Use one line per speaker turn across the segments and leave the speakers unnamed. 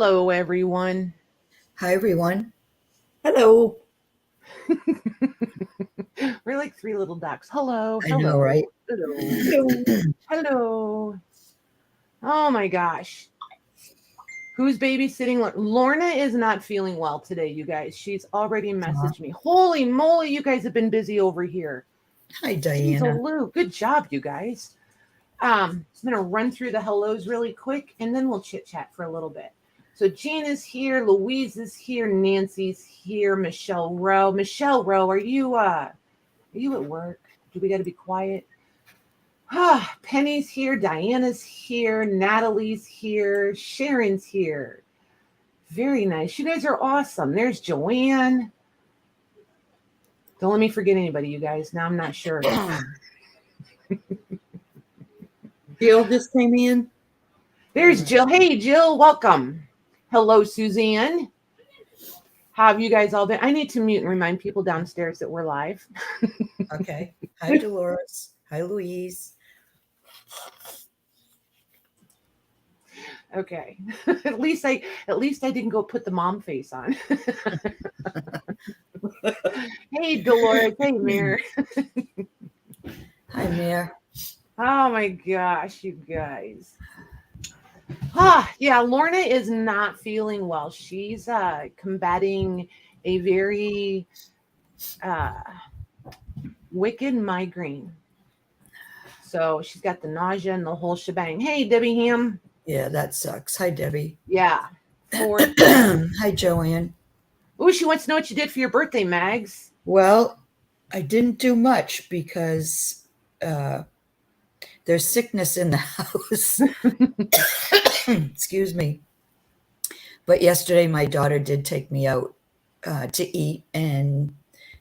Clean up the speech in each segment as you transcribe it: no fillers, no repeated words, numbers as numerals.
Hello, everyone.
Hi, everyone.
Hello.
We're like three little ducks. Hello,
I know,
hello,
right?
hello, hello. Oh my gosh. Who's babysitting? Lorna is not feeling well today, you guys. She's already messaged me. Holy moly, you guys have been busy over here.
Hi,
Jeez,
Diana.
Lou. Good job, you guys. I'm going to run through the hellos really quick, and then we'll chit-chat for a little bit. So Jean is here, Louise is here, Nancy's here, Michelle Rowe. Michelle Rowe, are you at work? Do we got to be quiet? Penny's here, Diana's here, Natalie's here, Sharon's here. Very nice. You guys are awesome. There's Joanne. Don't let me forget anybody, you guys. Now I'm not sure.
Jill just came in.
There's Jill. Hey, Jill, welcome. Hello, Suzanne. How have you guys all been? I need to mute and remind people downstairs that we're live.
Okay. Hi, Dolores. Hi, Louise.
Okay. At least I didn't go put the mom face on. Hey, Dolores. Hey, Mare.
Hi, Mare.
Oh my gosh, you guys. Yeah, Lorna is not feeling well. She's combating a very wicked migraine. So she's got the nausea and the whole shebang. Hey, Debbie Ham.
Yeah, that sucks. Hi, Debbie.
Yeah.
Hi, Joanne.
Oh, she wants to know what you did for your birthday, Mags.
Well, I didn't do much because there's sickness in the house. Excuse me. But yesterday, my daughter did take me out to eat and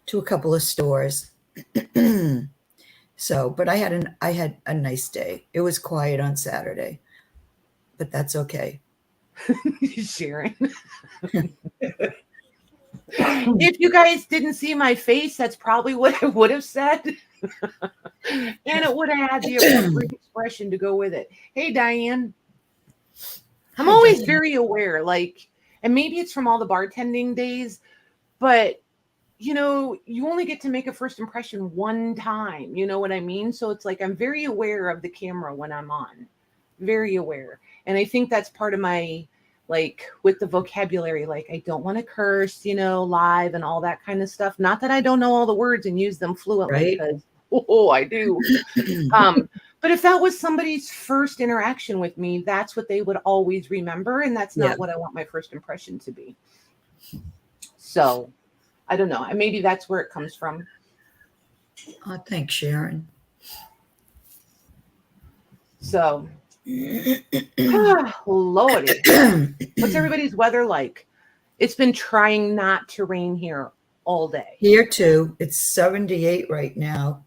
to a couple of stores. So, but I had a nice day. It was quiet on Saturday, but that's okay.
Sharon. If you guys didn't see my face, that's probably what I would have said. And it would have had the appropriate expression to go with it. Hey, Diane. I'm always very aware, and maybe it's from all the bartending days, but you only get to make a first impression one time. You know what I mean? So it's like I'm very aware of the camera when I'm on. Very aware. And I think that's part of my, with the vocabulary, I don't want to curse, live and all that kind of stuff. Not that I don't know all the words and use them fluently, because I do. But if that was somebody's first interaction with me, that's what they would always remember. And that's not what I want my first impression to be. So I don't know. Maybe that's where it comes from.
Oh, thanks, Sharon.
So, Lordy. What's everybody's weather like? It's been trying not to rain here all day.
Here, too. It's 78 right now.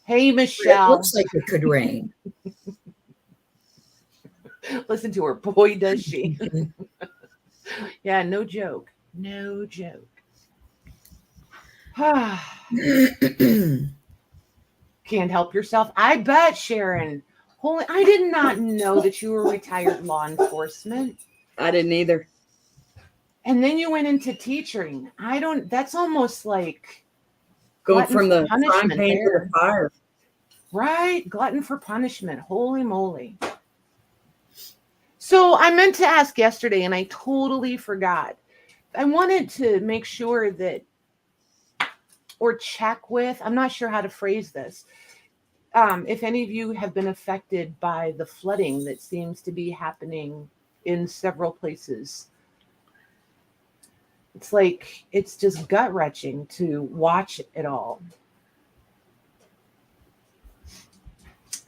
Hey, Michelle.
It looks like it could rain.
Listen to her. Boy, does she. Yeah, no joke. No joke. Can't help yourself. I bet, Sharon. I did not know that you were retired law enforcement.
I didn't either.
And then you went into teaching. That's almost like
going from the frying pan to the fire.
Right? Glutton for punishment. Holy moly. So I meant to ask yesterday and I totally forgot. I wanted to make sure that, or check with, I'm not sure how to phrase this. If any of you have been affected by the flooding that seems to be happening in several places. It's just gut-wrenching to watch it all.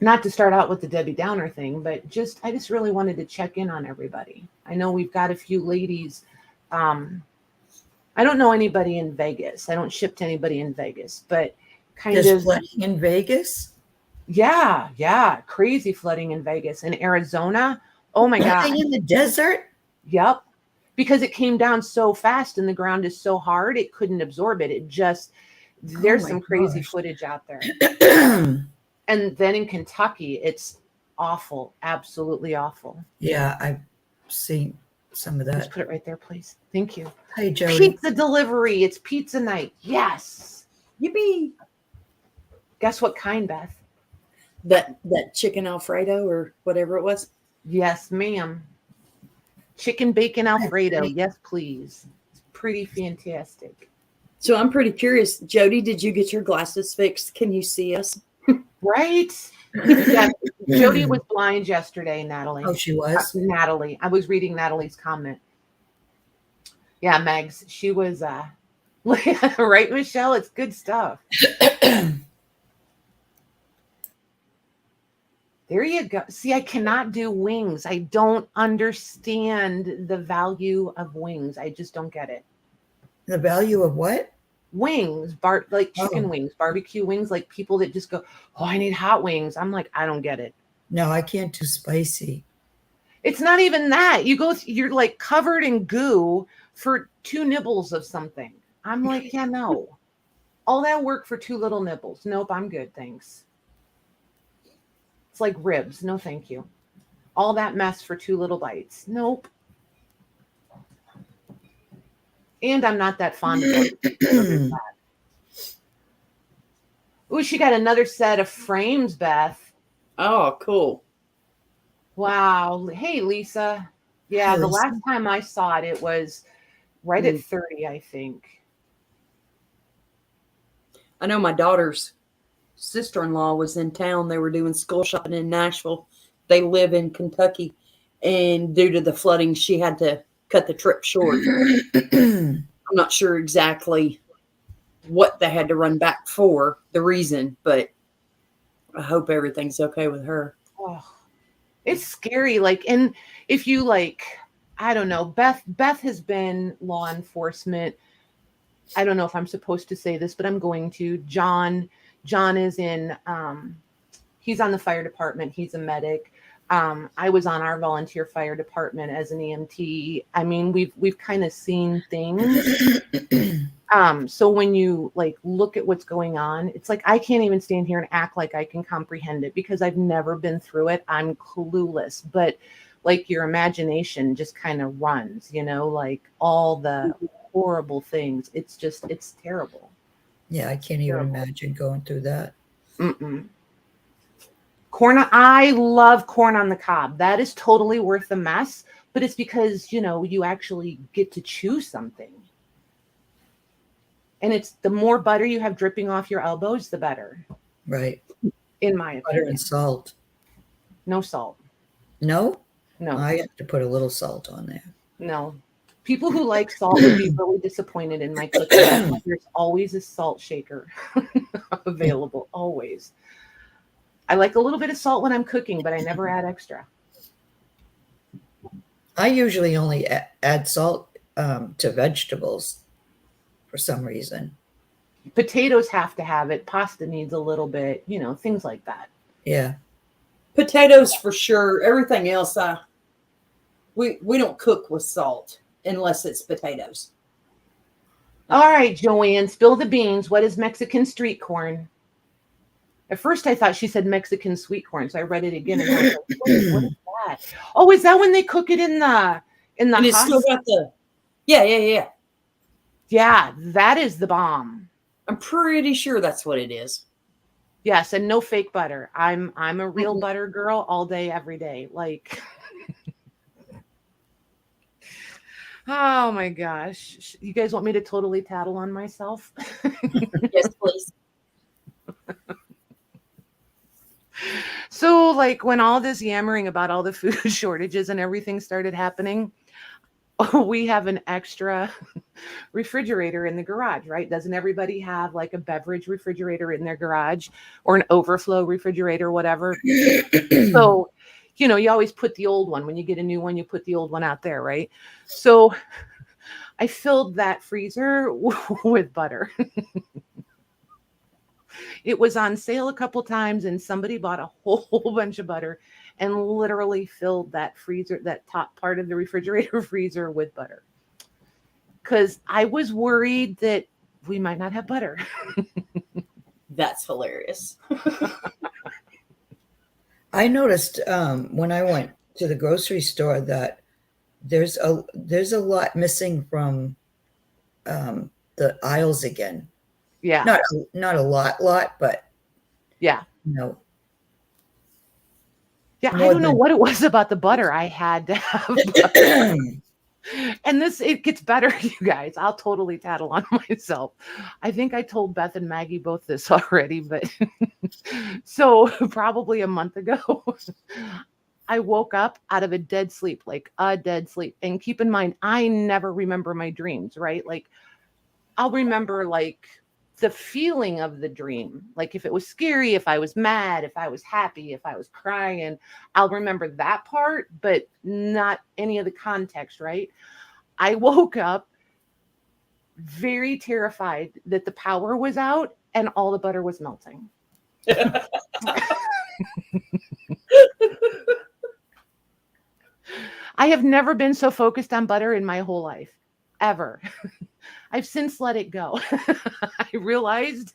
Not to start out with the Debbie Downer thing, but I just really wanted to check in on everybody. I know we've got a few ladies. I don't know anybody in Vegas. I don't ship to anybody in Vegas, but
There's flooding in Vegas?
Yeah. Crazy flooding in Vegas. In Arizona. Oh my God.
In the desert?
Yep. Because it came down so fast and the ground is so hard, it couldn't absorb it. There's some crazy footage out there. And then in Kentucky, it's awful. Absolutely awful.
Yeah, I've seen some of
Just
that.
put it right there, please. Thank you.
Hey, Jody.
Pizza delivery. It's pizza night. Yes.
Yippee!
Guess what kind, Beth?
That chicken Alfredo or whatever it was.
Yes, ma'am. Chicken bacon Alfredo. Yes, please. It's pretty fantastic.
So I'm pretty curious, Jody. Did you get your glasses fixed? Can you see us?
Right? Yeah. Jody was blind yesterday, Natalie.
Oh, she was?
Natalie. I was reading Natalie's comment. Yeah, Megs. She was right, Michelle? It's good stuff. There you go. See, I cannot do wings. I don't understand the value of wings. I just don't get it.
The value of what?
Wings, like chicken wings, barbecue wings, like people that just go, oh, I need hot wings. I'm like, I don't get it.
No, I can't do spicy.
It's not even that. You're like covered in goo for 2 nibbles of something. I'm like, yeah, no. All that work for 2 little nibbles. Nope, I'm good, thanks. It's like ribs. No, thank you. All that mess for 2 little bites. Nope. And I'm not that fond of it. Ooh, she got another set of frames, Beth.
Oh, cool.
Wow. Hey, Lisa. Yeah,
Hi,
the
Lisa.
last time I saw it, it was right at 30, I think.
I know my daughter's sister-in-law was in town. They were doing school shopping in Nashville. They live in Kentucky. And due to the flooding, she had to cut the trip short. I'm not sure exactly what they had to run back for, the reason, but I hope everything's okay with her.
Oh, it's scary. Like, and if you I don't know, Beth has been law enforcement. I don't know if I'm supposed to say this, but I'm going to. John is in, he's on the fire department. He's a medic. I was on our volunteer fire department as an EMT. I mean, we've kind of seen things. So when you look at what's going on, it's like, I can't even stand here and act like I can comprehend it because I've never been through it. I'm clueless, but your imagination just kind of runs, all the horrible things. It's terrible.
Yeah, I can't even imagine going through that.
Mm-mm. I love corn on the cob. That is totally worth the mess, but it's because, you actually get to choose something. And it's the more butter you have dripping off your elbows, the better.
Right.
In my opinion.
Butter and salt.
No salt.
No?
No.
I have to put a little salt on there.
No. People who like salt would be really disappointed in my cooking. There's always a salt shaker available. Always. I like a little bit of salt when I'm cooking, but I never add extra.
I usually only add salt to vegetables for some reason.
Potatoes have to have it. Pasta needs a little bit, things like that.
Yeah.
Potatoes for sure. Everything else, we don't cook with salt unless it's potatoes.
All right, Joanne, spill the beans. What is Mexican street corn? At first, I thought she said Mexican sweet corn, so I read it again. And I was like, what is that? Oh, is that when they cook it in the
And it's still got the yeah.
Yeah, that is the bomb.
I'm pretty sure that's what it is.
Yes, and no fake butter. I'm a real butter girl all day, every day. Oh my gosh. You guys want me to totally tattle on myself?
Yes, please.
So when all this yammering about all the food shortages and everything started happening, we have an extra refrigerator in the garage, right? Doesn't everybody have a beverage refrigerator in their garage or an overflow refrigerator, whatever? So, you always put the old one. When you get a new one, you put the old one out there, right? So I filled that freezer with butter. It was on sale a couple times and somebody bought a whole bunch of butter and literally filled that freezer, that top part of the refrigerator freezer with butter. Because I was worried that we might not have butter.
That's hilarious.
I noticed when I went to the grocery store that there's a lot missing from the aisles again.
Yeah.
Not a lot, but
Yeah.
no.
Yeah. I
More
don't know
than
what it was about the butter. I had to have butter. And it gets better, you guys. I'll totally tattle on myself. I think I told Beth and Maggie both this already, but so probably a month ago, I woke up out of a dead sleep, like a dead sleep. And keep in mind, I never remember my dreams, right? Like I'll remember like the feeling of the dream. Like if it was scary, if I was mad, if I was happy, if I was crying, I'll remember that part, but not any of the context, right? I woke up very terrified that the power was out and all the butter was melting. I have never been so focused on butter in my whole life, ever. I've since let it go. I realized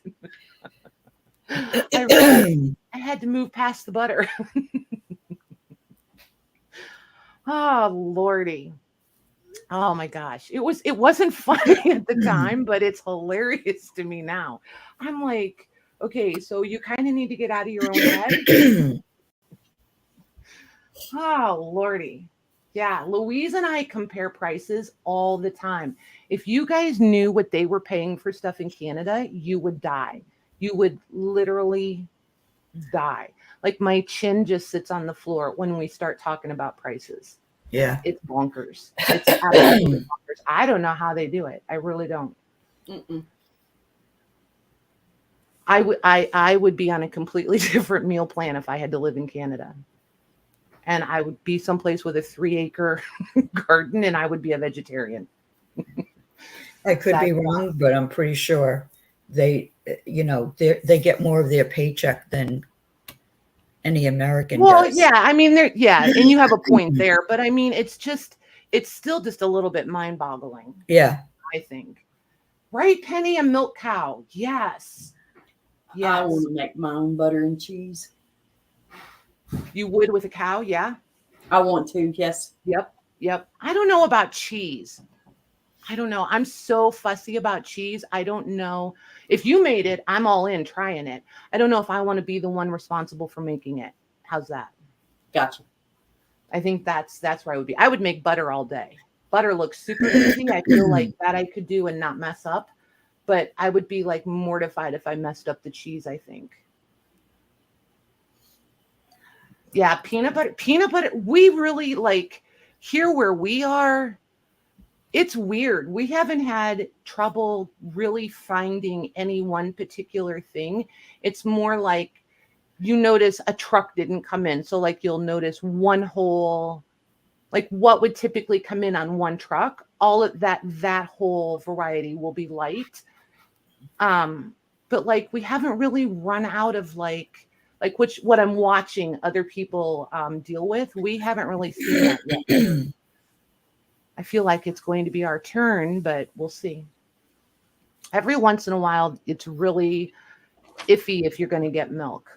I had to move past the butter. Oh, Lordy. Oh my gosh. It wasn't funny at the time, but it's hilarious to me now. I'm like, okay, so you kind of need to get out of your own head. Oh, Lordy. Yeah, Louise and I compare prices all the time. If you guys knew what they were paying for stuff in Canada, you would die. You would literally die. Like my chin just sits on the floor when we start talking about prices.
Yeah.
It's bonkers. It's absolutely bonkers. I don't know how they do it. I really don't.
Mm-mm.
I would be on a completely different meal plan if I had to live in Canada. And I would be someplace with a 3-acre garden and I would be a vegetarian.
I could be wrong, but I'm pretty sure they get more of their paycheck than any American does.
Yeah, I mean, and you have a point there, but I mean, it's still just a little bit mind-boggling.
Yeah,
I think. Right, Penny, a milk cow. Yes.
I want to make my own butter and cheese.
You would with a cow, yeah?
I want to, yes.
Yep. I don't know about cheese. I don't know. I'm so fussy about cheese. I don't know. If you made it, I'm all in trying it. I don't know if I want to be the one responsible for making it. How's that?
Gotcha.
I think that's where I would be. I would make butter all day. Butter looks super easy. I feel like that I could do and not mess up. But I would be like mortified if I messed up the cheese, I think. Yeah, peanut butter. We really like here where we are. It's weird. We haven't had trouble really finding any one particular thing. It's more like you notice a truck didn't come in. So like you'll notice one whole, like what would typically come in on one truck, all of that whole variety will be light. But like we haven't really run out of like what I'm watching other people deal with. We haven't really seen that yet. I feel like it's going to be our turn, but we'll see. Every once in a while, it's really iffy if you're going to get milk.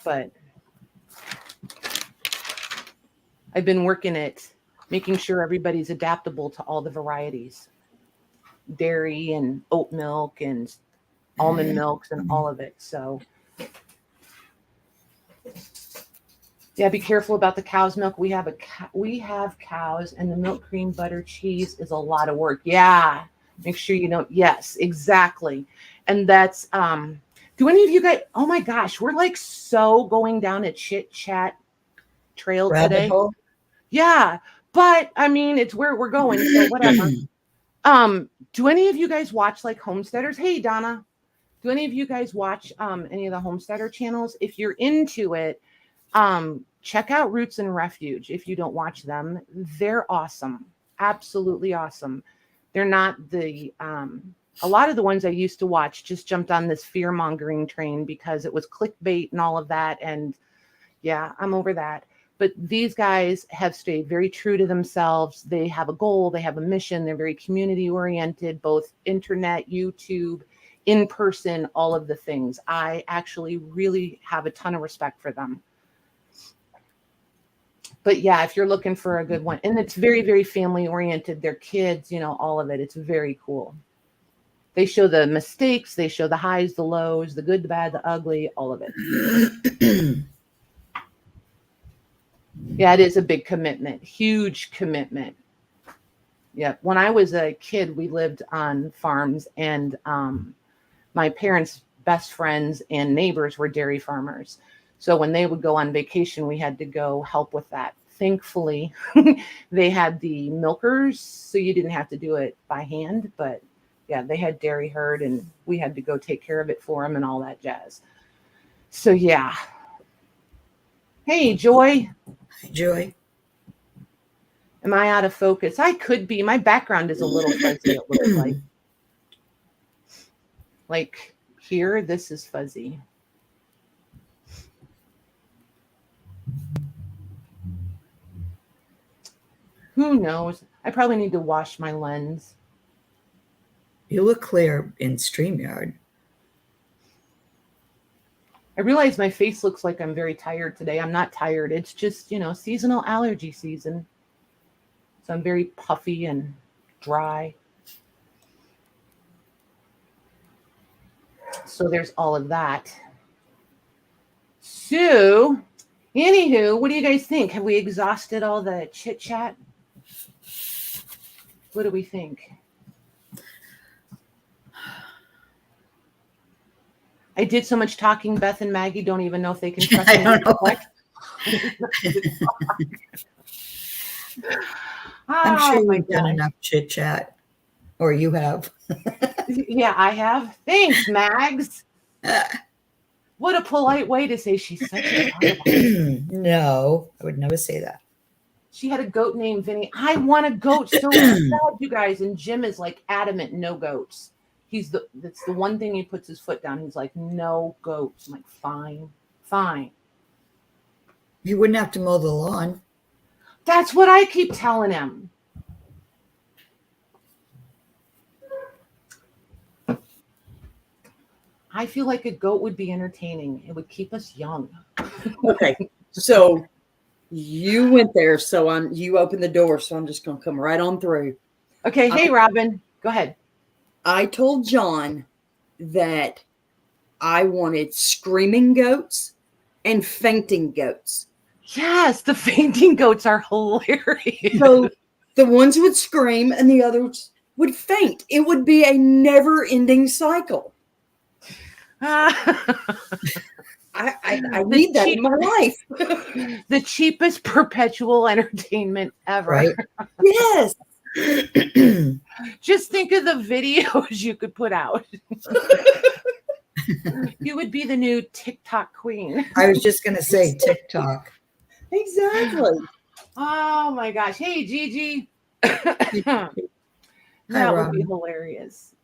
But I've been working at making sure everybody's adaptable to all the varieties. Dairy and oat milk and almond milks and all of it. So yeah, be careful about the cow's milk. We have cows, and the milk, cream, butter, cheese is a lot of work. Yeah, make sure you know. Yes, exactly. And that's do any of you guys? Oh my gosh, we're like so going down a chit chat trail today.
hole.
Yeah, but I mean, it's where we're going, so whatever. Do any of you guys watch like homesteaders? Hey, Donna, do any of you guys watch any of the homesteader channels? If you're into it. Check out Roots and Refuge if you don't watch them. They're awesome. Absolutely awesome. They're not a lot of the ones I used to watch just jumped on this fear-mongering train because it was clickbait and all of that. And yeah, I'm over that. But these guys have stayed very true to themselves. They have a goal. They have a mission. They're very community-oriented, both internet, YouTube, in person, all of the things. I actually really have a ton of respect for them. But yeah, if you're looking for a good one, and it's very, very family oriented, their kids, all of it. It's very cool. They show the mistakes, they show the highs, the lows, the good, the bad, the ugly, all of it. Yeah, it is a big commitment, huge commitment. Yeah. When I was a kid, we lived on farms, and my parents' best friends and neighbors were dairy farmers. So when they would go on vacation, we had to go help with that. Thankfully, they had the milkers, so you didn't have to do it by hand. But yeah, they had dairy herd, and we had to go take care of it for them and all that jazz. So yeah. Hey, Joy.
Hi, Joy.
Am I out of focus? I could be. My background is a little fuzzy, it looks like. Like here, this is fuzzy. Who knows? I probably need to wash my lens.
You look clear in StreamYard.
I realize my face looks like I'm very tired today. I'm not tired. It's just, seasonal allergy season. So I'm very puffy and dry. So there's all of that. So, anywho, what do you guys think? Have we exhausted all the chit chat? What do we think? I did so much talking. Beth and Maggie don't even know if they can trust me.
I don't know. I'm sure we've done enough chit chat, or you have.
Yeah, I have. Thanks, Mags. What a polite way to say she's such a
No, I would never say that.
She had a goat named Vinny. I want a goat so bad, you guys. And Jim is like adamant, no goats. That's the one thing he puts his foot down. He's like, no goats. I'm like, fine.
You wouldn't have to mow the lawn.
That's what I keep telling him. I feel like a goat would be entertaining. It would keep us young.
Okay, so you went there, so you opened the door, so I'm just going to come right on through.
Okay, hey, Robin, go ahead.
I told John that I wanted screaming goats and fainting goats.
Yes, the fainting goats are hilarious.
So the ones would scream and the others would faint. It would be a never-ending cycle. I need that in my life.
The cheapest perpetual entertainment ever.
Right?
Yes.
Just think of the videos you could put out. You would be the new TikTok queen.
I was just going to say TikTok.
Exactly.
Oh my gosh. Hey, Gigi. That would be hilarious.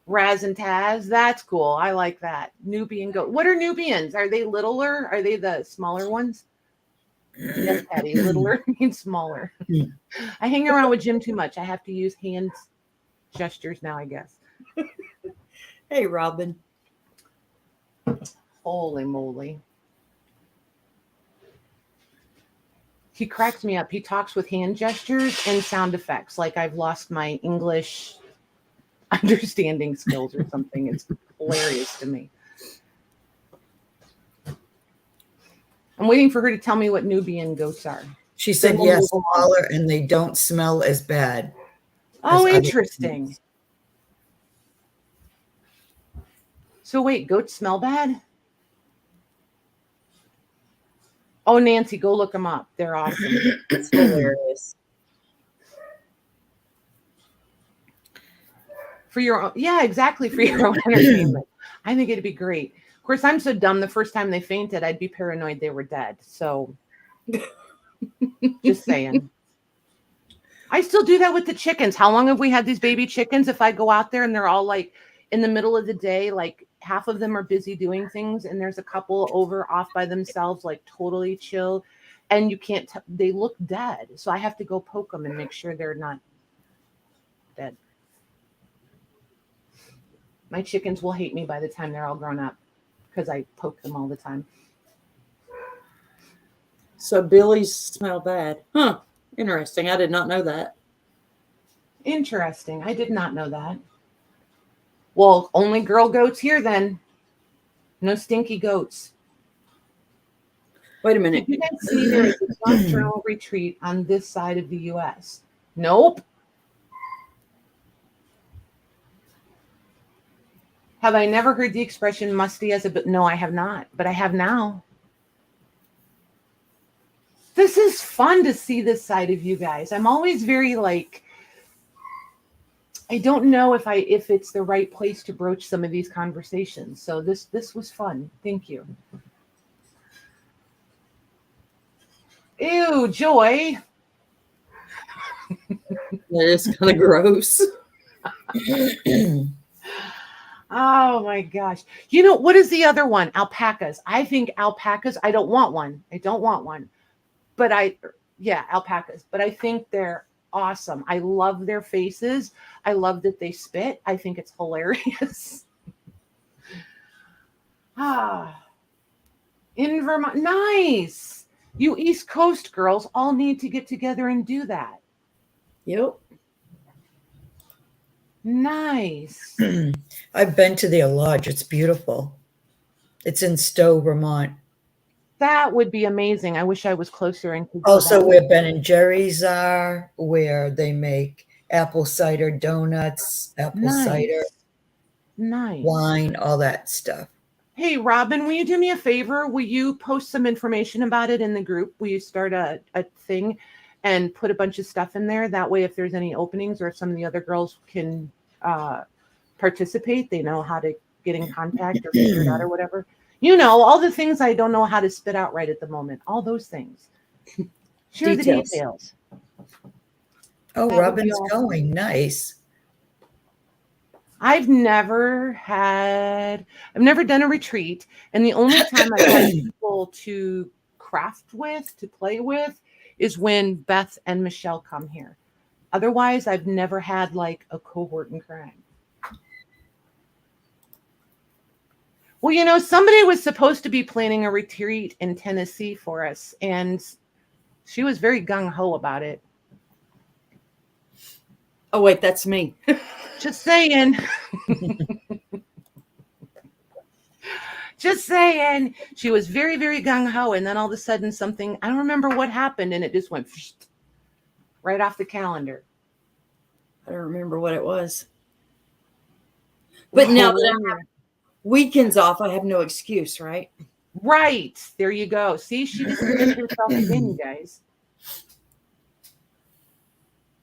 Raz and Taz. That's cool. I like that. Nubian goat. What are Nubians? Are they littler? Are they the smaller ones? Yes, Patty. Littler means smaller. I hang around with Jim too much. I have to use hand gestures now, I guess.
Hey, Robin.
Holy moly. He cracks me up. He talks with hand gestures and sound effects like I've lost my English understanding skills or something. It's hilarious to me. I'm waiting for her to tell me what Nubian goats are.
She said yes, smaller, and they don't smell as bad.
Oh, interesting. So wait, goats smell bad? Oh, Nancy, go look them up. They're awesome.
It's hilarious.
For your own, yeah, exactly. For your own entertainment. I think it'd be great. Of course, I'm so dumb. The first time they fainted, I'd be paranoid they were dead. So just saying. I still do that with the chickens. How long have we had these baby chickens? If I go out there and they're all like in the middle of the day, like half of them are busy doing things, and there's a couple over off by themselves, like totally chill, and you can't they look dead. So I have to go poke them and make sure they're not dead. My chickens will hate me by the time they're all grown up because I poke them all the time.
So Billy's smell bad. Huh. Interesting. I did not know that.
Interesting. I did not know that. Well, only girl goats here then. No stinky goats.
Wait a minute.
Did you guys see there is a junk journal retreat on this side of the U.S.? Nope. Have I never heard the expression musty as a bit? No, I have not, but I have now. This is fun to see this side of you guys. I'm always very like, I don't know if it's the right place to broach some of these conversations. So this was fun. Thank you. Ew, Joy.
That is kind of gross.
Oh my gosh. You know, what is the other one? Alpacas. I think alpacas, I don't want one. But alpacas. But I think they're awesome. I love their faces. I love that they spit. I think it's hilarious. In Vermont. Nice. You East Coast girls all need to get together and do that.
Yep.
Nice.
I've been to the lodge. It's beautiful. It's in Stowe, Vermont.
That would be amazing. I wish I was closer and could.
Also, where Ben and Jerry's are, where they make apple cider donuts, apple cider, wine, all that stuff.
Hey, Robin, will you do me a favor? Will you post some information about it in the group? Will you start a thing and put a bunch of stuff in there? That way, if there's any openings or if some of the other girls can participate, they know how to get in contact or figure it out or whatever. You know, all the things I don't know how to spit out right at the moment. All those things. Share the details.
Oh, Robin's awesome. Going. Nice.
I've never done a retreat. And the only time I've had people to craft with, to play with, is when Beth and Michelle come here. Otherwise, I've never had like a cohort in crime. Well, you know, somebody was supposed to be planning a retreat in Tennessee for us, and she was very gung-ho about it.
Oh, wait, that's me.
Just saying. Just saying. She was very, very gung-ho, and then all of a sudden something, I don't remember what happened, and it just went right off the calendar.
I don't remember what it was. But now that I have weekends off, I have no excuse, right?
Right. There you go. See, she just did herself again, you guys.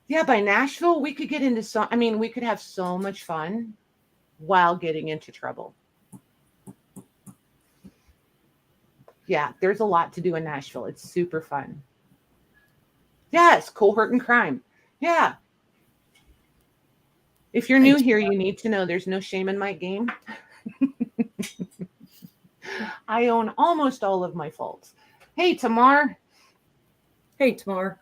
Yeah, by Nashville, we could get into we could have so much fun while getting into trouble. Yeah, there's a lot to do in Nashville. It's super fun. Yes, cohort and crime. Yeah. If you're new here, you need to know there's no shame in my game. I own almost all of my faults. Hey, Tamar.
Hey, Tamar.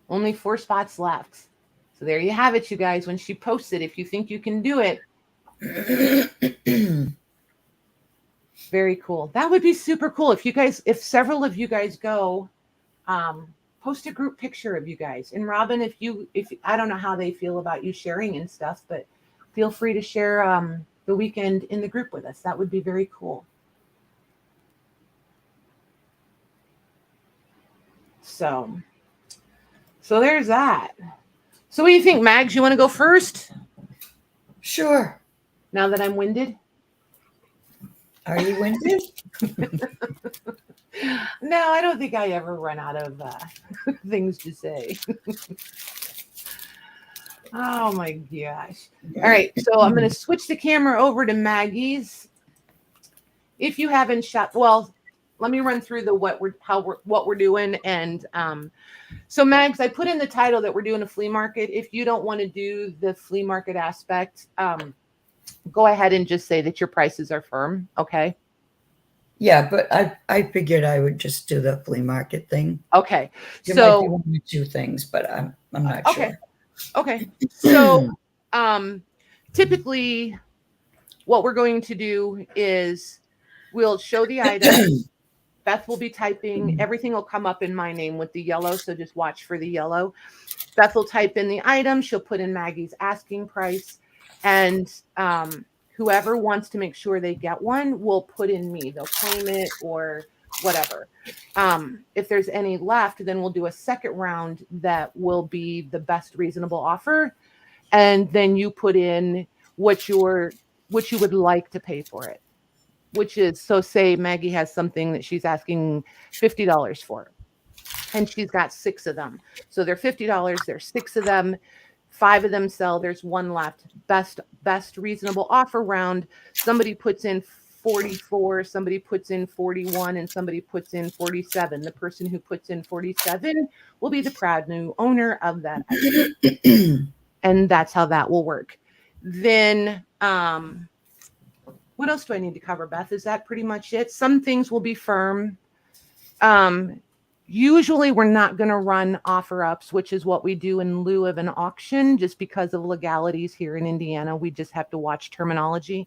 Only 4 spots left. So there you have it, you guys. When she posts it, if you think you can do it. Very cool. That would be super cool. If several of you guys go, post a group picture of you guys. And Robin, if I don't know how they feel about you sharing and stuff, but feel free to share the weekend in the group with us. That would be very cool. So there's that. So what do you think, Mags? You want to go first?
Sure.
Now that I'm winded?
Are you winded?
No, I don't think I ever run out of things to say. Oh my gosh. All right. So I'm going to switch the camera over to Maggie's. If you haven't shot, well, let me run through what we're doing. And so Mags, I put in the title that we're doing a flea market. If you don't want to do the flea market aspect, go ahead and just say that your prices are firm. Okay.
Yeah, but I figured I would just do the flea market thing.
Okay.
There might be one or two things, but I'm not sure.
Okay. So typically what we're going to do is We'll show the item. Beth will be typing. Everything will come up in my name with the yellow, so just watch for the yellow. Beth will type in the item. She'll put in Maggie's asking price. And whoever wants to make sure they get one will put in me. They'll claim it or whatever. If there's any left, then we'll do a second round that will be the best reasonable offer. And then you put in what you would like to pay for it, which is, so say Maggie has something that she's asking $50 for, and she's got 6 of them. So they're $50. There's 6 of them. 5 of them sell. There's 1 left. Best reasonable offer round. Somebody puts in 44, somebody puts in 41, and somebody puts in 47. The person who puts in 47 will be the proud new owner of that item. And that's how that will work. Then, what else do I need to cover, Beth? Is that pretty much it? Some things will be firm. Usually we're not going to run offer ups, which is what we do in lieu of an auction, just because of legalities here in Indiana. We just have to watch terminology.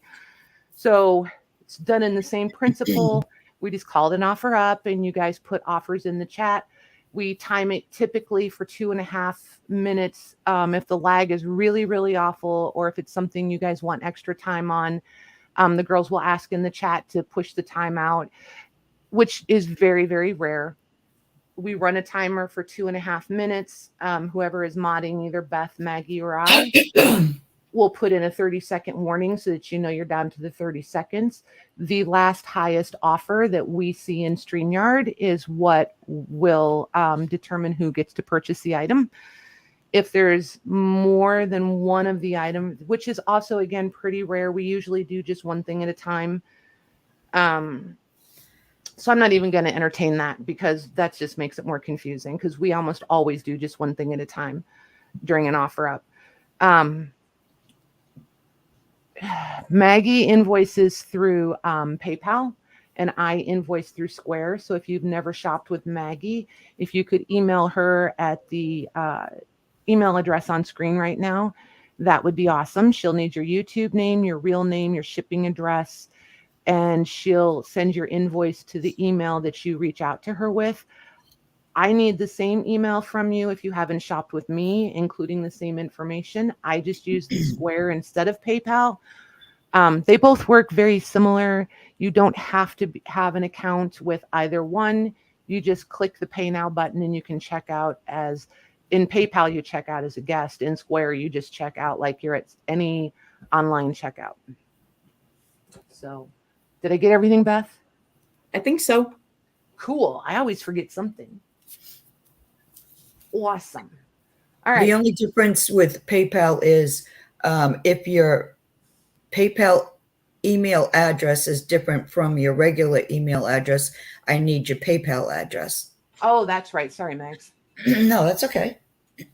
So it's done in the same principle. We just called an offer up and you guys put offers in the chat. We time it typically for 2.5 minutes. If the lag is really, really awful, or if it's something you guys want extra time on, the girls will ask in the chat to push the time out, which is very, very rare. We run a timer for 2.5 minutes. Whoever is modding, either Beth, Maggie, or I, will put in a 30-second warning so that you know you're down to the 30 seconds. The last highest offer that we see in StreamYard is what will determine who gets to purchase the item. If there's more than one of the items, which is also, again, pretty rare, we usually do just one thing at a time. So I'm not even going to entertain that, because that just makes it more confusing, because we almost always do just one thing at a time during an offer up. Maggie invoices through PayPal, and I invoice through Square. So if you've never shopped with Maggie, if you could email her at the email address on screen right now, that would be awesome. She'll need your YouTube name, your real name, your shipping address, and she'll send your invoice to the email that you reach out to her with. I need the same email from you if you haven't shopped with me, including the same information. I just use the Square instead of PayPal. They both work very similar. You don't have to have an account with either one. You just click the Pay Now button and you can check out as, in PayPal, you check out as a guest. In Square, you just check out like you're at any online checkout. So, did I get everything, Beth?
I think so.
Cool. I always forget something. Awesome. All right.
The only difference with PayPal is if your PayPal email address is different from your regular email address, I need your PayPal address.
Oh, that's right. Sorry, Max.
No, that's okay.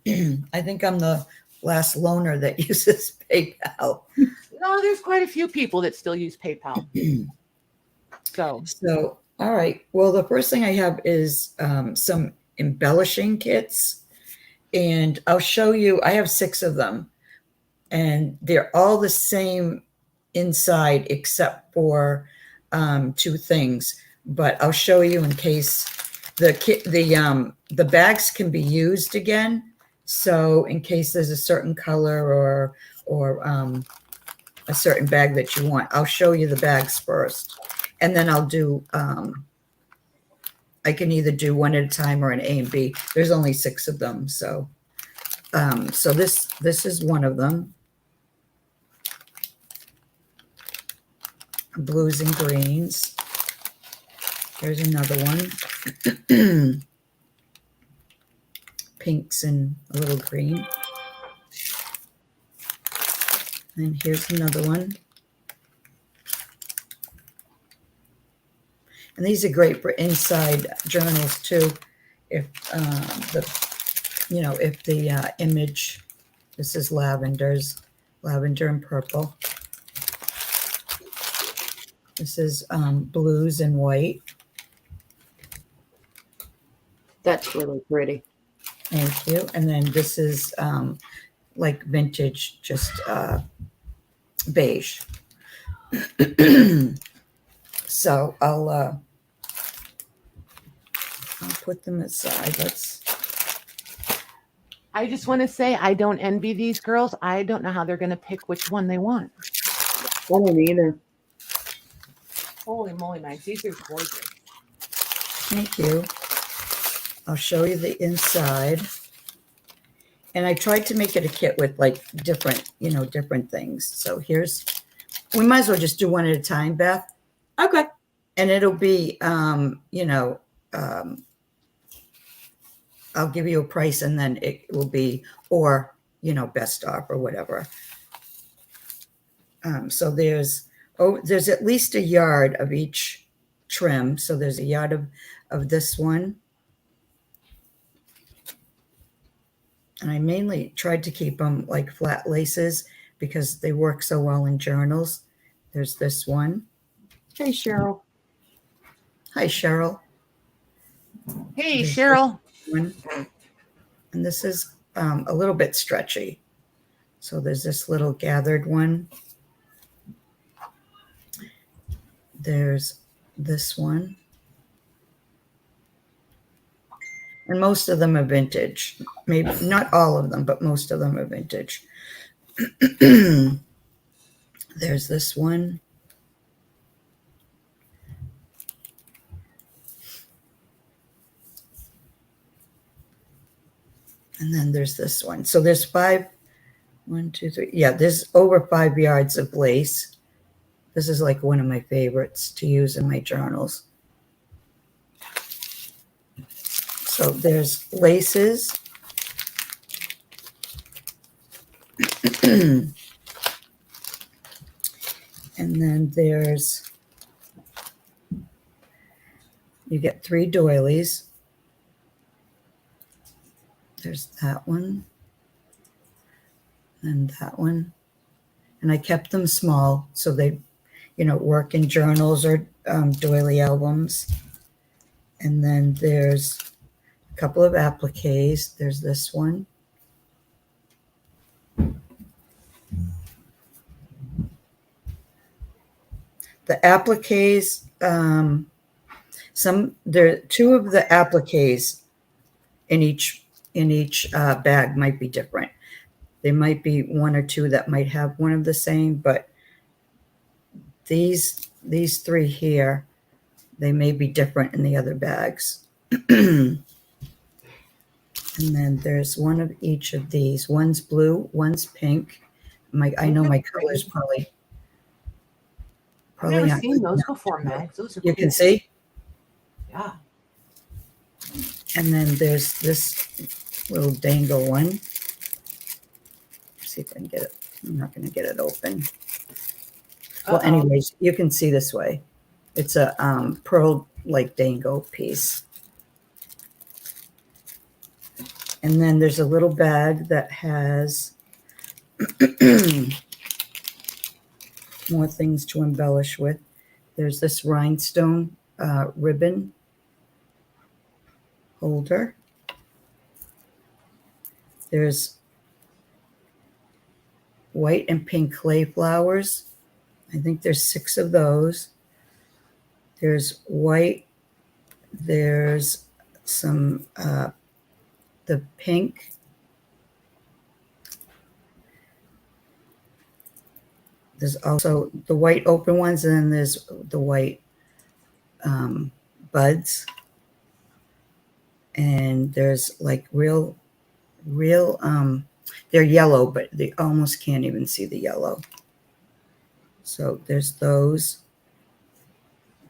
I think I'm the last loner that uses PayPal.
No, there's quite a few people that still use PayPal.
So, all right. Well, the first thing I have is some embellishing kits, and I'll show you. I have 6 of them, and they're all the same inside except for 2 things. But I'll show you in case the bags can be used again. So in case there's a certain color or a certain bag that you want, I'll show you the bags first, and then I'll do. I can either do one at a time or an A and B. There's only 6 of them, so this is one of them. Blues and greens. Here's another one. Pinks and a little green. And here's another one. And these are great for inside journals too. If if the image, this is lavender and purple. This is blues and white.
That's really pretty.
Thank you. And then this is like vintage, just beige. So I'll put them aside.
I just want to say I don't envy these girls. I don't know how they're going to pick which one they want.
I don't either.
Holy moly, Max, these are gorgeous.
Thank you. I'll show you the inside. And I tried to make it a kit with like different things. So we might as well just do one at a time, Beth.
Okay.
And it'll be, I'll give you a price and then it will be, or, best off or whatever. So there's at least a yard of each trim. So there's a yard of this one. And I mainly tried to keep them like flat laces because they work so well in journals. There's this one.
Hey, Cheryl.
Hi, Cheryl.
Hey, Cheryl.
One. And this is a little bit stretchy. So there's this little gathered one. There's this one. And most of them are vintage. Maybe not all of them, but most of them are vintage. There's this one. And then there's this one. So there's 5, 1, 2, 3. Yeah, there's over 5 yards of lace. This is like one of my favorites to use in my journals. So there's laces. And then you get 3 doilies. There's that one and that one. And I kept them small so they, work in journals or doily albums. And then there's a couple of appliques. There's this one. The appliques, there are 2 of the appliques in each bag might be different. There might be 1 or 2 that might have one of the same, but these 3 here, they may be different in the other bags. And then there's 1 of each of these. One's blue, one's pink. I know my colors probably
I've never
not
seen those before, Max. Those are
You
cool.
can see?
Yeah.
And then there's this little dangle one. See if I can get it. I'm not going to get it open. Well, anyways, you can see this way. It's a pearl like dangle piece. And then there's a little bag that has more things to embellish with. There's this rhinestone ribbon holder. There's white and pink clay flowers. I think there's 6 of those. There's white. There's some, the pink. There's also the white open ones, and then there's the white buds. And there's like real, they're yellow, but they almost can't even see the yellow. So there's those.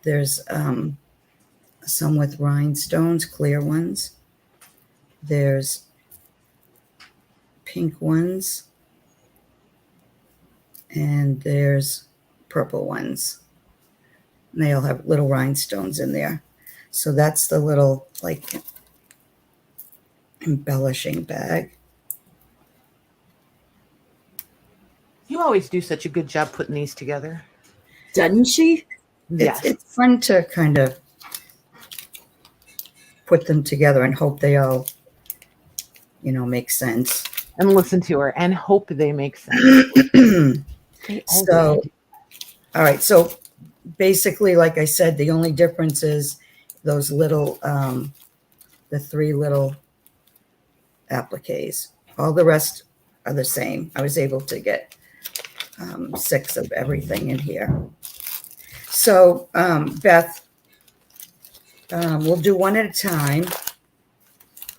There's some with rhinestones, clear ones. There's pink ones. And there's purple ones. And they all have little rhinestones in there. So that's the little like embellishing bag.
You always do such a good job putting these together.
Doesn't she?
Yes.
It's fun to kind of put them together and hope they all, make sense.
And listen to her and hope they make sense.
So, all right. So basically, like I said, the only difference is those little, the 3 little appliques. All the rest are the same. I was able to get 6 of everything in here. So, Beth, we'll do one at a time.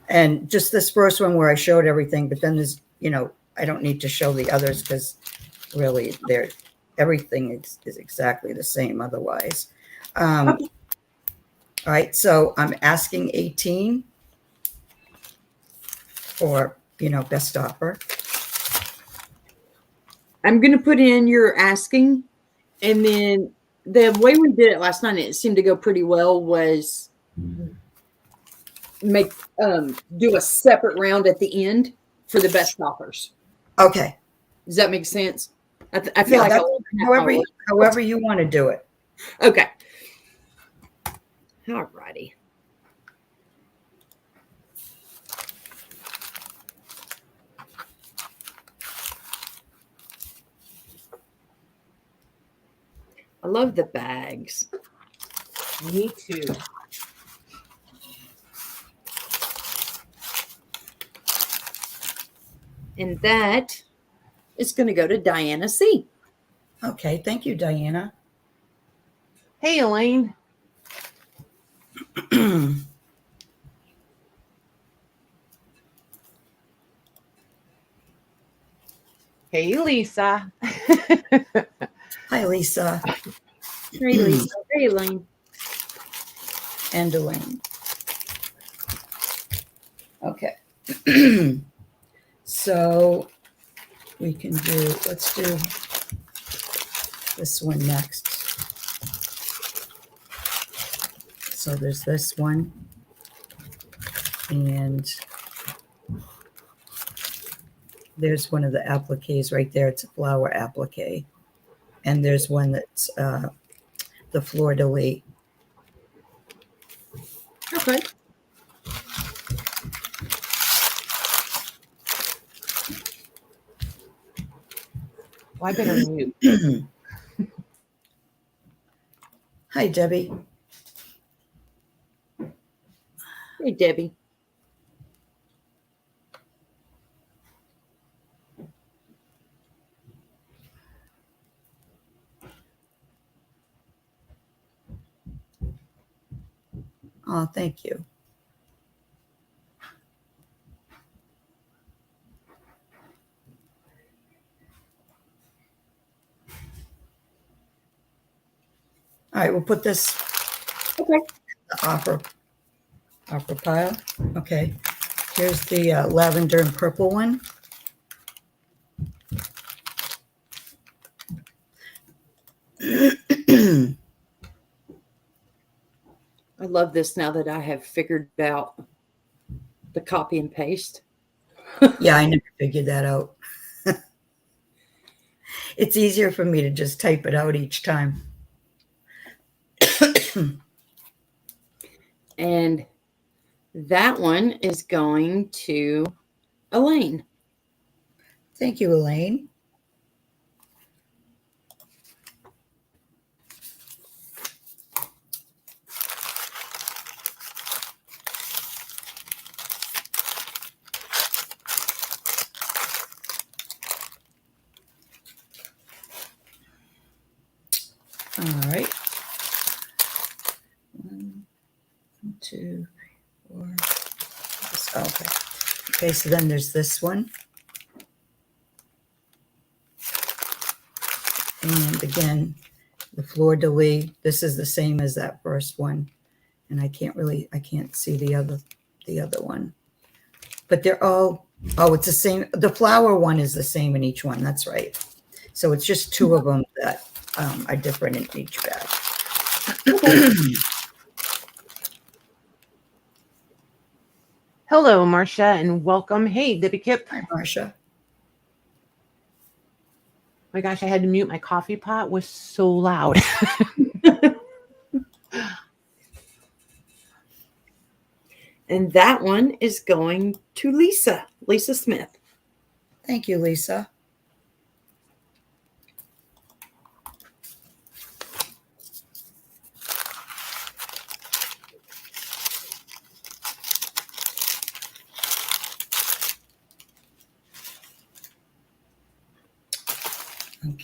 And just this first one where I showed everything, but then there's, I don't need to show the others because really everything is exactly the same otherwise. All right, so I'm asking 18 for, best offer.
I'm going to put in your asking, and then the way we did it last night, it seemed to go pretty well, was do a separate round at the end for the best offers.
Okay.
Does that make sense? I feel like
however you want to do it.
Okay. All righty. I love the bags.
Me too.
And that is going to go to Diana C.
Okay, thank you, Diana.
Hey, Elaine. Hey, Lisa.
Hi, Lisa.
Hey, Lisa. Hey, Elaine.
And Elaine. Okay. So we can let's do this one next. So there's this one. And there's one of the appliques right there. It's a flower applique. And there's one that's the fleur-de-lis.
Okay.
Well, I better mute.
Hi, Debbie.
Hey, Debbie.
Oh, thank you. All right, we'll put this offer pile. Okay, here's the lavender and purple one.
I love this now that I have figured out the copy and paste.
Yeah, I never figured that out. It's easier for me to just type it out each time.
And that one is going to Elaine.
Thank you, Elaine. All right. 1, 2, 3, 4. Okay. Okay, so then there's this one. And again, the fleur-de-lis. This is the same as that first one. And I can't see the other one. But they're all, it's the same. The flower one is the same in each one. That's right. So it's just 2 of them that are different in each bag.
Hello, Marcia, and welcome. Hey, Debbie Kip.
Hi, Marcia.
My gosh, I had to mute my coffee pot. It was so loud.
And that one is going to Lisa Smith.
Thank you, Lisa.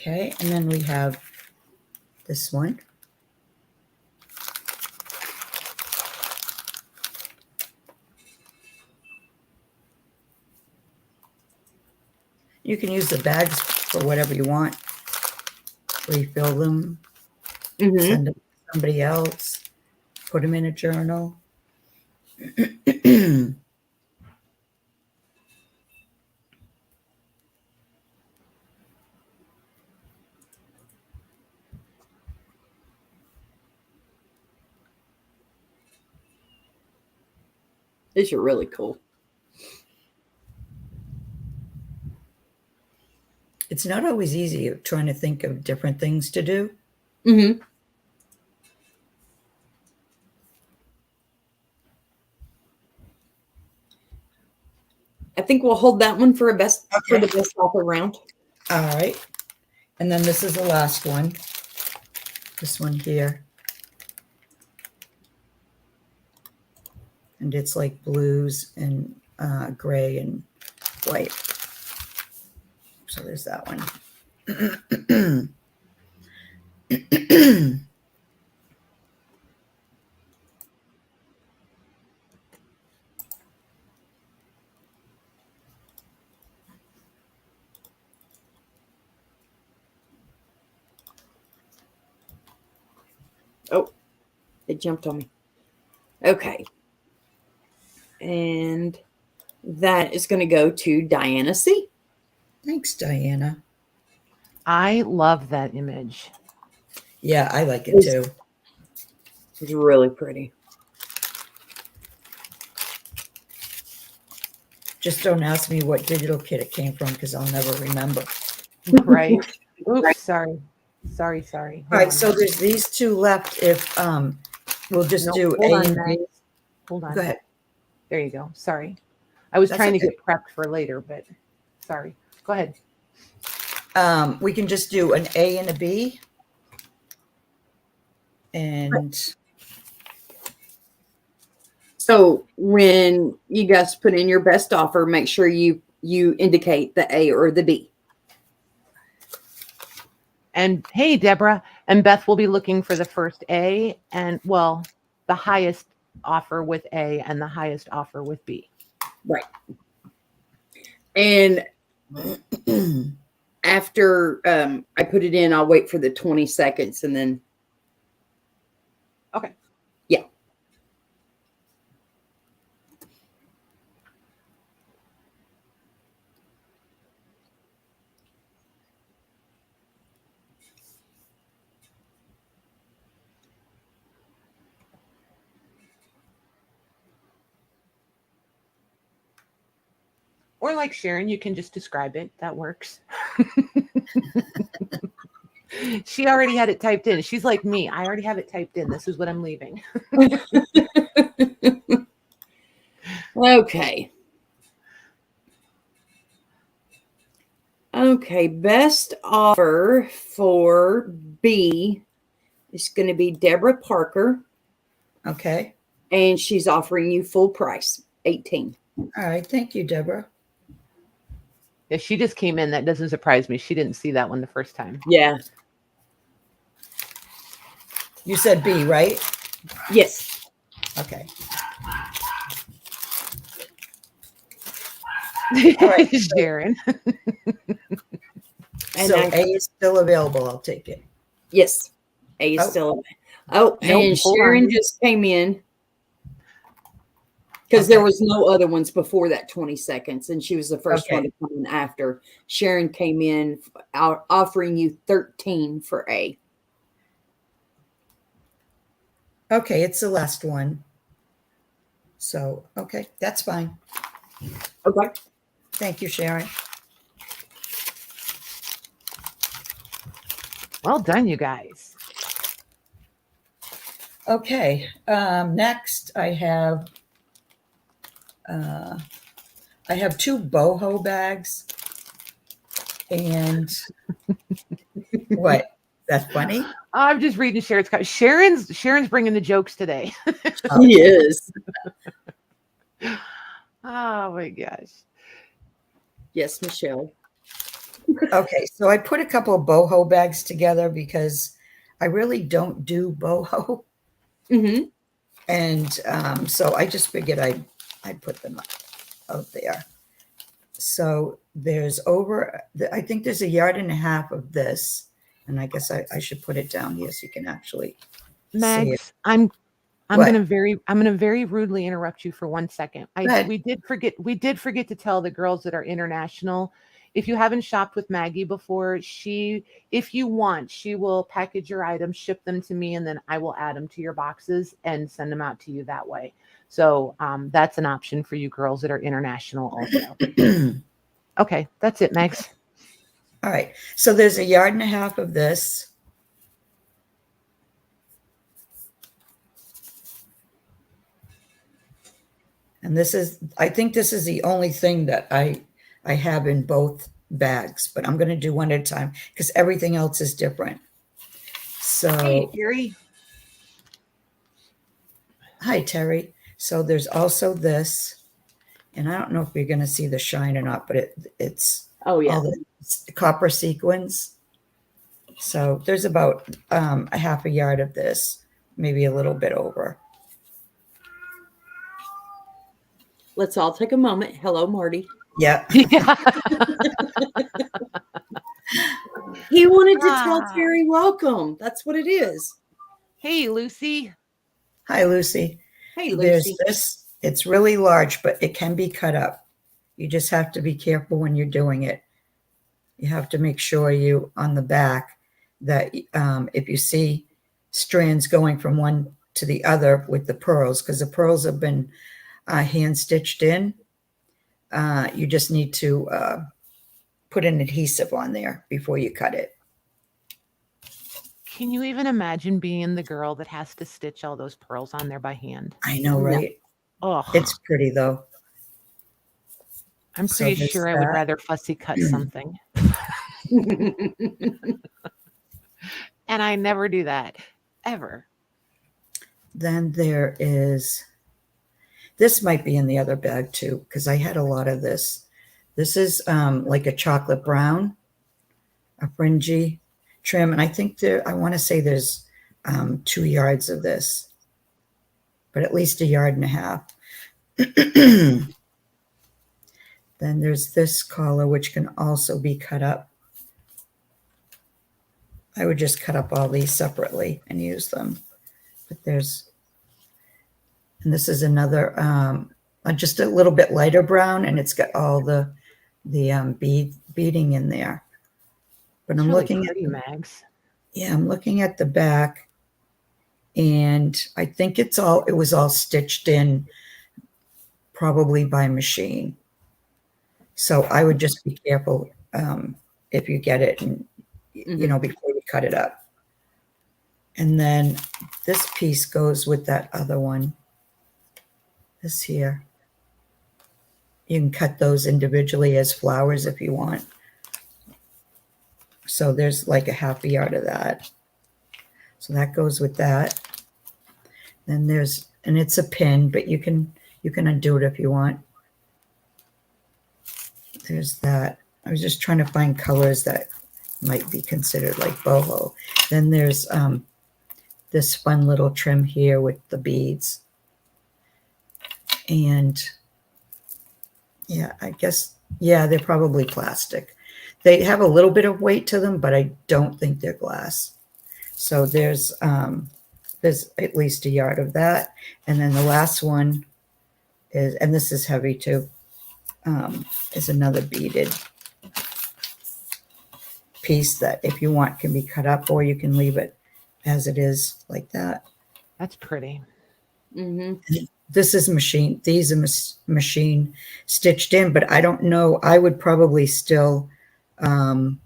Okay, and then we have this one. You can use the bags for whatever you want. Refill them, send them to somebody else, put them in a journal.
These are really cool.
It's not always easy trying to think of different things to do.
Mm-hmm. I think we'll hold that one for for the best offer round.
All right. And then this is the last one. This one here. And it's like blues and gray and white. So there's that one.
Oh, it jumped on me. Okay. And that is going to go to Diana C.
Thanks, Diana.
I love that image.
Yeah, I like it too.
It's really pretty.
Just don't ask me what digital kit it came from because I'll never remember.
Right. Oops, sorry. Sorry.
All right, so there's these two left. If we'll just do A and B.
Hold on.
Go ahead.
There you go. Sorry. I was
That's
trying to
okay.
get prepped for later, but sorry. Go ahead.
We can just do an A and a B. And
So when you guys put in your best offer, make sure you indicate the A or the B.
And hey, Deborah and Beth will be looking for the first A and, well, the highest offer with A and the highest offer with B.
Right. And after I put it in, I'll wait for the 20 seconds and then.
Okay.
Yeah.
Or like Sharon, you can just describe it. That works. She already had it typed in. She's like me. I already have it typed in. This is what I'm leaving.
Okay. Okay. Best offer for B is going to be Deborah Parker.
okay.
And she's offering you full price, 18.
All right. Thank you, Deborah.
Yeah, she just came in. That doesn't surprise me. She didn't see that one the first time.
Yeah.
You said B, right?
Yes.
Okay.
All right, Sharon.
And
So A is still available. I'll take it.
Yes. A is still. Oh,
Nope,
and
hold
Sharon
on.
just came in because there was no other ones before that 20 seconds. And she was the first one to come in after. Sharon came in offering you 13 for A.
Okay. It's the last one. So, okay. That's fine.
Okay.
Thank you, Sharon.
Well done, you guys.
Okay. Next, I have two boho bags, and what? That's funny.
I'm just reading Sharon's. Sharon's bringing the jokes today.
He is.
Oh my gosh.
Yes, Michelle.
Okay, so I put a couple of boho bags together because I really don't do boho.
Mm-hmm.
And so I just figured I'd put them out there. So there's I think there's 1.5 yards of this. And I guess I should put it down here so you can actually see it.
Mags, I'm
What?
gonna very rudely interrupt you for 1 second.
Go ahead.
We did forget to tell the girls that are international. If you haven't shopped with Maggie before, if you want, she will package your items, ship them to me, and then I will add them to your boxes and send them out to you that way. So that's an option for you girls that are international also. Okay, that's it, Mags.
All right. So there's 1.5 yards of this. And I think this is the only thing that I have in both bags, but I'm going to do one at a time because everything else is different. So,
Hey, Gary.
hi, Terry. So there's also this, and I don't know if you're going to see the shine or not, but it's
Oh yeah.
all the copper sequins. So there's about 1/2 yard of this, maybe a little bit over.
Let's all take a moment. Hello, Marty.
Yeah.
Yeah.
He wanted to tell Terry welcome. That's what it is.
Hey, Lucy.
Hi, Lucy.
Hey,
There's
Lucy.
this. It's really large, but it can be cut up. You just have to be careful when you're doing it. You have to make sure on the back that if you see strands going from one to the other with the pearls, because the pearls have been hand stitched in, you just need to put an adhesive on there before you cut it.
Can you even imagine being the girl that has to stitch all those pearls on there by hand?
I know, right?
Oh,
It's pretty though.
I'm
So
pretty
there's
sure I would
that.
rather fussy cut something. And I never do that, ever.
Then this might be in the other bag too, because I had a lot of this. This is like a chocolate brown, a fringy trim. And I think I want to say there's 2 yards of this, but at least 1.5 yards. Then there's this collar, which can also be cut up. I would just cut up all these separately and use them. But and this is another, just a little bit lighter brown, and it's got all the beading in there. But
It's
I'm
really
looking
pretty, Mags.
Yeah, I'm looking at the back, and I think it was all stitched in probably by machine. So I would just be careful if you get it and before you cut it up. And then this piece goes with that other one. This here. You can cut those individually as flowers if you want. So there's like 1/2 yard of that. So that goes with that. Then and it's a pin, but you can undo it if you want. There's that. I was just trying to find colors that might be considered like boho. Then there's this fun little trim here with the beads. And yeah, I guess, yeah, they're probably plastic. They have a little bit of weight to them, but I don't think they're glass. So there's at least 1 yard of that. And then the last one is, and this is heavy too, is another beaded piece that if you want can be cut up, or you can leave it as it is like that.
That's pretty.
Mm-hmm.
This is machine. These are machine stitched in, but I don't know. I would probably still add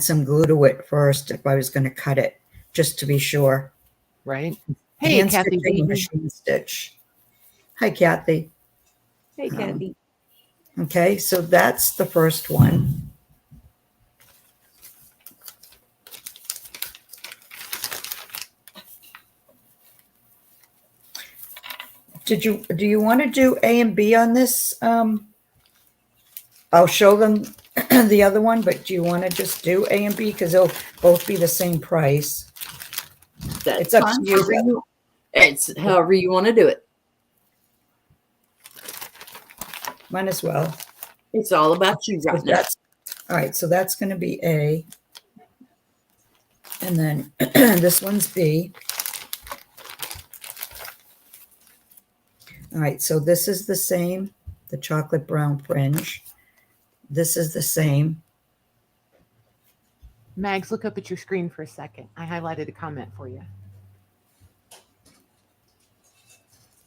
some glue to it first if I was going to cut it, just to be sure.
Right. Hey,
Hand
Kathy.
stitching, machine stitch. Hi, Kathy.
Hey, Kathy.
Okay, so that's the first one. Do you want to do A and B on this? I'll show them the other one, but do you want to just do A and B? Because they'll both be the same price.
That's
It's up
fine.
to you.
It's however you want to do it.
Might as well.
It's all about you right now.
All right, so that's going to be A. And then this one's B. All right, so this is the same, the chocolate brown fringe. This is the same.
Mags, look up at your screen for a second. I highlighted a comment for you.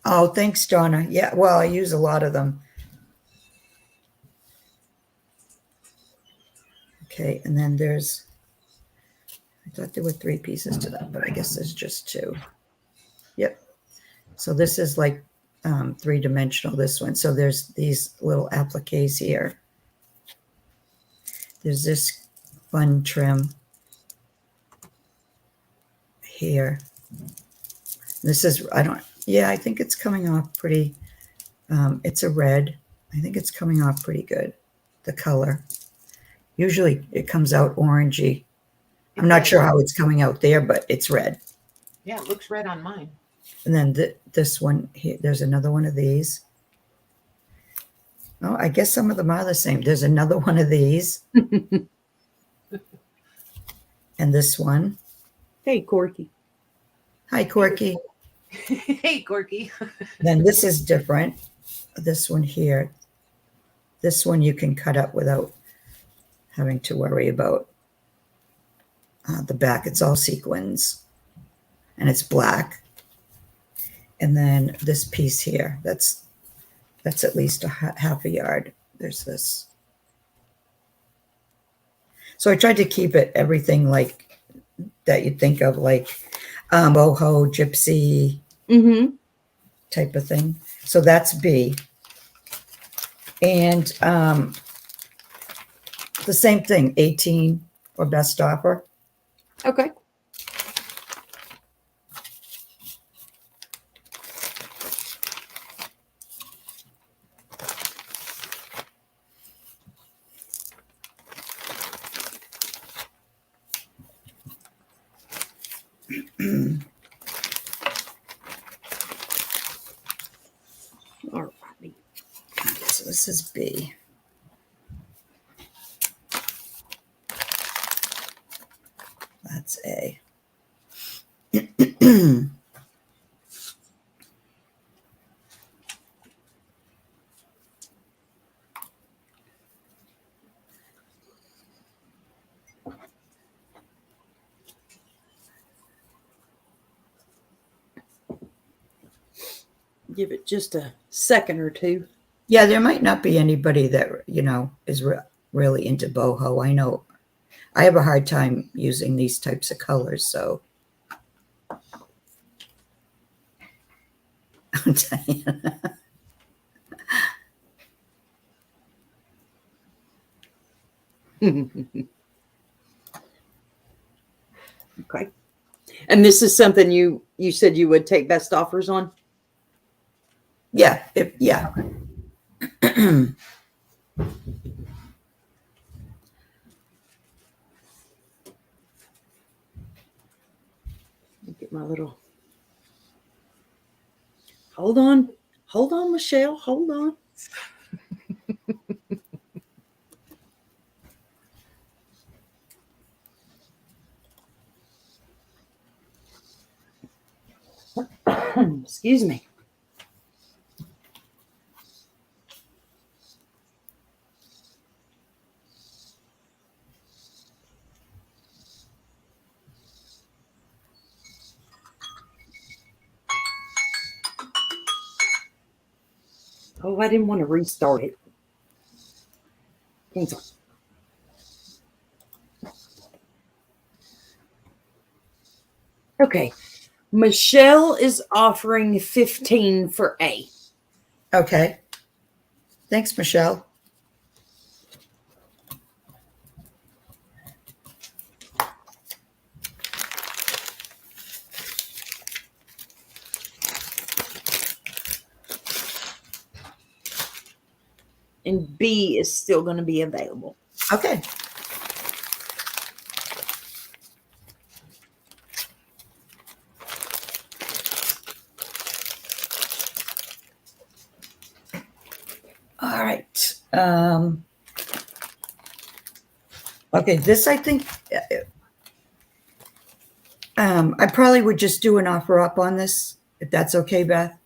Oh, thanks, Donna. Yeah, well, I use a lot of them. Okay, and then there's, I thought there were 3 pieces to that, but I guess there's just 2. Yep. So this is like 3-dimensional, this one. So there's these little appliques here. There's this fun trim here. This is, I think it's coming off pretty, it's a red. I think it's coming off pretty good, the color. Usually it comes out orangey. I'm not sure how it's coming out there, but it's red.
Yeah, it looks red on mine.
And then this one here, there's another one of these. Oh, I guess some of them are the same. There's another one of these. And this one.
Hey, Corky.
Hi, Corky.
Hey, Corky.
Then this is different. This one here. This one you can cut up without having to worry about the back. It's all sequins. And it's black. And then this piece here, that's at least half a yard. There's this. So I tried to keep it everything like that you'd think of, like boho, gypsy type of thing. So that's B. And the same thing, 18 or best offer.
Okay. All righty.
So this is B. That's A.
Give it just a second or two.
Yeah, there might not be anybody that, is really into boho. I know I have a hard time using these types of colors, so.
Okay. And this is something you said you would take best offers on?
Yeah,
Get my little. Hold on, Michelle. Hold on. Excuse me. Oh, I didn't want to restart it. Cancel. Okay. Michelle is offering 15 for A.
okay. Thanks, Michelle.
And B is still going to be available.
Okay. All right. Okay, this I think I probably would just do an offer up on this, if that's okay, Beth.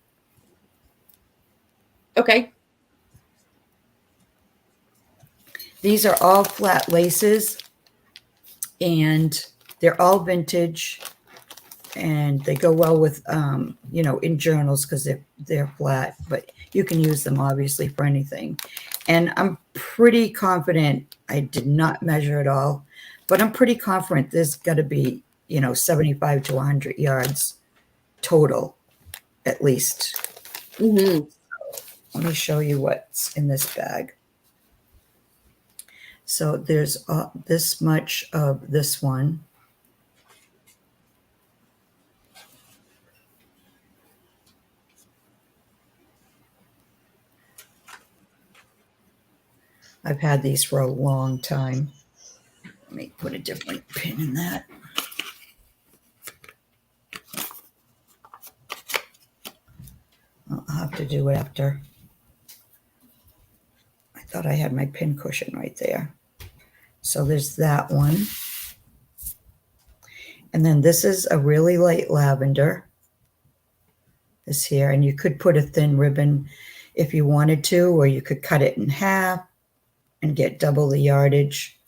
Okay.
These are all flat laces, and they're all vintage, and they go well with, you know, in journals because they're flat, but you can use them obviously for anything. And I'm pretty confident, I did not measure it all, but I'm pretty confident there's got to be, you know, 75 to 100 yards total, at least.
Mm-hmm.
Let me show you what's in this bag. So there's this much of this one. I've had these for a long time. Let me put a different pin in that. I'll have to do it after. I thought I had my pin cushion right there. So there's that one. And then this is a really light lavender. This here, and you could put a thin ribbon if you wanted to, or you could cut it in half and get double the yardage,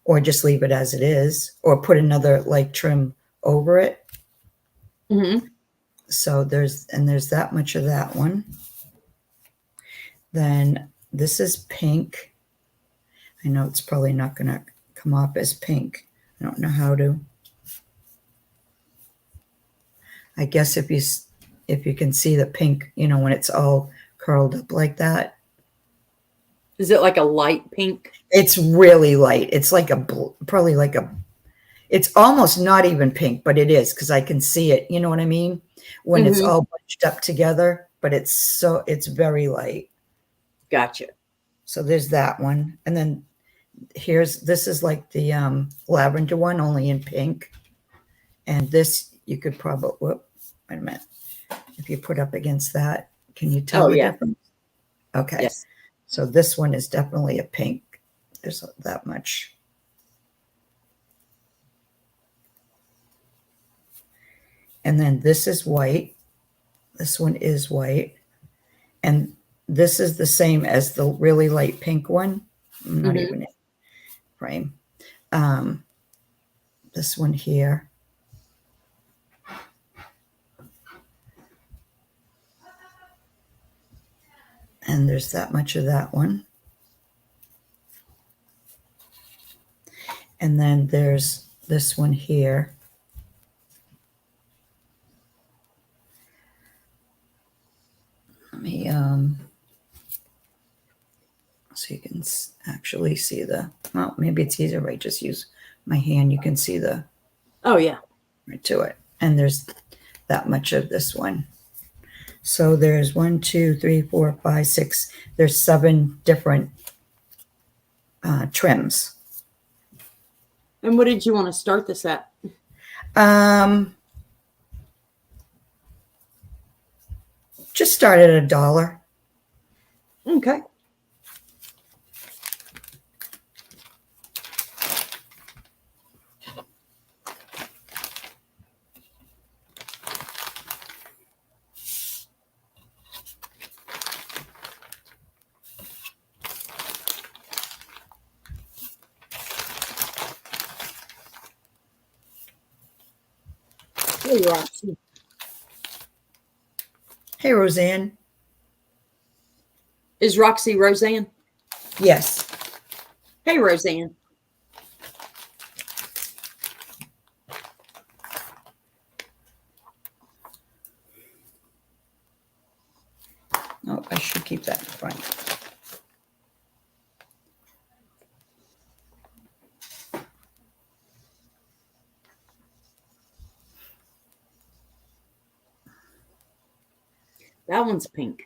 or just leave it as it is, or put another like trim over it.
Mm-hmm.
So there's that much of that one. Then this is pink. I know it's probably not going to come up as pink. I don't know how to. I guess if you can see the pink, you know, when it's all curled up like that.
Is it like a light pink?
It's really light. It's like probably like it's almost not even pink, but it is because I can see it. You know what I mean? When it's all bunched up together, but it's very light.
Gotcha.
So there's that one. And then this is like the lavender one, only in pink. And this you could probably, wait a minute. If you put up against that, can you tell the difference? Okay.
Yes.
So this one is definitely a pink. There's that much. And then this is white. This one is white. And this is the same as the really light pink one. I'm not even in frame. This one here. And there's that much of that one. And then there's this one here. Let me, so you can actually see well, maybe it's easier if I just use my hand. You can see
Oh, yeah.
right to it. And there's that much of this one. So there's 1, 2, 3, 4, 5, 6. There's 7 different trims.
And what did you want to start this at?
Just start at $1.
Okay. Hey, Roxy.
Hey, Roseanne.
Is Roxy Roseanne?
Yes.
Hey, Roseanne.
Oh, I should keep that in front.
That one's pink.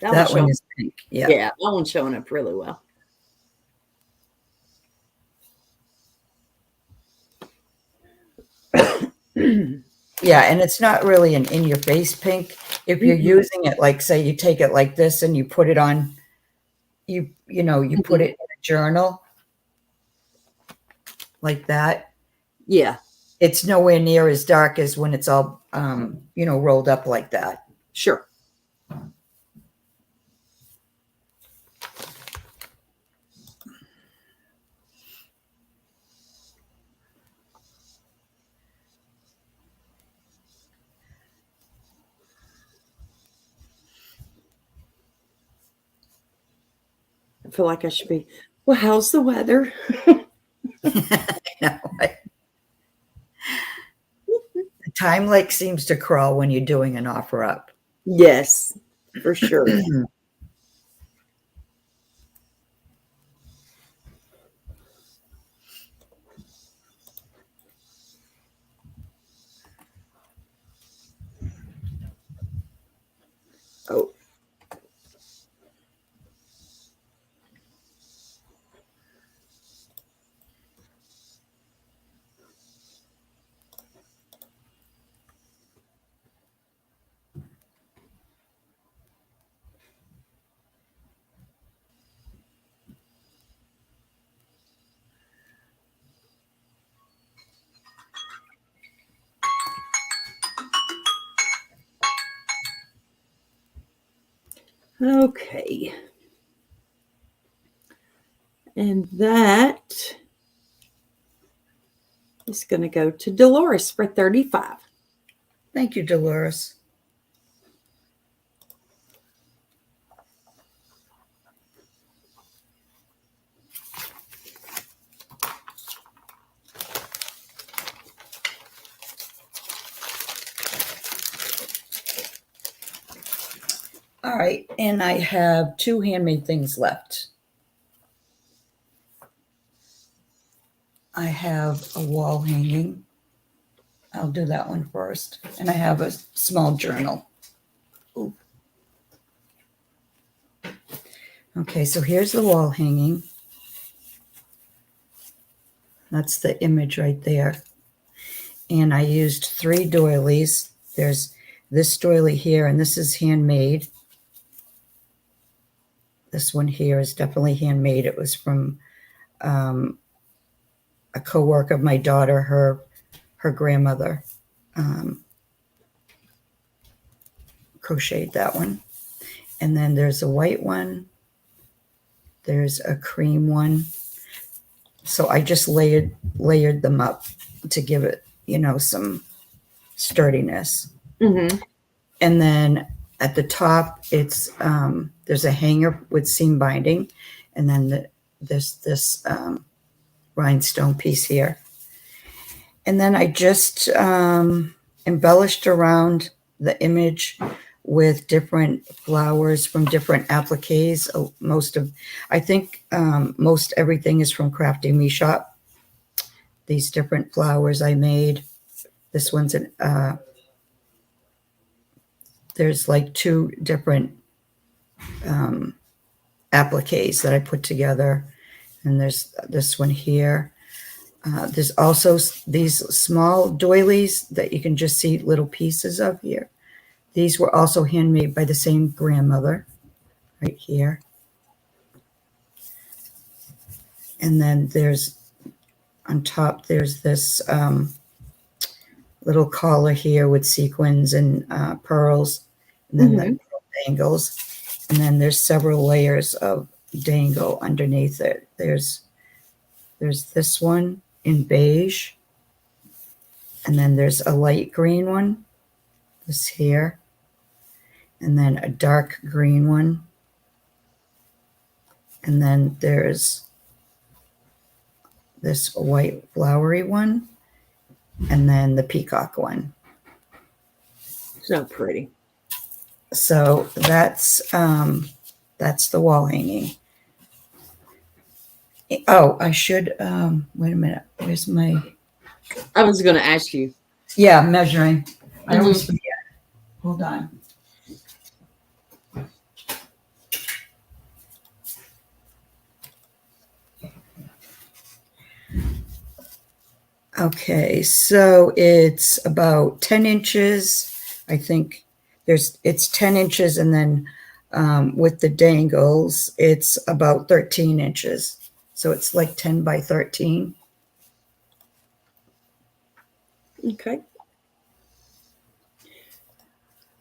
That one is pink. Yeah.
Yeah, that one's showing up really well.
Yeah, and it's not really an in-your-face pink. If you're
Mhm.
using it, like say you take it like this and you put it on, you put it in a journal like that.
Yeah,
It's nowhere near as dark as when it's all, rolled up like that.
sure. I feel like I should be, well, how's the weather?
No, the time like seems to crawl when you're doing an offer up.
Yes, for sure. Oh, okay. And that is going to go to Dolores for 35.
Thank you, Dolores. All right, and I have 2 handmade things left. I have a wall hanging. I'll do that one first. And I have a small journal. Ooh. Okay, so here's the wall hanging. That's the image right there. And I used 3 doilies. There's this doily here, and this is handmade. This one here is definitely handmade. It was from a co-worker of my daughter, her grandmother crocheted that one. And then there's a white one. There's a cream one. So I just layered them up to give it, some sturdiness.
Mm-hmm.
And then at the top, it's there's a hanger with seam binding, and then this rhinestone piece here. And then I just embellished around the image with different flowers from different appliques. Most everything is from Crafty Me Shop. These different flowers I made. This one's there's like 2 different appliques that I put together. And there's this one here. There's also these small doilies that you can just see little pieces of here. These were also handmade by the same grandmother right here. And then there's on top, there's this little collar here with sequins and pearls, and then the dangles. And then there's several layers of dangle underneath it. There's this one in beige, and then there's a light green one, this here, and then a dark green one, and then there's this white flowery one, and then the peacock one.
So pretty.
So that's the wall hanging. Oh, I should wait a minute. Where's my
I was going to ask you.
measuring? I always forget. Hold on. Okay, so it's about 10 inches. I think it's 10 inches, and then with the dangles, it's about 13 inches. So it's like 10 by 13.
Okay.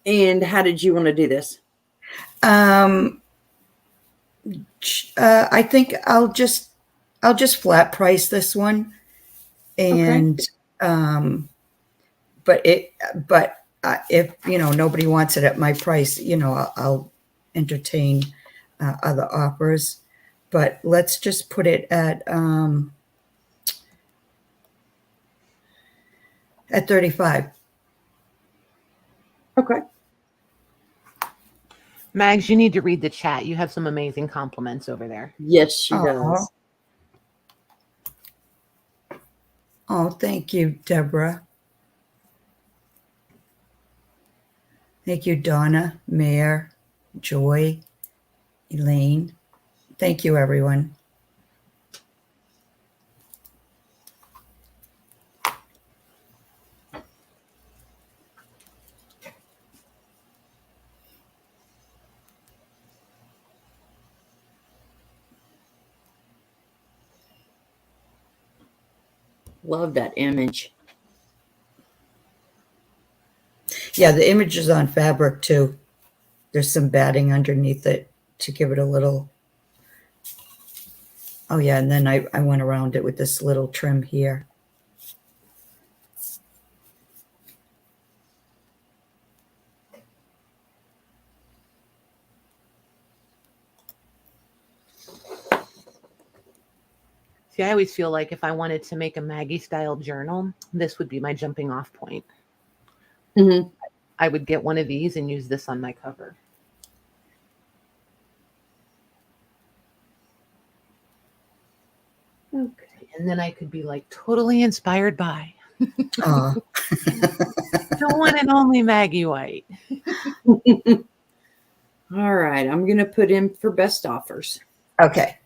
And how did you want to do this?
I think I'll just flat price this one,
Okay.
and but if nobody wants it at my price, I'll entertain other offers. But let's just put it at 35.
Okay.
Mags, you need to read the chat. You have some amazing compliments over there.
Yes, she
Aw.
does.
Oh, thank you, Deborah. Thank you, Donna, Mayor, Joy, Elaine. Thank you, everyone.
Love that image.
Yeah, the image is on fabric too. There's some batting underneath it to give it a little. Oh yeah, and then I went around it with this little trim here.
See, I always feel like if I wanted to make a Maggie style journal, this would be my jumping off point.
Mm-hmm.
I would get one of these and use this on my cover. Okay. And then I could be like totally inspired by
Oh,
the one and only Maggie White.
All right. I'm going to put in for best offers.
okay.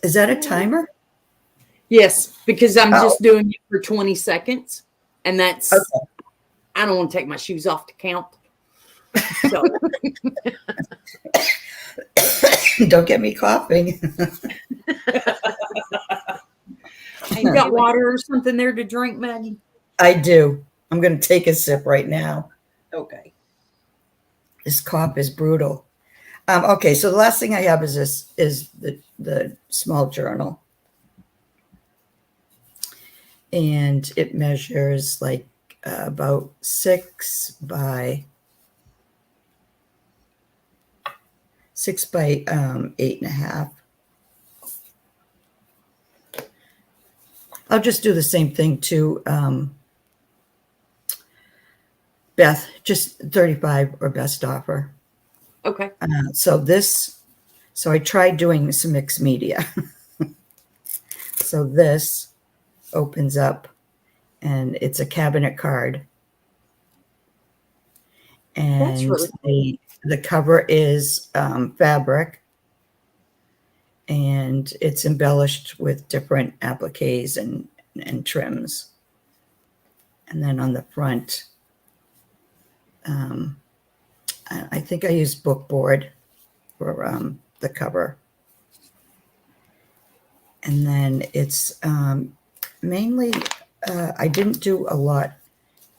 Is that a timer?
Yes, because I'm
Oh.
just doing it for 20 seconds. And that's,
Okay.
I don't want to take my shoes off to count. So,
Don't get me coughing.
you got water or something there to drink, Maggie?
I do. I'm going to take a sip right now.
Okay.
This cough is brutal. Okay, so the last thing I have is the small journal, and it measures like about 6 by 8.5. I'll just do the same thing to Beth, just 35 or best offer.
Okay.
So I tried doing some mixed media. So this opens up and it's a cabinet card. And
That's really
the cover is fabric, and it's embellished with different appliques and trims. And then on the front, I think I used bookboard for the cover. And then it's mainly, I didn't do a lot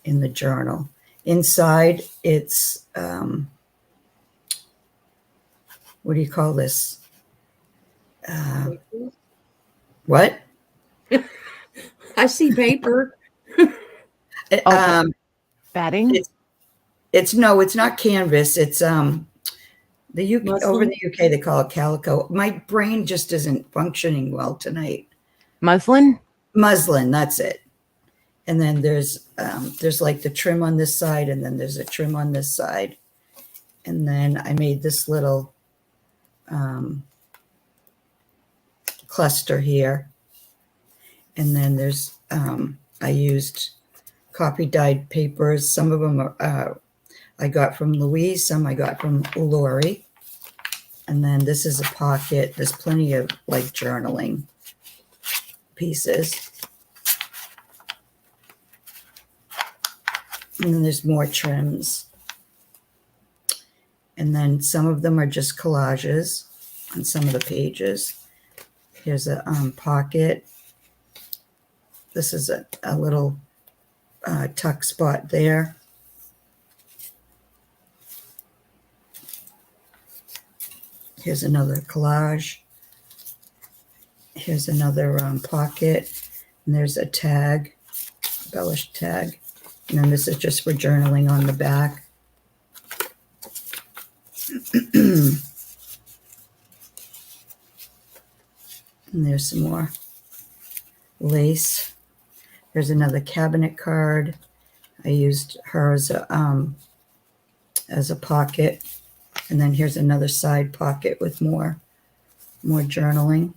in the journal. Inside, it's, what do you call this? What?
I see paper.
Batting?
It's not canvas. It's The UK, over
Muslin?
in the UK, they call it calico. My brain just isn't functioning well tonight.
Muslin?
Muslin, that's it. And then there's like the trim on this side, and then there's a trim on this side. And then I made this little cluster here. And then there's, I used copy dyed papers. Some of them are, I got from Louise, some I got from Lori. And then this is a pocket. There's plenty of like journaling pieces. And then there's more trims. And then some of them are just collages on some of the pages. Here's a pocket. This is a little tuck spot there. Here's another collage. Here's another pocket. And there's a tag, embellished tag. And then this is just for journaling on the back. And there's some more lace. There's another cabinet card. I used her as a pocket. And then here's another side pocket with more journaling.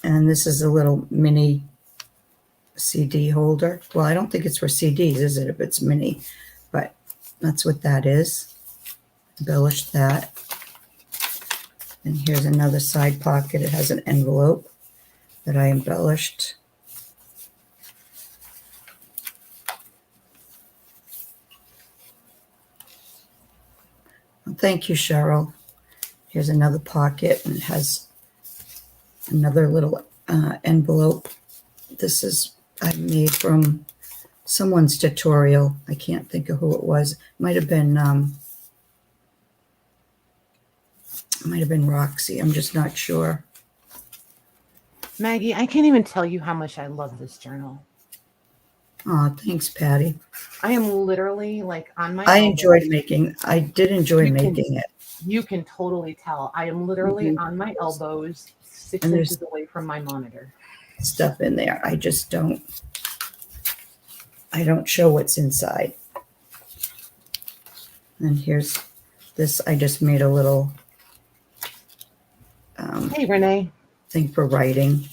And this is a little mini CD holder. Well, I don't think it's for CDs, is it, if it's mini? But that's what that is. Embellished that. And here's another side pocket. It has an envelope that I embellished. Well, thank you, Cheryl. Here's another pocket, and it has another little envelope. This is I made from someone's tutorial. I can't think of who it was. Might have been Roxy. I'm just not sure.
Maggie, I can't even tell you how much I love this journal.
Oh, thanks, Patty.
I am literally like on my
I
elbow.
did enjoy making it.
You can totally tell. I am literally on my elbows, 6 inches away from my monitor.
Stuff in there. I don't show what's inside. And here's this. I just made a little
Hey, Renee.
thing for writing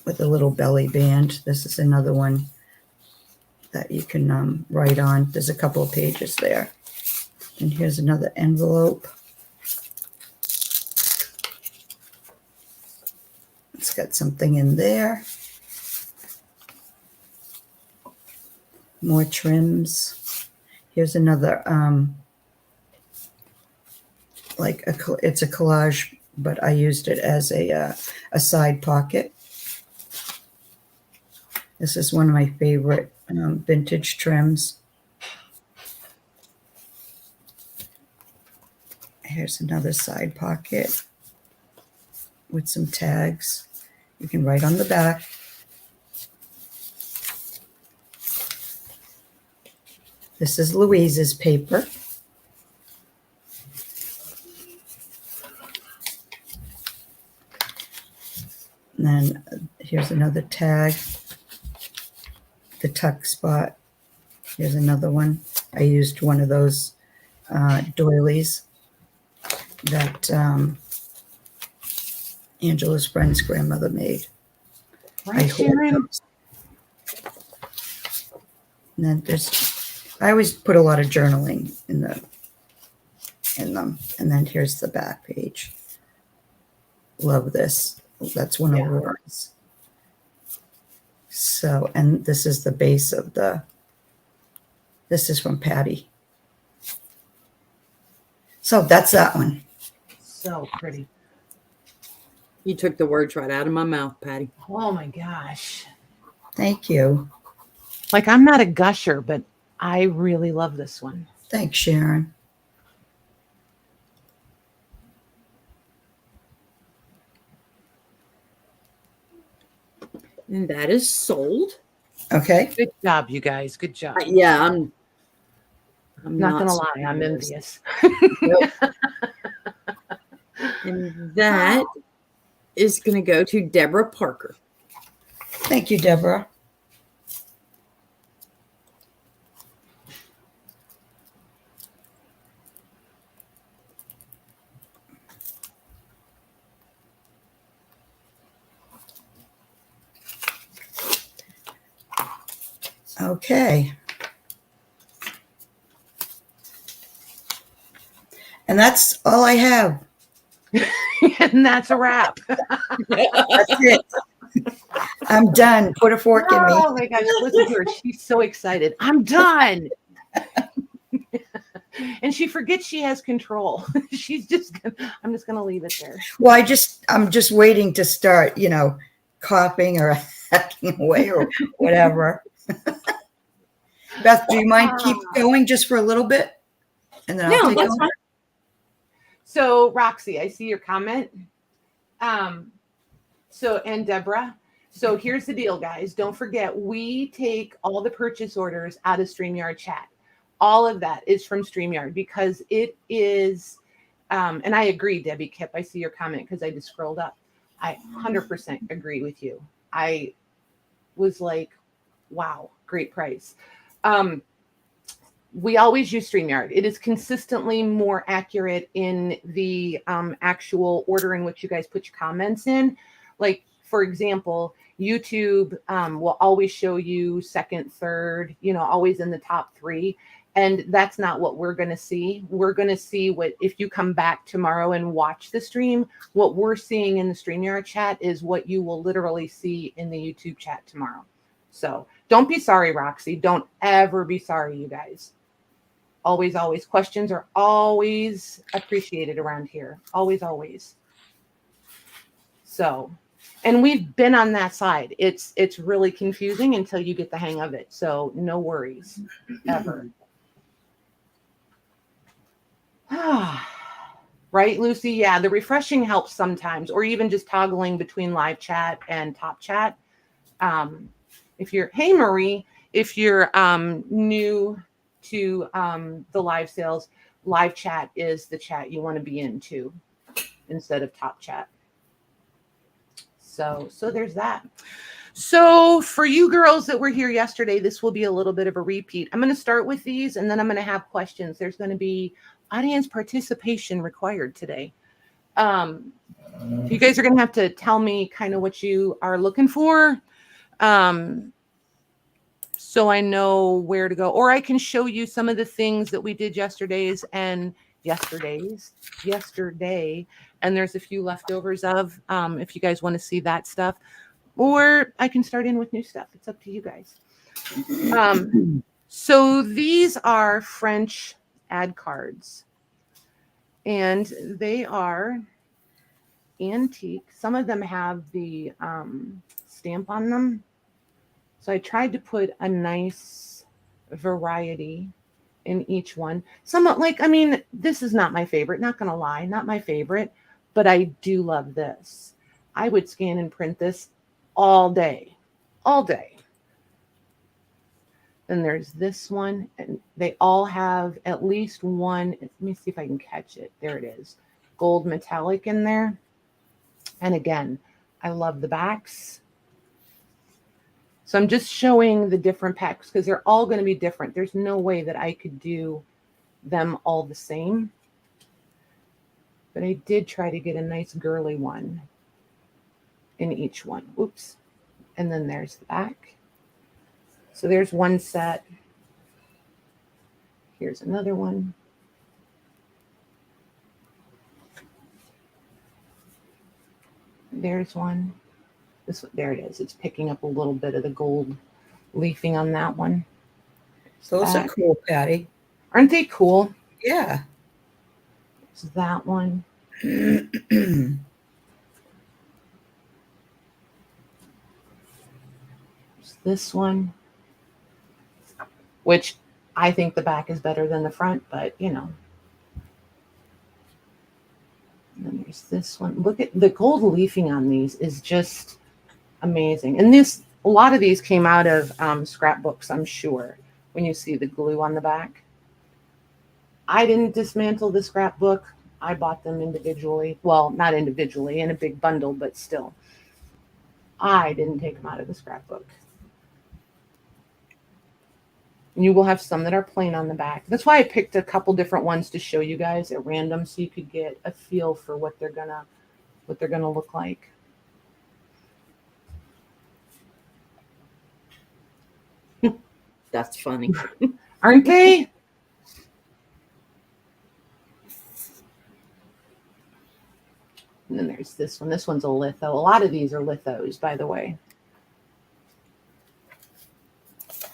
with a little belly band. This is another one that you can write on. There's a couple of pages there. And here's another envelope. It's got something in there. More trims. Here's another, it's a collage, but I used it as a side pocket. This is one of my favorite vintage trims. Here's another side pocket with some tags. You can write on the back. This is Louise's paper. And then here's another tag. The tuck spot. Here's another one. I used one of those doilies that Angela's friend's grandmother made.
Right, Sharon?
And then I always put a lot of journaling in them. And then here's the back page. Love this. That's one of Laura's. So, and this is the base of this is from Patty. So that's that one.
So pretty.
You took the words right out of my mouth, Patty.
Oh my gosh.
Thank you.
Like, I'm not a gusher, but I really love this one.
Thanks, Sharon.
And that is sold.
Okay.
Good job, you guys. Good job.
Yeah, I'm
Not gonna lie,
super
I'm
nervous.
envious.
Nope. And that is going to go to Deborah Parker.
Thank you, Deborah. Okay. And that's all I have.
And that's a wrap.
That's it. I'm done. Put a fork in me.
Oh my gosh, listen to her. She's so excited. I'm done. And she forgets she has control. I'm just gonna leave it there.
Well, I'm just waiting to start, coughing or hacking away or whatever. Beth, do you mind keep going just for a little bit? And then I'll take
that's
over.
fine.
So Roxy, I see your comment. And Deborah. So here's the deal, guys. Don't forget, we take all the purchase orders out of StreamYard chat. All of that is from StreamYard because it is, and I agree, Debbie Kip. I see your comment because I just scrolled up. I 100% agree with you. I was like, wow, great price. We always use StreamYard. It is consistently more accurate in the actual order in which you guys put your comments in. Like, for example, YouTube will always show you second, third, always in the top 3. And that's not what we're going to see. We're going to see what, if you come back tomorrow and watch the stream, what we're seeing in the StreamYard chat is what you will literally see in the YouTube chat tomorrow. So don't be sorry, Roxy. Don't ever be sorry, you guys. Always, always. Questions are always appreciated around here. Always, always. So, and we've been on that side. It's really confusing until you get the hang of it. So no worries, ever. Right, Lucy? Yeah, the refreshing helps sometimes, or even just toggling between live chat and top chat. Hey, Marie, if you're new to the live sales, live chat is the chat you want to be into instead of top chat. So there's that. So for you girls that were here yesterday, this will be a little bit of a repeat. I'm going to start with these and then I'm going to have questions. There's going to be audience participation required today. You guys are going to have to tell me kind of what you are looking for. So I know where to go, or I can show you some of the things that we did yesterday, and there's a few leftovers of, if you guys want to see that stuff, or I can start in with new stuff. It's up to you guys. So these are French ad cards, and they are antique. Some of them have the stamp on them. So I tried to put a nice variety in each one. This is not my favorite, not going to lie, not my favorite, but I do love this. I would scan and print this all day. Then there's this one, and they all have at least one. Let me see if I can catch it. There it is. Gold metallic in there. And again, I love the backs. So I'm just showing the different packs because they're all going to be different. There's no way that I could do them all the same. But I did try to get a nice girly one in each one. Oops. And then there's the back. So there's one set. Here's another one. There's one. There it is. It's picking up a little bit of the gold leafing on that one.
Those are cool, Patty.
Aren't they cool?
Yeah.
There's that one. There's this one, which I think the back is better than the front, but And then there's this one. Look at the gold leafing on these is just amazing. And this A lot of these came out of scrapbooks, I'm sure, when you see the glue on the back. I didn't dismantle the scrapbook. I bought them individually. Well, not individually, in a big bundle, but still. I didn't take them out of the scrapbook. And you will have some that are plain on the back. That's why I picked a couple different ones to show you guys at random, so you could get a feel for what they're gonna look like.
That's funny.
Aren't they? And then there's this one. This one's a litho. A lot of these are lithos, by the way.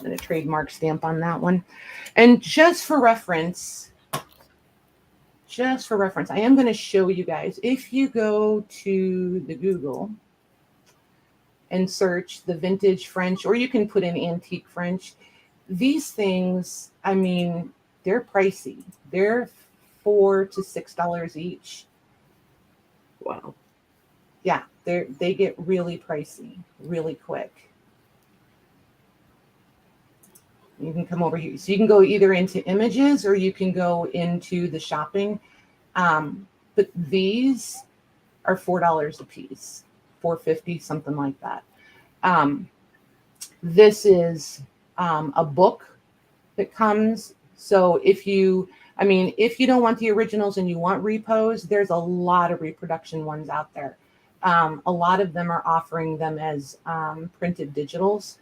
And a trademark stamp on that one. And just for reference, I am going to show you guys. If you go to the Google and search the vintage French, or you can put in antique French, these things, I mean, they're pricey. They're $4 to $6 each.
Wow.
Yeah, they get really pricey really quick. You can come over here. So you can go either into images or you can go into the shopping. But these are $4 a piece, $4.50, something like that. This is a book that comes. So if you don't want the originals and you want repos, there's a lot of reproduction ones out there. A lot of them are offering them as printed digitals.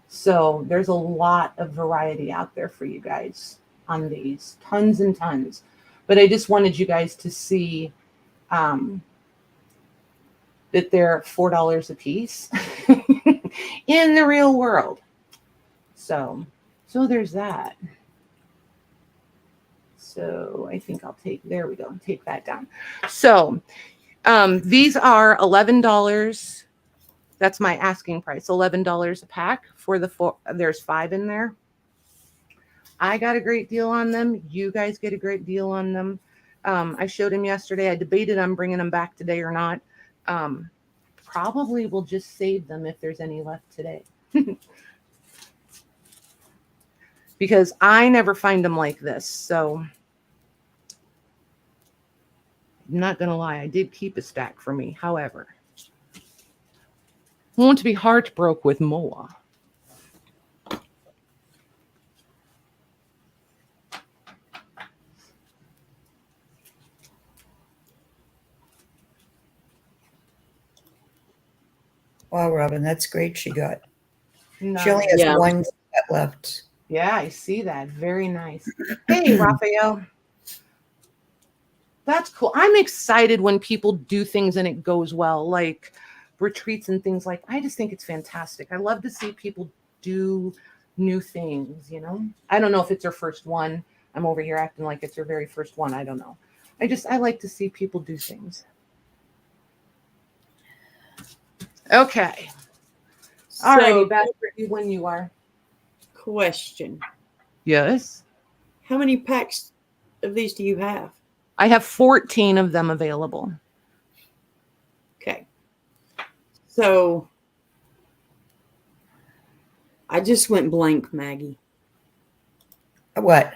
So there's a lot of variety out there for you guys on these, tons and tons. But I just wanted you guys to see that they're $4 a piece in the real world. So there's that. So I think I'll take that down. So these are $11. That's my asking price, $11 a pack for the 4. There's 5 in there. I got a great deal on them. You guys get a great deal on them. I showed them yesterday. I debated on bringing them back today or not. Probably will just save them if there's any left today. Because I never find them like this. So I'm not going to lie. I did keep a stack for me. However, won't be heartbroken with more.
Wow, Robin, that's great. She only
Nice.
has one set left.
Yeah, I see that. Very nice. Hey, Raphael. That's cool. I'm excited when people do things and it goes well, like retreats and things like. I just think it's fantastic. I love to see people do new things, you know. I don't know if it's their first one. I'm over here acting like it's their very first one. I don't know. I like to see people do things. Okay. All righty, Beth, when you are.
Question.
Yes.
How many packs of these do you have?
I have 14 of them available.
Okay. So I just went blank, Maggie.
What?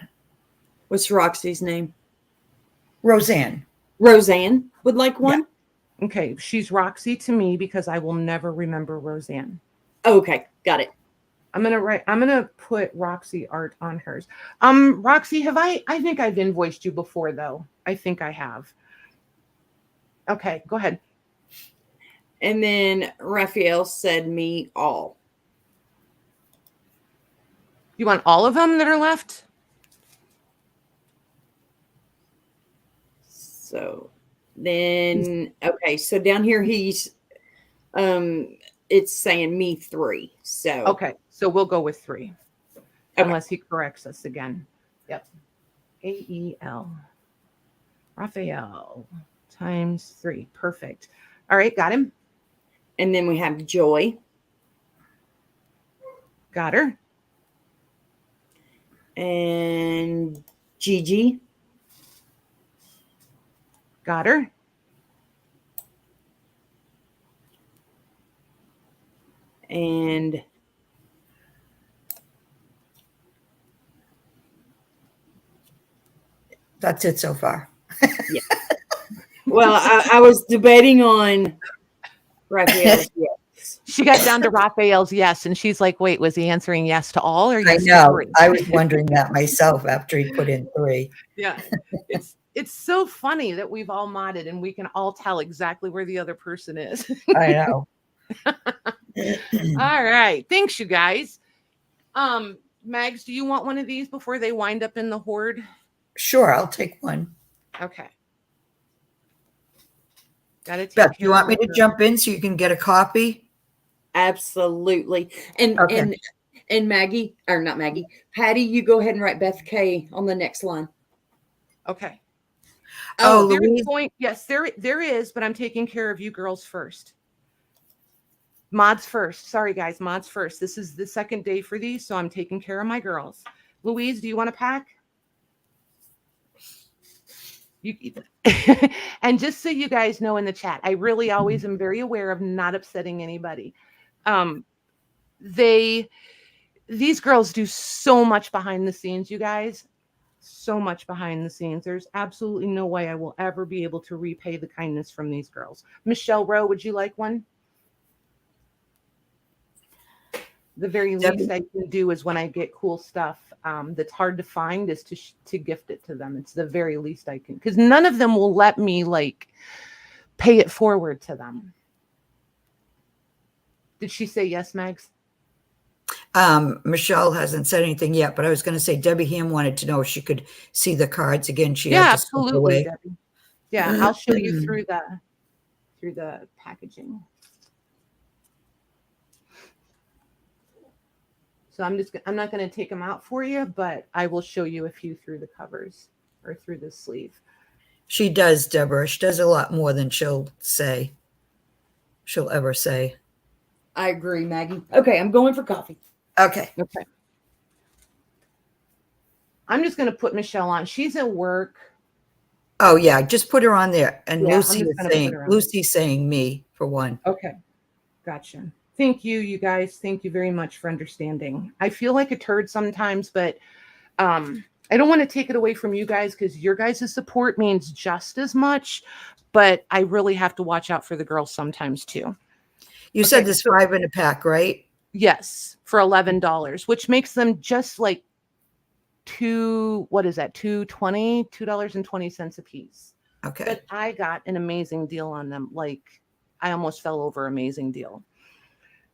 What's Roxy's name?
Roseanne.
Roseanne would like one?
Yeah.
Okay, she's Roxy to me because I will never remember Roseanne.
Okay, got it.
I'm gonna put Roxy art on hers. Roxy, I think I've invoiced you before though. I think I have. Okay, go ahead.
And then Raphael said me all.
You want all of them that are left?
So then, okay, so down here he's, it's saying me 3. So
Okay, so we'll go with 3,
okay.
Unless he corrects us again. Yep. AEL. Raphael times 3. Perfect. All right, got him.
And then we have Joy.
Got her.
And Gigi.
Got her.
And
That's it so far.
well, I was debating on Raphael's. Yes.
She got down to Raphael's yes, and she's like, "Wait, was he answering yes to all or
I
yes to
know.
3?"
I was wondering that myself after he put in 3.
Yeah, it's so funny that we've all modded and we can all tell exactly where the other person is.
I know.
All right, thanks, you guys. Mags, do you want one of these before they wind up in the hoard?
Sure, I'll take one.
Okay. Got it.
Beth, do you want me to jump in so you can get a copy?
Absolutely. And
Okay.
and Maggie, or not Maggie, Patty, you go ahead and write Beth K on the next line.
Okay.
Oh,
there's
Louise.
yes, there is, but I'm taking care of you girls first. Mods first. Sorry, guys, mods first. This is the second day for these, so I'm taking care of my girls. Louise, do you want to pack? You and just so you guys know in the chat, I really always am very aware of not upsetting anybody. These girls do so much behind the scenes, you guys. So much behind the scenes. There's absolutely no way I will ever be able to repay the kindness from these girls. Michelle Rowe, would you like one? The very least I can do is when I get cool stuff that's hard to find is to gift it to them. It's the very least I can, because none of them will let me like pay it forward to them. Did she say yes, Mags?
Michelle hasn't said anything yet, but I was going to say Debbie Ham wanted to know if she could see the cards again. She
yeah,
had to step
absolutely,
away.
Debbie. Yeah, I'll show you through the packaging. So I'm not going to take them out for you, but I will show you a few through the covers or through the sleeve.
She does, Deborah. She does a lot more than she'll ever say.
I agree, Maggie. Okay, I'm going for coffee.
Okay.
Okay. I'm just going to put Michelle on. She's at work.
Oh yeah, just put her on there. And
Yeah,
Lucy's saying me for one.
Okay. Gotcha. Thank you, you guys. Thank you very much for understanding. I feel like a turd sometimes, but I don't want to take it away from you guys because your guys' support means just as much, but I really have to watch out for the girls sometimes too.
You said there's 5 in a pack, right?
Yes, for $11, which makes them just like $2.20 a piece.
Okay.
But I got an amazing deal on them. Like I almost fell over. Amazing deal.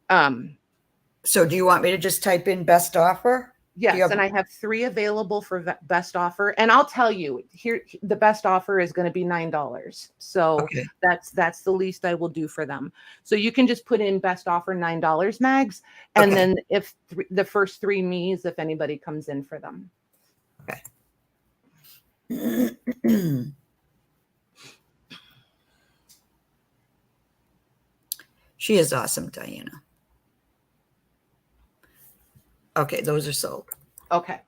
So do you want me to just type in best offer?
Yes, and I have 3 available for best offer. And I'll tell you, here the best offer is going to be $9. So
okay.
that's the least I will do for them. So you can just put in best offer $9, Mags, and then if the first 3 me's if anybody comes in for them.
Okay. She is awesome, Diana. Okay, those are sold.
Okay.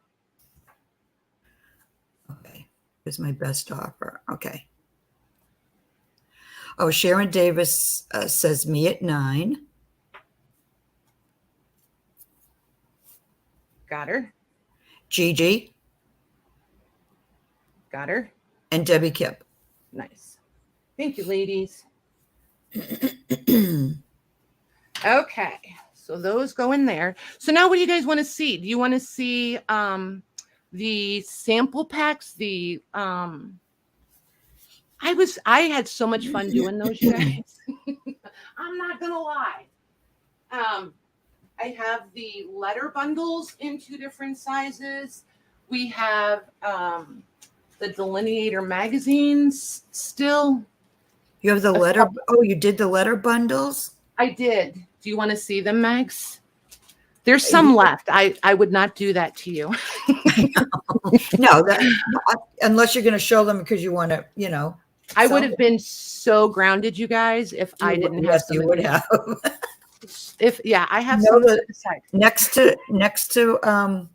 Okay, here's my best offer. Okay. Oh, Sharon Davis says me at 9.
Got her.
Gigi.
Got her.
And Debbie Kip.
Nice. Thank you, ladies. Okay. So those go in there. So now what do you guys want to see? Do you want to see the sample packs? I had so much fun doing those, you guys. I'm not gonna lie. I have the letter bundles in 2 different sizes. We have the delineator magazines still.
You have the letter. Oh, you did the letter bundles?
I did. Do you want to see them, Mags? There's some left. I would not do that to you.
No, unless you're going to show them because you want to,
I would have been so grounded, you guys, if I didn't have.
Yes, you would have.
I have some to the side.
Next to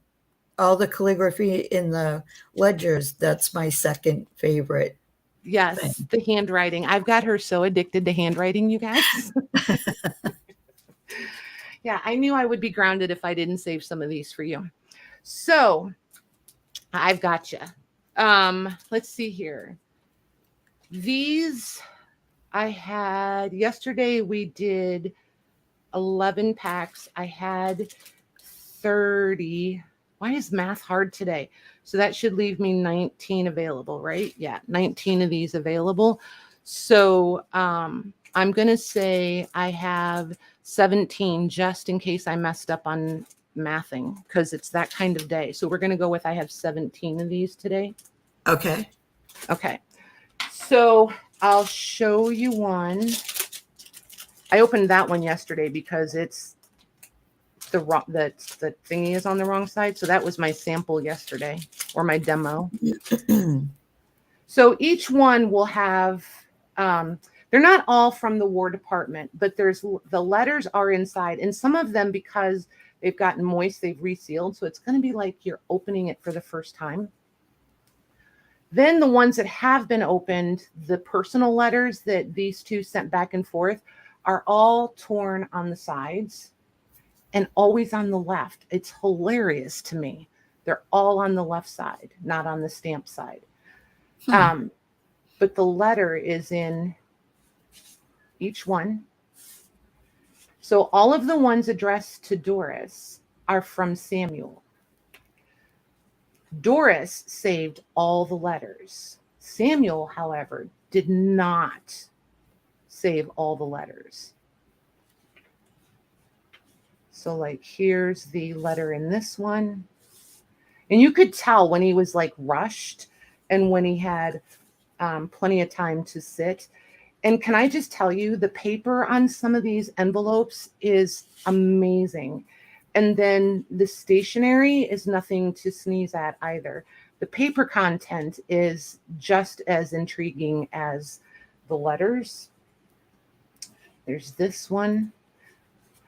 all the calligraphy in the ledgers, that's my second favorite.
Yes,
thing.
The handwriting. I've got her so addicted to handwriting, you guys. Yeah, I knew I would be grounded if I didn't save some of these for you. So I've got you. Let's see here. These I had yesterday. We did 11 packs. I had 30. Why is math hard today? So that should leave me 19 available, right? Yeah, 19 of these available. So I'm going to say I have 17 just in case I messed up on mathing because it's that kind of day. So we're going to go with I have 17 of these today.
Okay.
Okay. So I'll show you one. I opened that one yesterday because it's the thingy is on the wrong side. So that was my sample yesterday or my demo. So each one will have, they're not all from the War Department, but the letters are inside. And some of them, because they've gotten moist, they've resealed. So it's going to be like you're opening it for the first time. Then the ones that have been opened, the personal letters that these two sent back and forth are all torn on the sides and always on the left. It's hilarious to me. They're all on the left side, not on the stamp side. But the letter is in each one. So all of the ones addressed to Doris are from Samuel. Doris saved all the letters. Samuel, however, did not save all the letters. So like here's the letter in this one. And you could tell when he was like rushed and when he had plenty of time to sit. And can I just tell you, the paper on some of these envelopes is amazing. And then the stationery is nothing to sneeze at either. The paper content is just as intriguing as the letters. There's this one.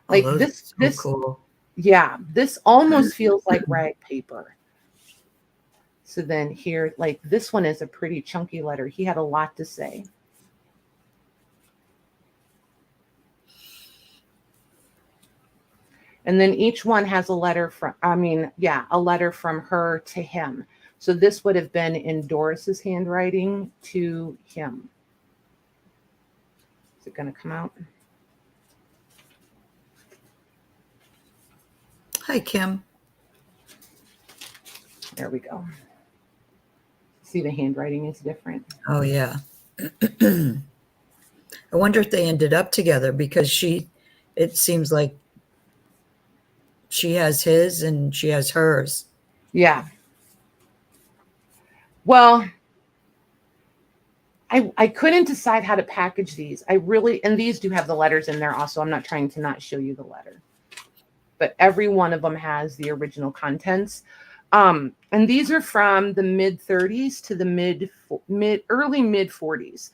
Like this,
cool.
Yeah, this almost feels like rag paper. So then here, like this one is a pretty chunky letter. He had a lot to say. And then each one has a letter from, a letter from her to him. So this would have been in Doris's handwriting to him. Is it going to come out?
Hi, Kim.
There we go. See, the handwriting is different.
Oh, yeah. I wonder if they ended up together because it seems like she has his and she has hers.
Yeah. Well, I couldn't decide how to package these. And these do have the letters in there also. I'm not trying to not show you the letter. But every one of them has the original contents. And these are from the mid 30s to the early mid 40s.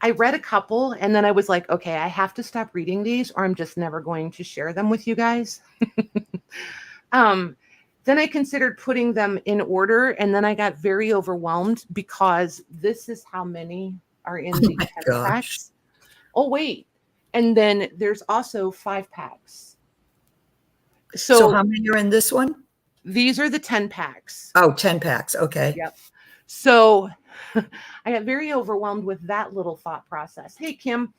I read a couple and then I was like, okay, I have to stop reading these or I'm just never going to share them with you guys. Then I considered putting them in order and then I got very overwhelmed because this is how many are in the 10 packs. Oh, wait. And then there's also 5 packs.
So how many are in this one?
These are the 10 packs.
Oh, 10 packs. Okay.
Yep. So I got very overwhelmed with that little thought process. Hey, Kim.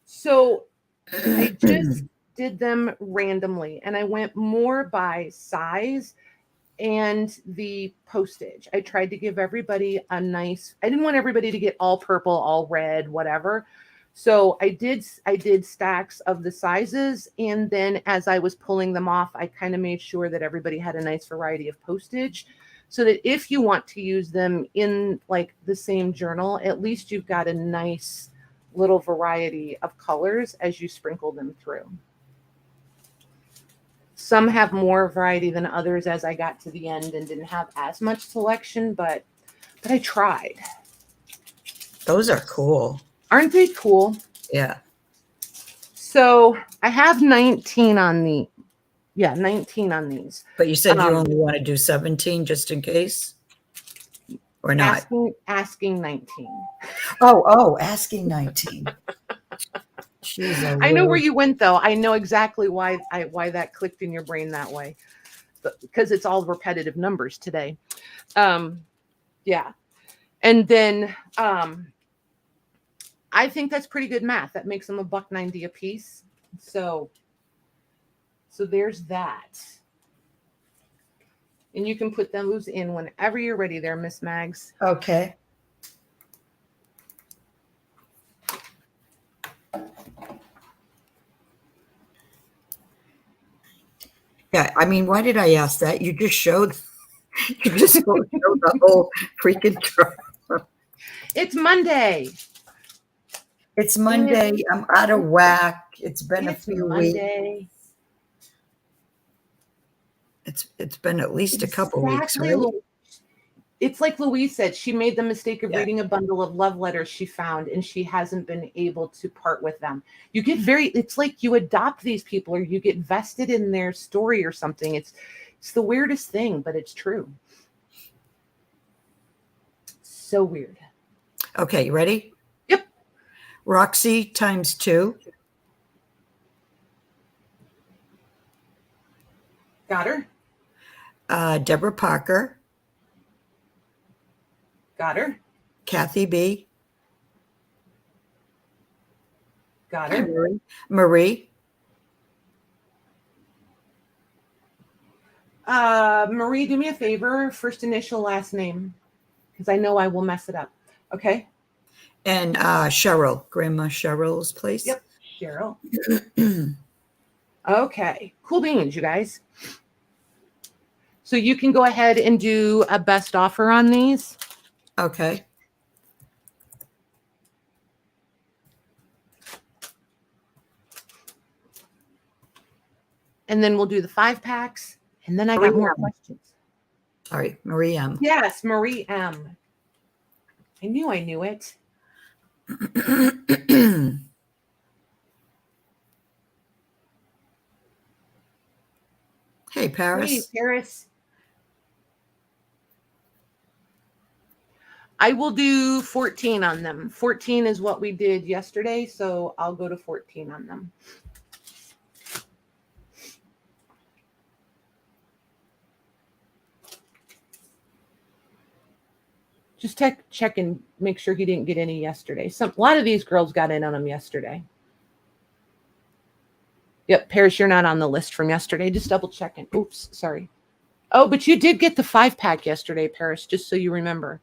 So I just did them randomly and I went more by size and the postage. I tried to give everybody I didn't want everybody to get all purple, all red, whatever. So I did stacks of the sizes. And then as I was pulling them off, I kind of made sure that everybody had a nice variety of postage so that if you want to use them in like the same journal, at least you've got a nice little variety of colors as you sprinkle them through. Some have more variety than others as I got to the end and didn't have as much selection, but I tried.
Those are cool.
Aren't they cool?
Yeah.
So I have 19 on the, 19 on these.
But you said you only want to do 17 just in case? Or not?
Asking 19.
Asking 19. She's a
I know where
little.
you went though. I know exactly why that clicked in your brain that way, because it's all repetitive numbers today. Yeah, and then I think that's pretty good math. That makes them $1.90 a piece. So there's that. And you can put those in whenever you're ready there, Miss Mags.
Okay. Yeah, I mean, why did I ask that? You just showed the whole freaking truck.
It's Monday.
It's Monday. I'm out of whack. It's been a
It's
few
Monday.
weeks. It's been at least a couple weeks,
Exactly.
right?
It's like Louise said, she made the mistake of
Yeah.
reading a bundle of love letters she found, and she hasn't been able to part with them. You get it's like you adopt these people or you get vested in their story or something. It's the weirdest thing, but it's true. So weird.
Okay, you ready?
Yep.
Roxy times 2.
Got her.
Deborah Parker.
Got her.
Kathy B.
Got her.
Marie.
Marie, do me a favor. First initial, last name, because I know I will mess it up. Okay.
And Cheryl. Grandma Cheryl's place.
Yep. Cheryl. Okay. Cool beans, you guys. So you can go ahead and do a best offer on these.
Okay.
And then we'll do the 5-packs. And then I got more questions.
Sorry, Marie M.
Yes, Marie M. I knew it.
Hey, Paris.
Hey, Paris. I will do 14 on them. 14 is what we did yesterday, so I'll go to 14 on them. Just check and make sure he didn't get any yesterday. A lot of these girls got in on them yesterday. Yep, Paris, you're not on the list from yesterday. Just double checking. Oops, sorry. Oh, but you did get the 5-pack yesterday, Paris, just so you remember.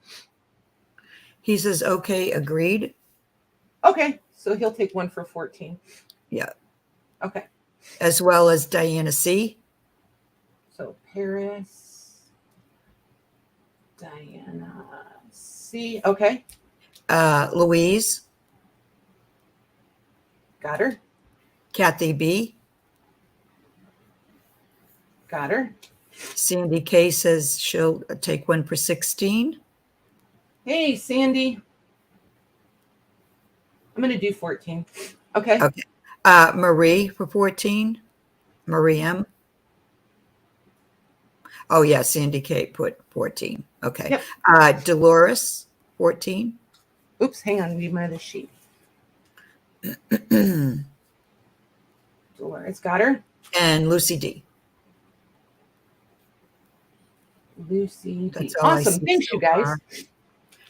He says, okay, agreed.
Okay, so he'll take one for 14.
Yeah.
Okay.
As well as Diana C.
So Paris, Diana C. Okay.
Louise.
Got her.
Kathy B.
Got her.
Sandy K says she'll take one for 16.
Hey, Sandy. I'm going to do 14. Okay.
Okay. Marie for 14. Marie M. Oh, yeah. Sandy K put 14. Okay.
Yep.
Dolores, 14.
Oops, hang on. I need my other sheet. Dolores, got her.
And Lucy D.
Lucy D.
That's all I
Awesome.
see
Thanks,
so
you guys.
far.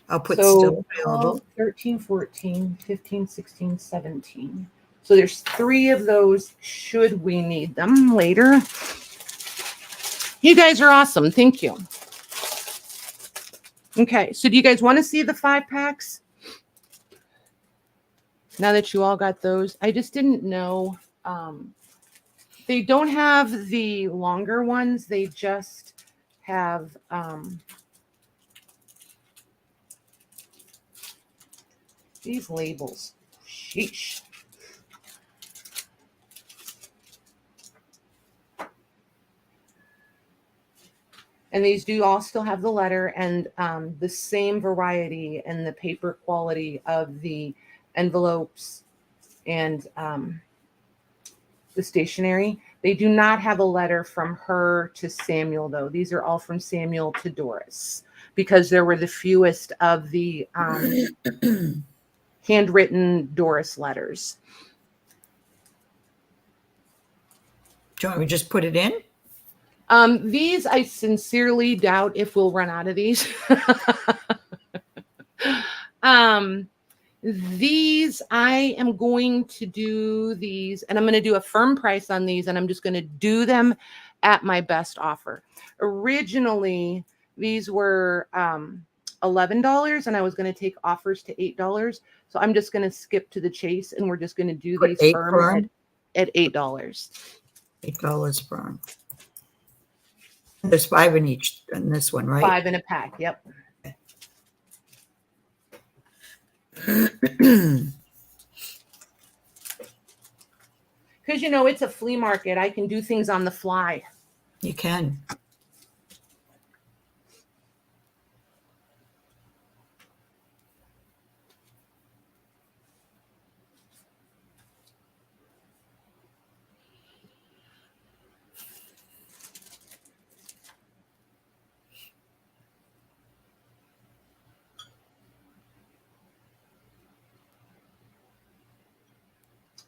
I'll put
So
still
12,
available.
13, 14, 15, 16, 17. So there's 3 of those should we need them later. You guys are awesome. Thank you. Okay, so do you guys want to see the 5-packs? Now that you all got those, I just didn't know. They don't have the longer ones. They just have these labels. Sheesh. And these do all still have the letter and the same variety and the paper quality of the envelopes and the stationery. They do not have a letter from her to Samuel, though. These are all from Samuel to Doris because there were the fewest of the handwritten Doris letters.
Do you want me to just put it in?
These, I sincerely doubt if we'll run out of these. These, I am going to do these, and I'm going to do a firm price on these, and I'm just going to do them at my best offer. Originally, these were $11, and I was going to take offers to $8. So I'm just going to skip to the chase, and we're just going to do
Put
these
8
firm at $8.
$8 firm. There's 5 in each in this one, right?
5 in a pack. Yep. Because, you know, it's a flea market. I can do things on the fly.
You can.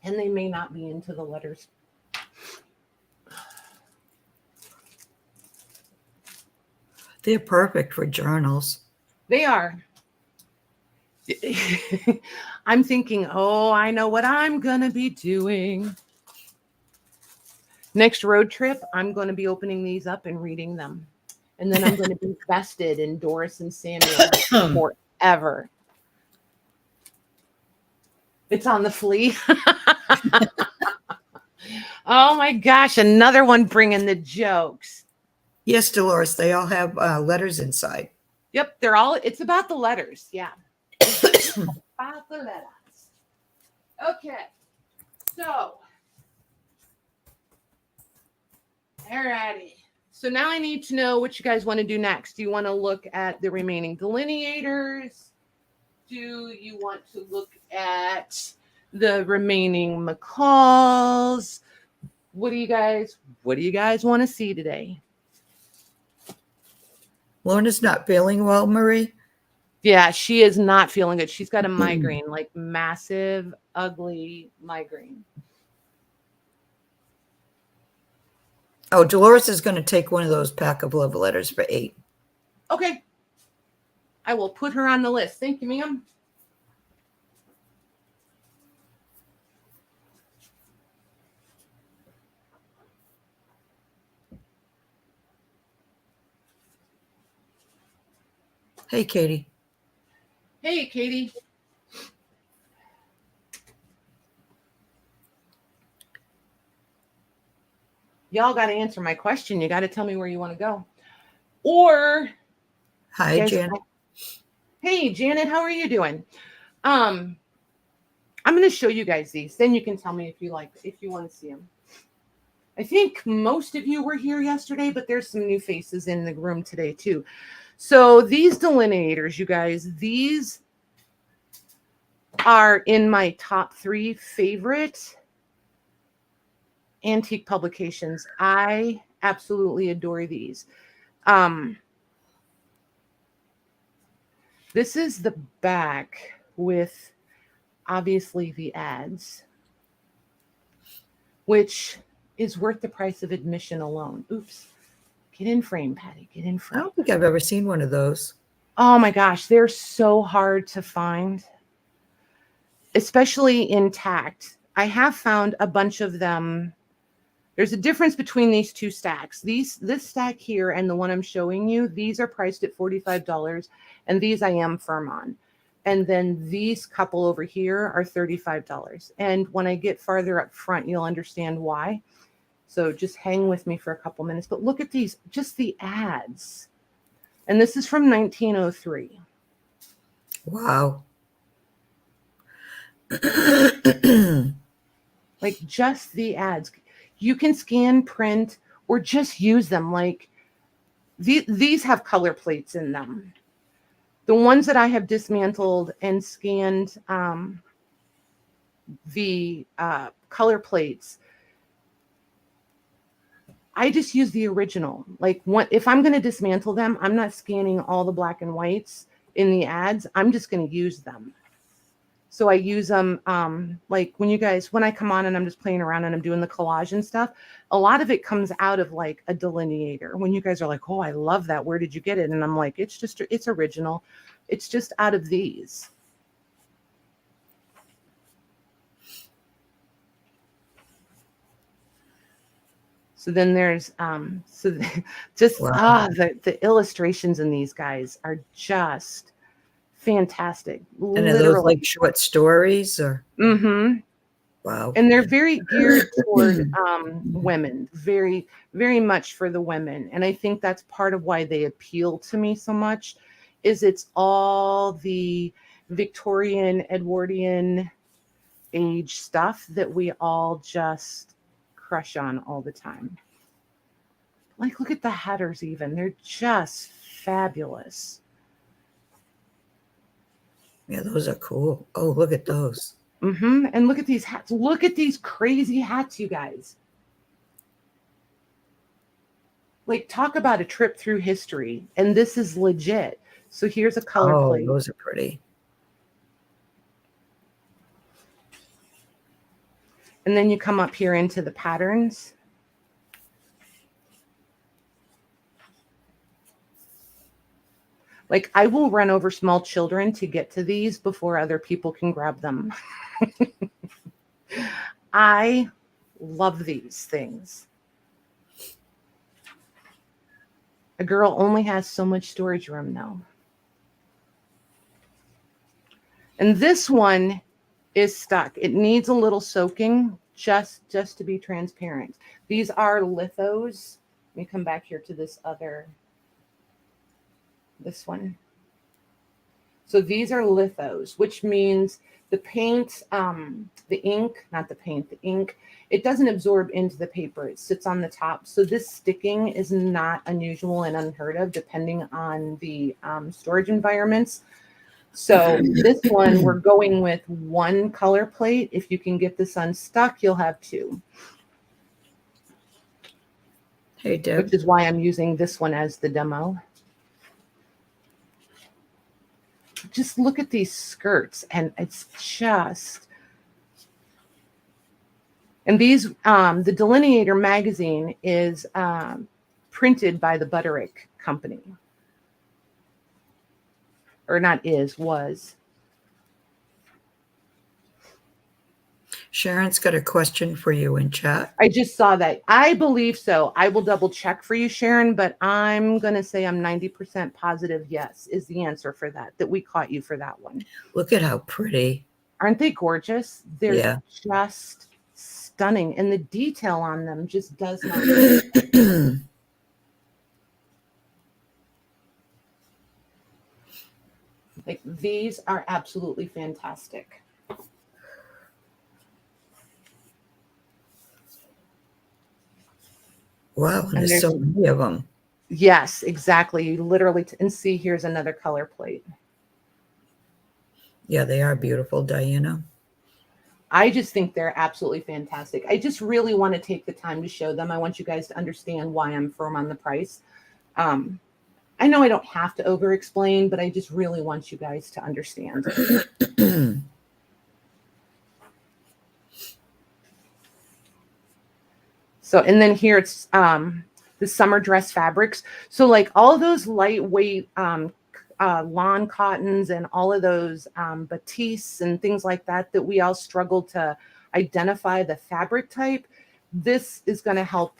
And they may not be into the letters.
They're perfect for journals.
They are. I'm thinking, oh, I know what I'm going to be doing. Next road trip, I'm going to be opening these up and reading them. And then I'm going to be vested in Doris and Samuel forever. It's on the flea. Oh my gosh, another one bringing the jokes.
Yes, Dolores, they all have letters inside.
Yep, it's about the letters. Yeah. About the letters. Okay. So, alrighty. So now I need to know what you guys want to do next. Do you want to look at the remaining delineators? Do you want to look at the remaining McCalls? What do you guys want to see today?
Lorna's not feeling well, Marie.
Yeah, she is not feeling good. She's got a migraine, like massive, ugly migraine.
Oh, Dolores is going to take one of those pack of love letters for $8.
Okay. I will put her on the list. Thank you, ma'am.
Hey, Katie.
Hey, Katie. Y'all got to answer my question. You got to tell me where you want to go. Or,
Hi, Janet.
Hey, Janet, how are you doing? I'm going to show you guys these. Then you can tell me if you want to see them. I think most of you were here yesterday, but there's some new faces in the room today too. So these delineators, you guys, these are in my top 3 favorite antique publications. I absolutely adore these. This is the back with obviously the ads, which is worth the price of admission alone. Oops. Get in frame, Patty. Get in
I
frame.
don't think I've ever seen one of those.
Oh my gosh, they're so hard to find, especially intact. I have found a bunch of them. There's a difference between these 2 stacks. This stack here and the one I'm showing you, these are priced at $45, and these I am firm on. And then these couple over here are $35. And when I get farther up front, you'll understand why. So just hang with me for a couple minutes. But look at these, just the ads. And this is from 1903.
Wow.
Like just the ads. You can scan, print, or just use them. Like these have color plates in them. The ones that I have dismantled and scanned the color plates, I just use the original. Like if I'm going to dismantle them, I'm not scanning all the black and whites in the ads. I'm just going to use them. So I use them like when I come on and I'm just playing around and I'm doing the collage and stuff, a lot of it comes out of like a delineator. When you guys are like, oh, I love that. Where did you get it? And I'm like, it's original. It's just out of these. So then there's just
Wow.
the illustrations in these guys are just fantastic.
And are those like short stories or?
Mm-hmm.
Wow.
And they're very geared toward women, very, very much for the women. And I think that's part of why they appeal to me so much, is it's all the Victorian, Edwardian age stuff that we all just crush on all the time. Like, look at the headers even. They're just fabulous.
Yeah, those are cool. Oh, look at those.
Mm-hmm. And look at these hats. Look at these crazy hats, you guys. Like, talk about a trip through history. And this is legit. So here's a color plate.
Those are pretty.
And then you come up here into the patterns. Like, I will run over small children to get to these before other people can grab them. I love these things. A girl only has so much storage room though. And this one is stuck. It needs a little soaking just to be transparent. These are lithos. Let me come back here to this one. So these are lithos, which means the paint, the ink, it doesn't absorb into the paper. It sits on the top. So this sticking is not unusual and unheard of depending on the storage environments. So this one, we're going with one color plate. If you can get this unstuck, you'll have two.
Hey, Deb.
Which is why I'm using this one as the demo. Just look at these skirts, and it's just... And these, the Delineator magazine is printed by the Butterick Company. Or not is, was.
Sharon's got a question for you in chat.
I just saw that. I believe so. I will double check for you, Sharon, but I'm going to say I'm 90% positive yes is the answer for that we caught you for that one.
Look at how pretty.
Aren't they gorgeous? They're just stunning. And the detail on them just does not... Like, these are absolutely fantastic.
Wow, and there's so many of them.
Yes, exactly. Literally, and see, here's another color plate.
Yeah, they are beautiful, Diana.
I just think they're absolutely fantastic. I just really want to take the time to show them. I want you guys to understand why I'm firm on the price. I know I don't have to over-explain, but I just really want you guys to understand. So, and then here it's the summer dress fabrics. So like all of those lightweight lawn cottons and all of those batiste and things like that we all struggle to identify the fabric type. This is going to help.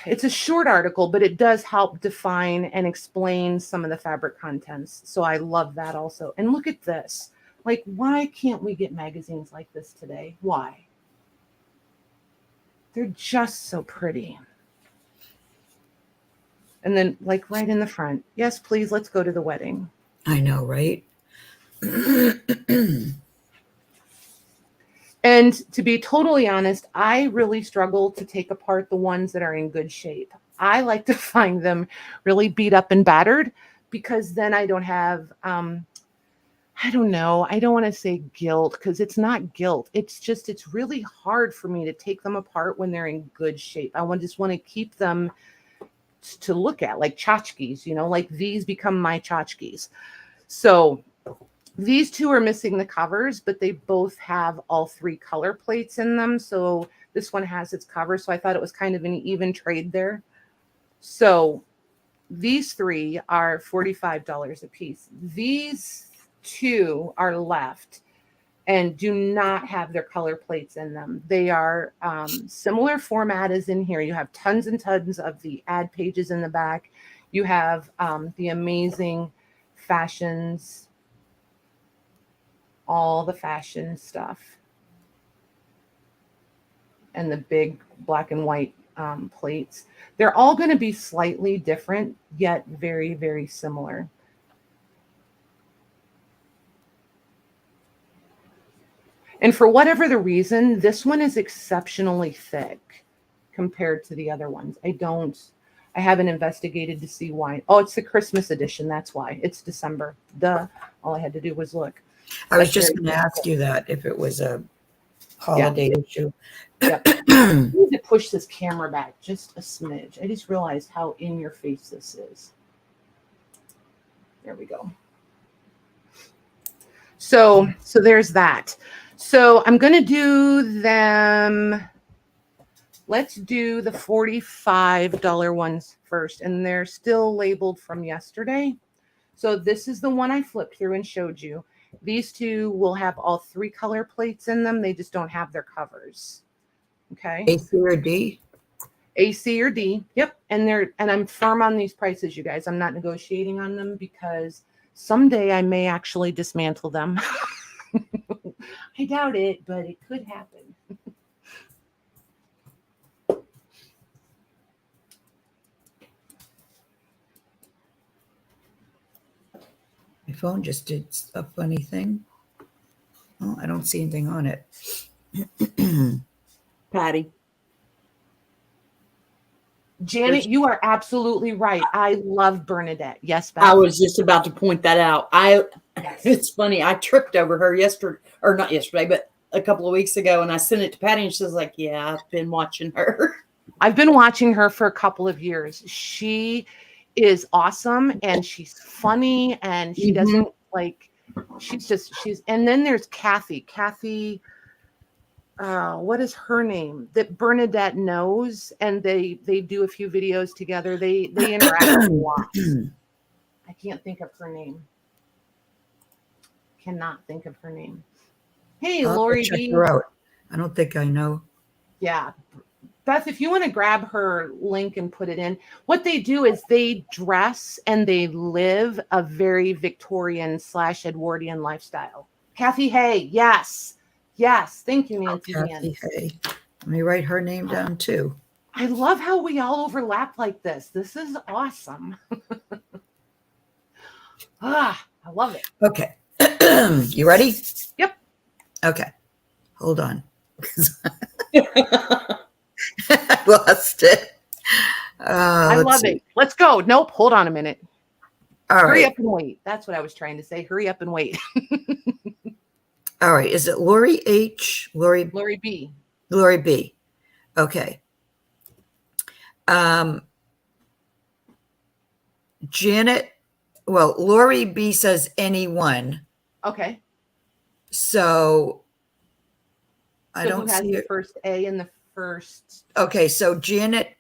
It's a short article, but it does help define and explain some of the fabric contents. So I love that also. And look at this. Like, why can't we get magazines like this today? Why? They're just so pretty. And then, like, right in the front. Yes, please, let's go to the wedding.
I know, right?
And to be totally honest, I really struggle to take apart the ones that are in good shape. I like to find them really beat up and battered because then I don't have, I don't know. I don't want to say guilt because it's not guilt. It's just, it's really hard for me to take them apart when they're in good shape. I just want to keep them to look at, like tchotchkes, you know, like these become my tchotchkes. So These two are missing the covers, but they both have all 3 color plates in them. So this one has its cover. So I thought it was kind of an even trade there. So these 3 are $45 a piece. These 2 are left and do not have their color plates in them. They are similar format as in here. You have tons and tons of the ad pages in the back. You have the amazing fashions, all the fashion stuff, and the big black and white plates. They're all going to be slightly different, yet very, very similar. And for whatever the reason, this one is exceptionally thick compared to the other ones. I haven't investigated to see why. Oh, it's the Christmas edition. That's why. It's December. Duh. All I had to do was look.
I was just going to ask you that if it was a holiday issue.
Yep. I need to push this camera back just a smidge. I just realized how in your face this is. There we go. So there's that. So I'm going to do them. Let's do the $45 ones first. And they're still labeled from yesterday. So this is the one I flipped through and showed you. These 2 will have all 3 color plates in them. They just don't have their covers. Okay.
A, C, or D?
A, C, or D. Yep. And I'm firm on these prices, you guys. I'm not negotiating on them because someday I may actually dismantle them. I doubt it, but it could happen.
My phone just did a funny thing. Oh, I don't see anything on it.
Patty.
Janet, you are absolutely right. I love Bernadette. Yes, Beth.
I was just about to point that out. It's funny. I tripped over her yesterday, or not yesterday, but a couple of weeks ago, and I sent it to Patty, and she was like, "Yeah, I've been watching her."
I've been watching her for a couple of years. She is awesome, and she's funny, and she doesn't like. She's. And then there's Kathy. What is her name that Bernadette knows, and they do a few videos together. They interact a lot. I can't think of her name. Cannot think of her name. Hey, Lori
check
B.
her out. I don't think I know.
Yeah. Beth, if you want to grab her link and put it in, what they do is they dress and they live a very Victorian / Edwardian lifestyle. Kathy Hay, yes. Yes. Thank you, Nancy.
Kathy Hay. Let me write her name down too.
I love how we all overlap like this. This is awesome. I love it.
Okay. You ready?
Yep.
Okay. Hold on. I lost it.
I love it. Let's go. Nope. Hold on a minute.
All
Hurry
right.
up and wait. That's what I was trying to say. Hurry up and wait.
All right. Is it Lori H? Lori
B.
Lori B. Okay. Janet. Well, Lori B says anyone.
Okay.
So I don't
who has
see
the
it.
first A and the first.
Okay, so Janet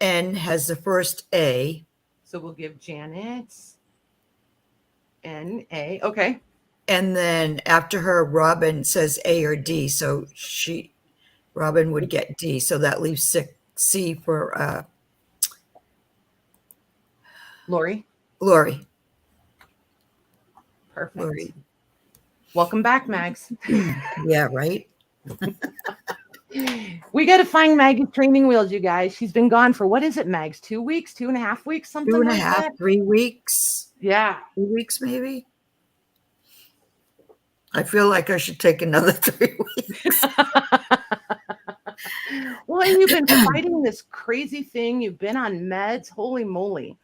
N has the first A.
So we'll give Janet N-A. Okay.
And then after her, Robin says A or D. So Robin would get D. So that leaves C for
Lori. Perfect.
Lori.
Welcome back, Mags.
Yeah, right?
We got to find Maggie's training wheels, you guys. She's been gone for, what is it, Mags? 2 weeks, 2.5 weeks, something
2.5,
like that?
3 weeks.
Yeah.
2 weeks, maybe. I feel like I should take another 3 weeks.
Well, and you've been fighting this crazy thing. You've been on meds. Holy moly.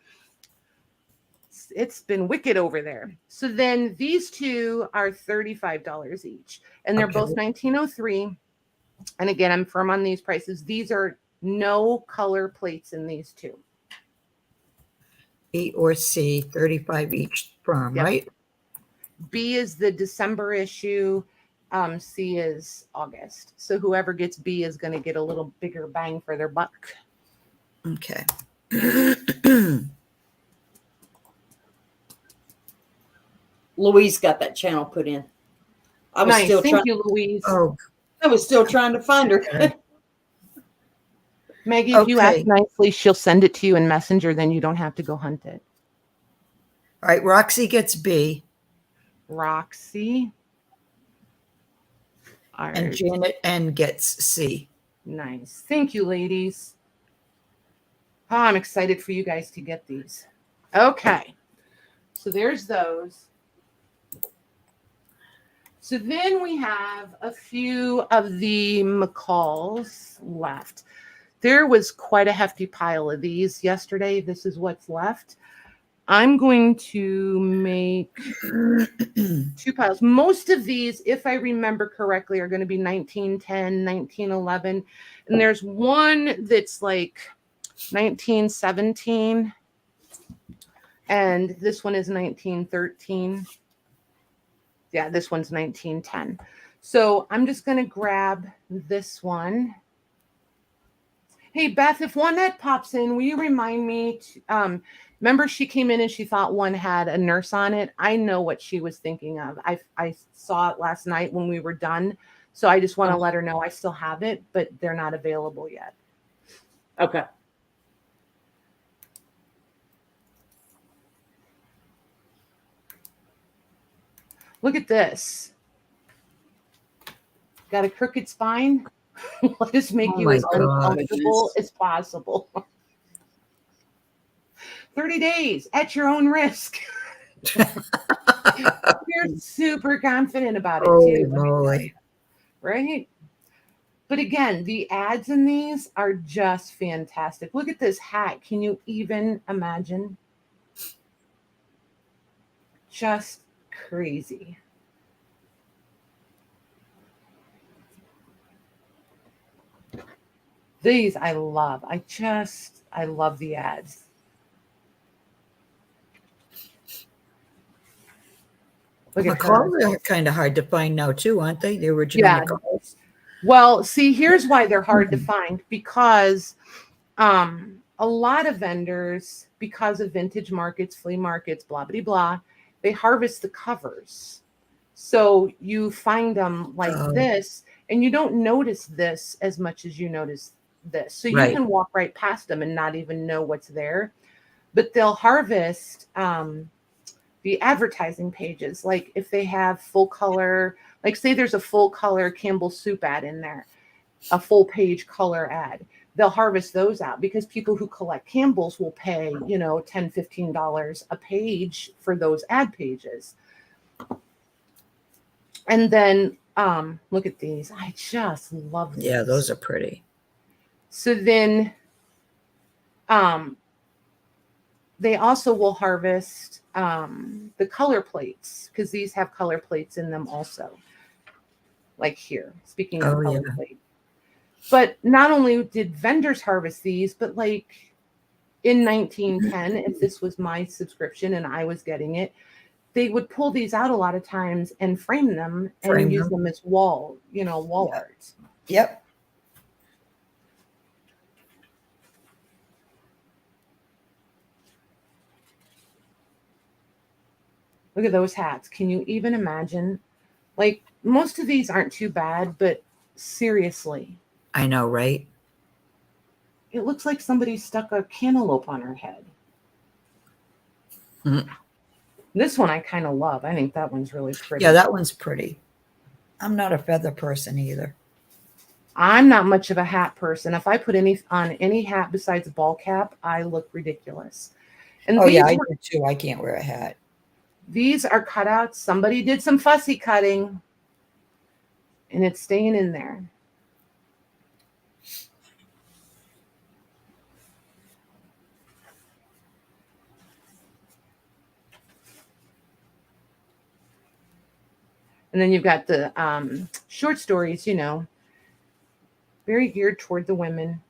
It's been wicked over there. So then these two are $35 each, and they're both 1903. And again, I'm firm on these prices. These are no color plates in these two.
E or C, 35 each firm, right?
B is the December issue. C is August. So whoever gets B is going to get a little bigger bang for their buck.
Okay.
Louise got that channel put in. I was
Nice.
still
Thank
trying.
you, Louise.
Oh,
I was still trying to find her.
okay.
Maggie, if you ask
Okay.
nicely, she'll send it to you in Messenger. Then you don't have to go hunt it.
All right. Roxy gets B.
Roxy. All
And
right.
Janet N gets C.
Nice. Thank you, ladies. Oh, I'm excited for you guys to get these. Okay. So there's those. So then we have a few of the McCalls left. There was quite a hefty pile of these yesterday. This is what's left. I'm going to make 2 piles. Most of these, if I remember correctly, are going to be 1910, 1911. And there's one that's like 1917. And this one is 1913. Yeah, this one's 1910. So I'm just going to grab this one. Hey, Beth, if one that pops in, will you remind me? Remember she came in and she thought one had a nurse on it. I know what she was thinking of. I saw it last night when we were done. So I just want to let her know I still have it, but they're not available yet.
Okay.
Look at this. Got a crooked spine? Let us make
Oh
you
my
as uncomfortable
goodness.
as possible. 30 days at your own risk. You're super confident about it
Holy
too.
moly.
Right? But again, the ads in these are just fantastic. Look at this hat. Can you even imagine? Just crazy. These I love. I love the ads. Look at her.
McCalls are kind of hard to find now too, aren't they? The original
Yeah.
McCalls.
Well, see, here's why they're hard to find, because a lot of vendors, because of vintage markets, flea markets, blah, blah, blah, they harvest the covers. So you find them like this, and you don't notice this as much as you notice this. So you
Right.
can walk right past them and not even know what's there. But they'll harvest the advertising pages. Like if they have full color, like say there's a full color Campbell soup ad in there, a full page color ad. They'll harvest those out because people who collect Campbell's will pay, $10, $15 a page for those ad pages. And then look at these. I just love these.
Yeah, those are pretty.
So then they also will harvest the color plates, because these have color plates in them also. Like here, speaking of color plate. But not only did vendors harvest these, but like in 1910, if this was my subscription and I was getting it, they would pull these out a lot of times and frame them and use them as wall art.
Yep.
Look at those hats. Can you even imagine? Like, most of these aren't too bad, but seriously.
I know, right?
It looks like somebody stuck a cantaloupe on her head.
Mm-hmm.
This one I kind of love. I think that one's really pretty.
Yeah, that one's pretty. I'm not a feather person either.
I'm not much of a hat person. If I put on any hat besides a ball cap, I look ridiculous. And
I do too. I can't wear a hat.
These are cutouts. Somebody did some fussy cutting, and it's staying in there. And then you've got the short stories, very geared toward the women.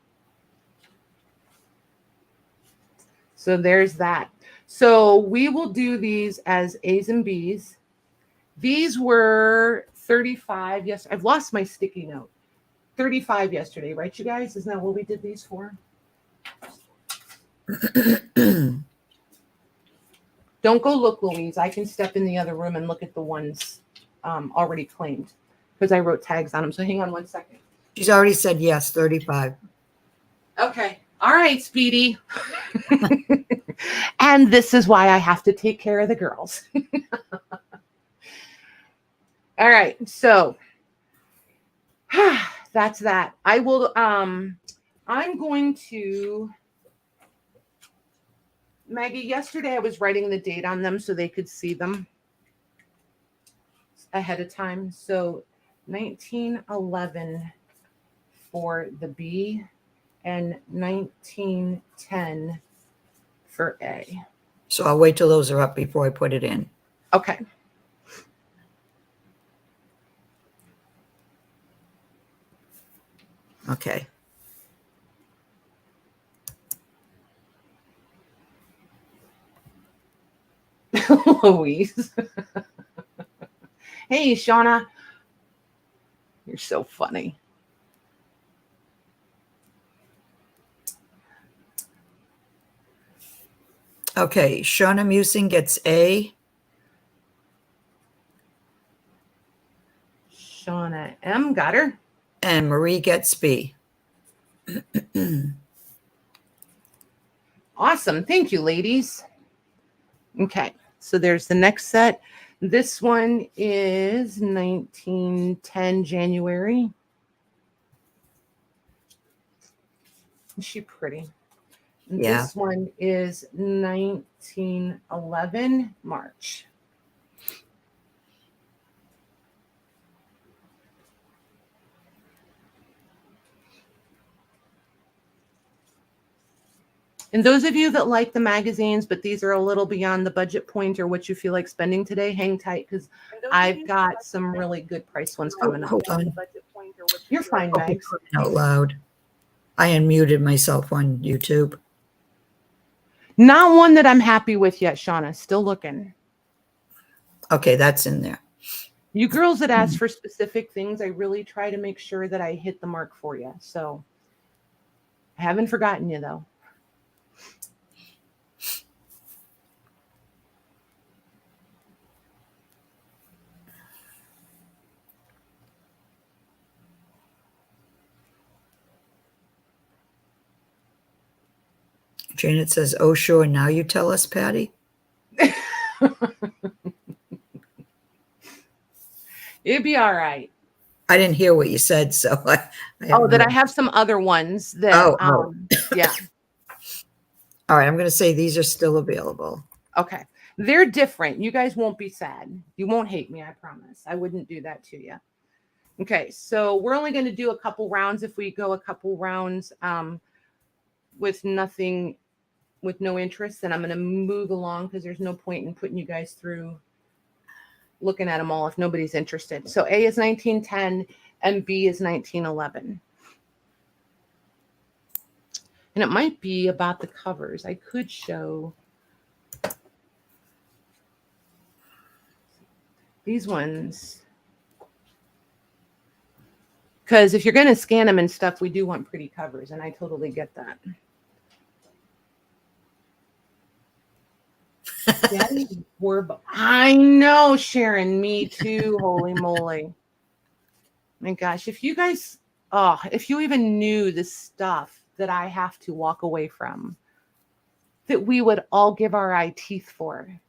So there's that. So we will do these as A's and B's. These were 35. Yes, I've lost my sticky note. 35 yesterday, right, you guys? Isn't that what we did these for? Don't go look, Louise. I can step in the other room and look at the ones already claimed because I wrote tags on them. So hang on 1 second.
She's already said yes, 35.
Okay. All right, Speedy. And this is why I have to take care of the girls. All right. So that's that. I will, I'm going to, Maggie, yesterday I was writing the date on them so they could see them ahead of time. So 1911 for the B and 1910 for A.
So I'll wait till those are up before I put it in.
Okay.
Okay.
Louise. Hey, Shauna. You're so funny.
Okay. Shauna Musing gets A.
Shauna M. Got her.
And Marie gets B.
Awesome. Thank you, ladies. Okay. So there's the next set. This one is 1910 January. Is she pretty? And
Yeah.
This one is 1911 March. And those of you that like the magazines, but these are a little beyond the budget point or what you feel like spending today, hang tight because I've got some really good price ones coming up.
Hold on.
You're fine, Mags.
Out loud. I unmuted myself on YouTube.
Not one that I'm happy with yet, Shauna. Still looking.
Okay, that's in there.
You girls that ask for specific things, I really try to make sure that I hit the mark for you. So I haven't forgotten you, though.
Janet says, oh, sure. Now you tell us, Patty.
It'd be all right.
I didn't hear what you said, so I
have some other ones that, yeah.
All right, I'm going to say these are still available.
Okay. They're different. You guys won't be sad. You won't hate me, I promise. I wouldn't do that to you. Okay, so we're only going to do a couple rounds. If we go a couple rounds with nothing, with no interest, then I'm going to move along because there's no point in putting you guys through looking at them all if nobody's interested. So A is 1910 and B is 1911. And it might be about the covers. I could show these ones. Because if you're going to scan them and stuff, we do want pretty covers. And I totally get that. I know, Sharon. Me too. Holy moly. My gosh. If you guys, if you even knew the stuff that I have to walk away from, that we would all give our eye teeth for.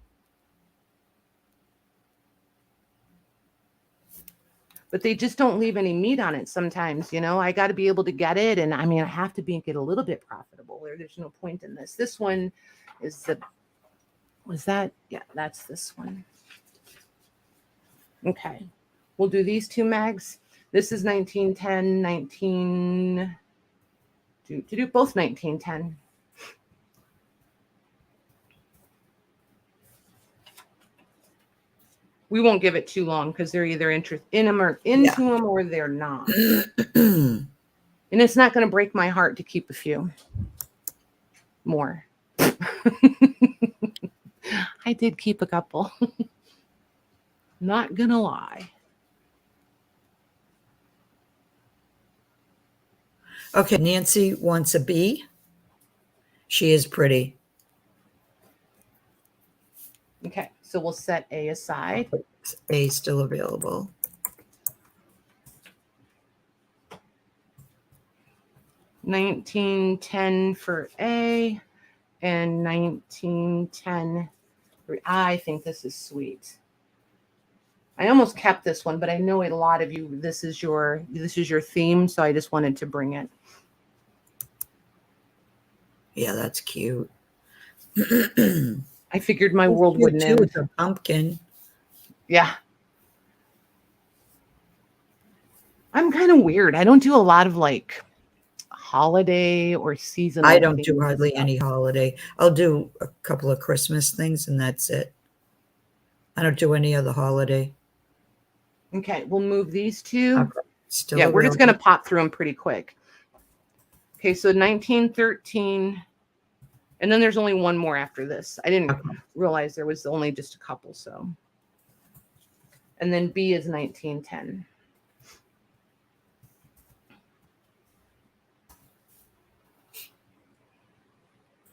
But they just don't leave any meat on it sometimes, you know. I got to be able to get it. And I mean, I have to get a little bit profitable or there's no point in this. This one is yeah, that's this one. Okay. We'll do these two mags. This is 1910, do both 1910. We won't give it too long because they're either into them or they're not. And it's not going to break my heart to keep a few more. I did keep a couple. Not gonna lie.
Okay, Nancy wants a B. She is pretty.
Okay, so we'll set A aside.
A still available.
$19.10 for A and $19.10 for I think this is sweet. I almost kept this one, but I know a lot of you this is your theme, so I just wanted to bring it.
Yeah, that's cute.
I figured my world wouldn't end.
With a pumpkin.
Yeah. I'm kind of weird. I don't do a lot of like holiday or seasonal.
I don't do hardly any holiday. I'll do a couple of Christmas things and that's it. I don't do any other holiday.
Okay, we'll move these two.
Still
yeah,
available.
we're just going to pop through them pretty quick. Okay, so 1913. And then there's only one more after this. I didn't realize there was only just a couple, so. And then B is 1910.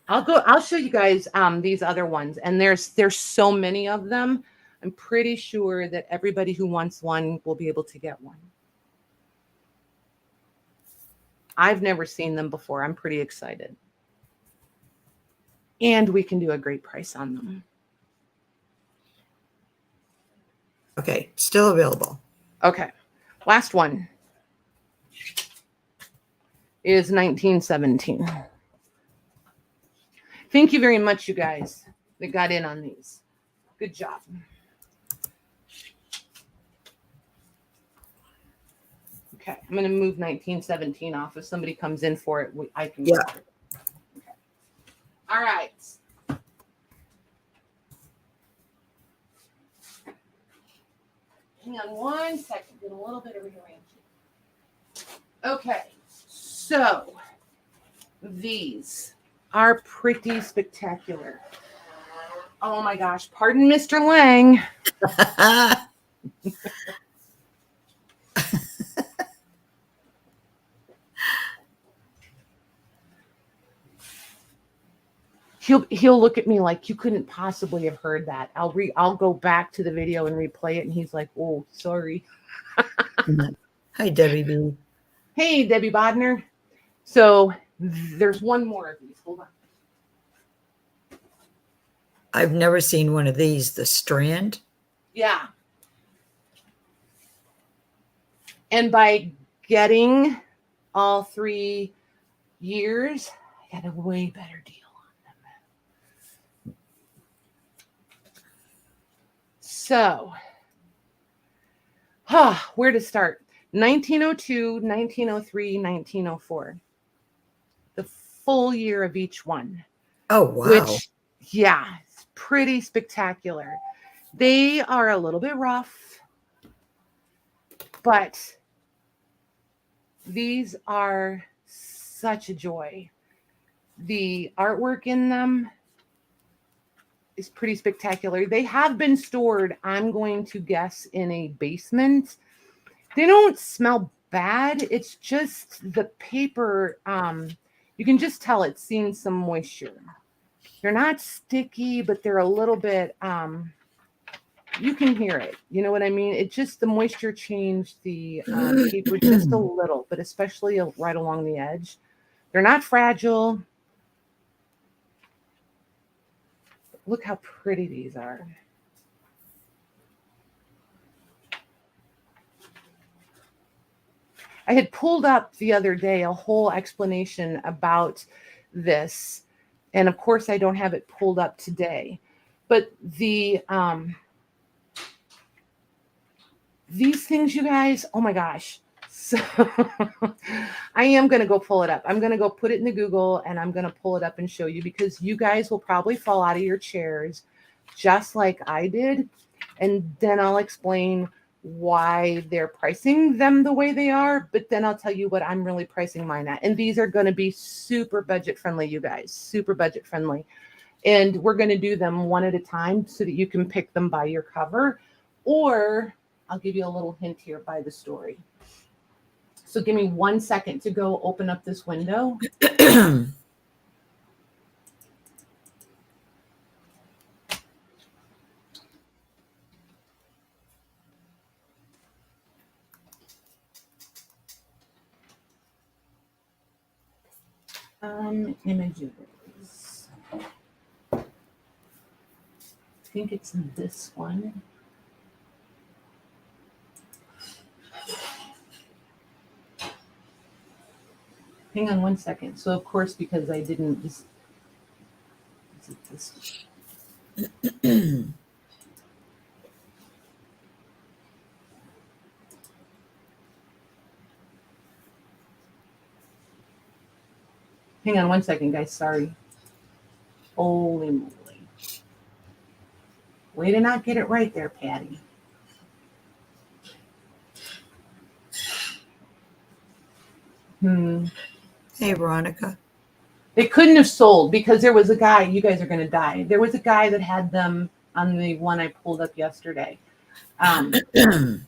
I'll show you guys these other ones. And there's so many of them. I'm pretty sure that everybody who wants one will be able to get one. I've never seen them before. I'm pretty excited. And we can do a great price on them.
Okay, still available.
Okay, last one is 1917. Thank you very much, you guys that got in on these. Good job. Okay, I'm going to move 1917 off. If somebody comes in for it, I can.
Yeah.
Okay. All right. Hang on one second. Get a little bit of rearranging. Okay, so these are pretty spectacular. Oh my gosh! Pardon, Mr. Lang. He'll look at me like you couldn't possibly have heard that. I'll go back to the video and replay it, and he's like, "Oh, sorry."
Hi, Debbie B.
Hey, Debbie Bodner. So there's one more of these. Hold on.
I've never seen one of these. The strand.
Yeah. And by getting all 3 years, I got a way better deal. So, where to start? 1902, 1903, 1904. The full year of each one.
Oh, wow.
Which, yeah, it's pretty spectacular. They are a little bit rough, but these are such a joy. The artwork in them is pretty spectacular. They have been stored, I'm going to guess, in a basement. They don't smell bad. It's just the paper, you can just tell it's seen some moisture. They're not sticky, but they're a little bit, you can hear it. You know what I mean? It just, the moisture changed the paper just a little, but especially right along the edge. They're not fragile. Look how pretty these are. I had pulled up the other day a whole explanation about this. And of course, I don't have it pulled up today. But the these things, you guys, oh my gosh. So I am going to go pull it up. I'm going to go put it in the Google and I'm going to pull it up and show you because you guys will probably fall out of your chairs just like I did. And then I'll explain why they're pricing them the way they are. But then I'll tell you what I'm really pricing mine at. And these are going to be super budget friendly, you guys, super budget friendly. And we're going to do them one at a time so that you can pick them by your cover. Or I'll give you a little hint here by the story. So give me 1 second to go open up this window. Images. I think it's this one. Hang on 1 second. So of course, because I didn't just, is it this? Hang on 1 second, guys. Sorry. Holy moly. Way to not get it right there, Patty.
Hey, Veronica.
It couldn't have sold because there was a guy, you guys are going to die. There was a guy that had them on the one I pulled up yesterday. It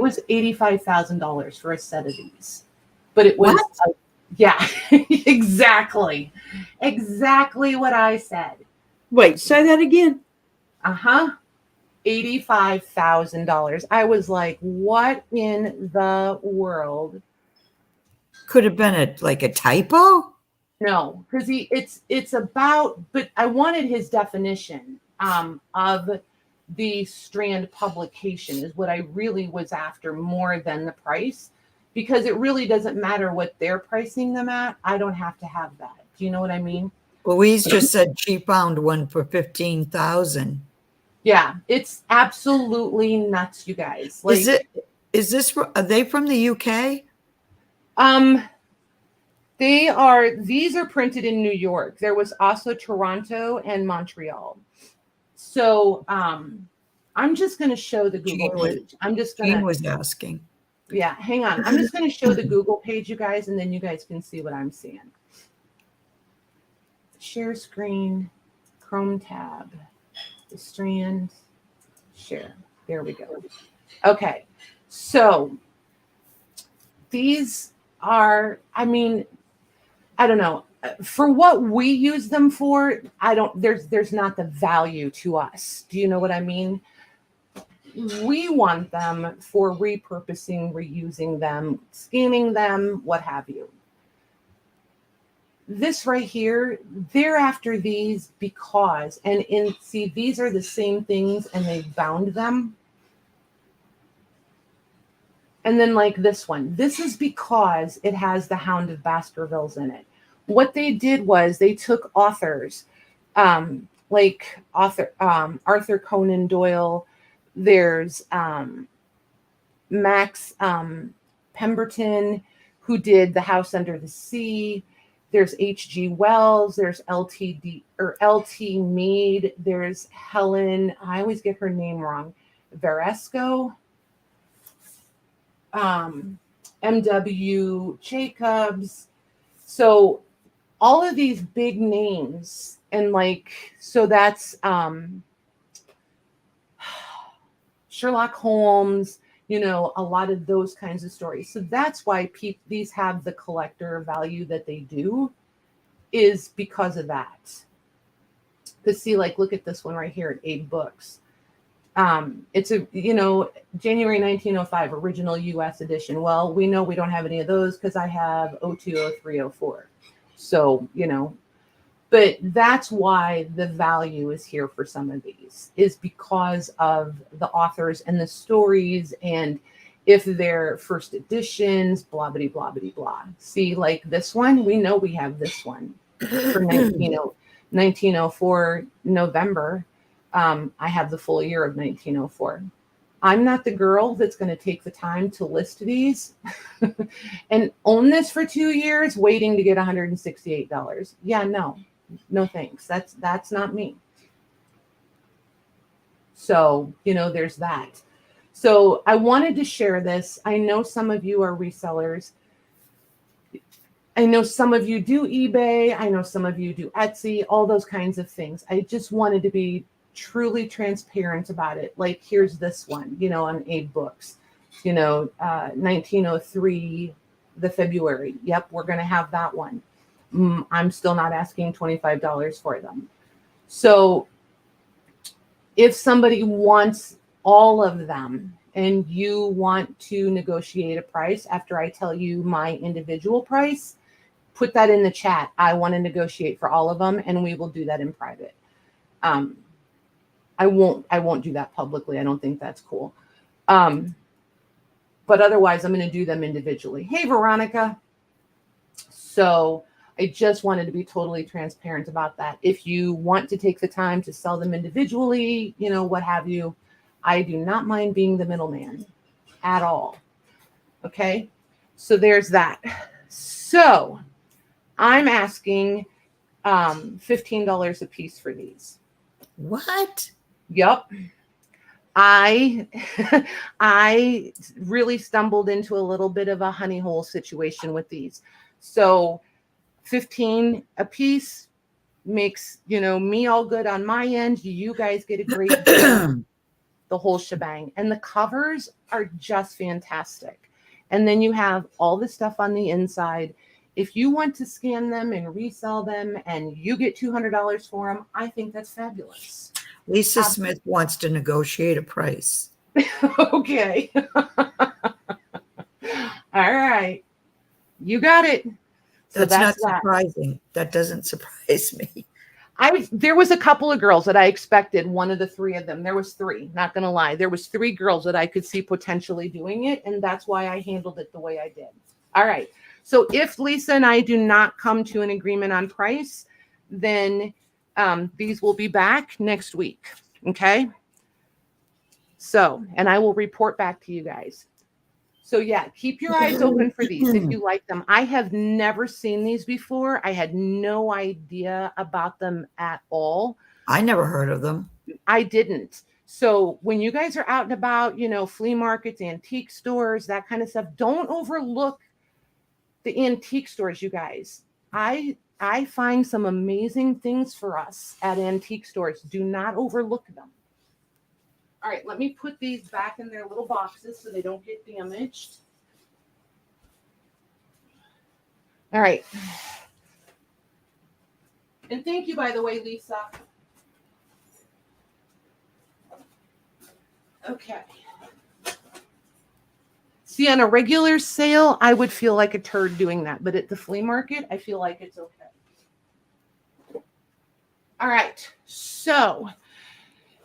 was $85,000 for a set of these. But it was, yeah, exactly. Exactly what I said.
Wait, say that again.
$85,000. I was like, what in the world?
Could have been a typo.
No, because it's about, but I wanted his definition of the strand publication is what I really was after more than the price, because it really doesn't matter what they're pricing them at. I don't have to have that. Do you know what I mean?
Louise just said she found one for 15,000.
Yeah, it's absolutely nuts, you guys. Like,
are they from the UK?
These are printed in New York. There was also Toronto and Montreal. So I'm just going to show the Google page. Jean
was asking.
Yeah, hang on. I'm just going to show the Google page, you guys, and then you guys can see what I'm seeing. Share screen, Chrome tab, the strand, share. There we go. Okay, so these are, I mean, I don't know. For what we use them for, there's not the value to us. Do you know what I mean? We want them for repurposing, reusing them, scanning them, what have you. This right here, they're after these because, see, these are the same things and they bound them. And then like this one, this is because it has the Hound of Baskervilles in it. What they did was they took authors, Arthur Conan Doyle. There's Max Pemberton, who did The House Under the Sea. There's H.G. Wells. There's L.T. Mead. There's Helen. I always get her name wrong. Veresco. M.W. Jacobs. So all of these big names, and so that's Sherlock Holmes, a lot of those kinds of stories. So that's why these have the collector value that they do, is because of that. Because see, look at this one right here at 8 Books. It's a, January 1905 original US edition. Well, we know we don't have any of those because I have 02, 03, 04. So, but that's why the value is here for some of these, is because of the authors and the stories, and if they're first editions, blah, blah, blah, blah, blah. See, like this one, we know we have this one for 1904 November. I have the full year of 1904. I'm not the girl that's going to take the time to list these and own this for 2 years, waiting to get $168. Yeah, no thanks. That's not me. So, there's that. So I wanted to share this. I know some of you are resellers. I know some of you do eBay. I know some of you do Etsy, all those kinds of things. I just wanted to be truly transparent about it. Like here's this one, on Aid Books, 1903, the February. Yep, we're going to have that one. I'm still not asking $25 for them. So if somebody wants all of them and you want to negotiate a price after I tell you my individual price, put that in the chat. I want to negotiate for all of them, and we will do that in private. I won't do that publicly. I don't think that's cool. But otherwise, I'm going to do them individually. Hey, Veronica. So I just wanted to be totally transparent about that. If you want to take the time to sell them individually, what have you, I do not mind being the middleman at all. Okay, so there's that. So I'm asking $15 a piece for these.
What?
Yep. I really stumbled into a little bit of a honey hole situation with these. So 15 a piece makes, me all good on my end. You guys get a great deal, the whole shebang. And the covers are just fantastic. And then you have all the stuff on the inside. If you want to scan them and resell them and you get $200 for them, I think that's fabulous.
Lisa Smith wants to negotiate a price.
Okay. All right. You got it. So
that's not surprising. That doesn't surprise me.
There was a couple of girls that I expected, one of the three of them. There was three, not going to lie. There was three girls that I could see potentially doing it, and that's why I handled it the way I did. All right. So if Lisa and I do not come to an agreement on price, then these will be back next week. Okay. So, and I will report back to you guys. So yeah, keep your eyes open for these if you like them. I have never seen these before. I had no idea about them at all.
I never heard of them.
I didn't. So when you guys are out and about, flea markets, antique stores, that kind of stuff, don't overlook the antique stores, you guys. I find some amazing things for us at antique stores. Do not overlook them. All right, let me put these back in their little boxes so they don't get damaged. All right. And thank you, by the way, Lisa. Okay. See, on a regular sale, I would feel like a turd doing that. But at the flea market, I feel like it's okay. All right. So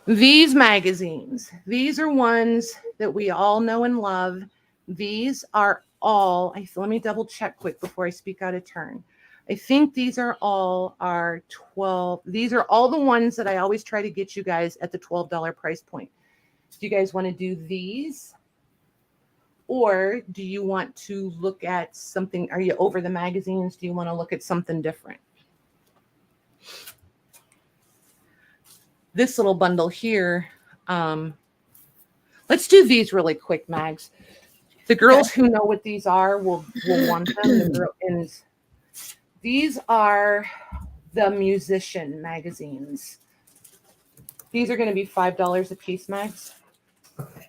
these magazines, these are ones that we all know and love. These are all, let me double check quick before I speak out of turn. I think these are all our 12. These are all the ones that I always try to get you guys at the $12 price point. Do you guys want to do these? Or do you want to look at something? Are you over the magazines? Do you want to look at something different? This little bundle here. Let's do these really quick, Mags. The girls who know what these are will want them. And these are the musician magazines. These are going to be $5 a piece, Mags.
Okay.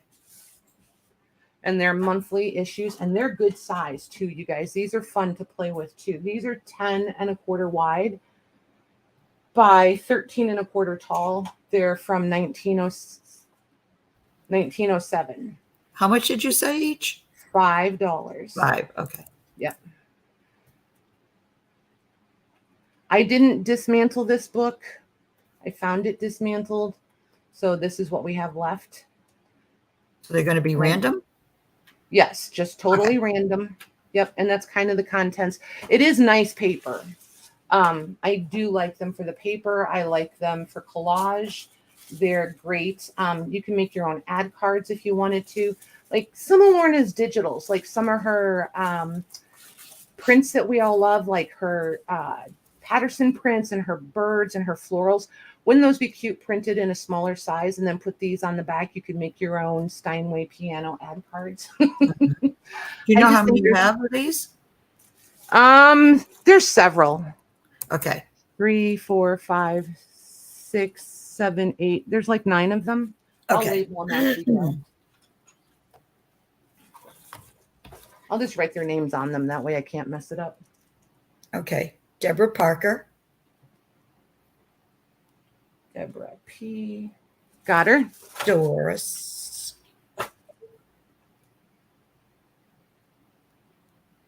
And they're monthly issues, and they're good size too, you guys. These are fun to play with too. These are 10 1/4 wide by 13 1/4 tall. They're from 1907.
How much did you say each?
$5.
$5. Okay.
Yep. I didn't dismantle this book. I found it dismantled. So this is what we have left.
So they're going to be random?
Yes, just totally random. Yep, and that's kind of the contents. It is nice paper. I do like them for the paper. I like them for collage. They're great. You can make your own ad cards if you wanted to. Like some of Lorna's digitals, like some of her prints that we all love, like her Patterson prints and her birds and her florals. Wouldn't those be cute printed in a smaller size and then put these on the back? You could make your own Steinway piano ad cards.
Do you know how many you have of these?
There's several.
Okay.
3, 4, 5, 6, 7, 8. There's like 9 of them. I'll
Okay.
label them as we go. I'll just write their names on them. That way I can't mess it up.
Okay. Deborah Parker.
Deborah P. Got her.
Doris.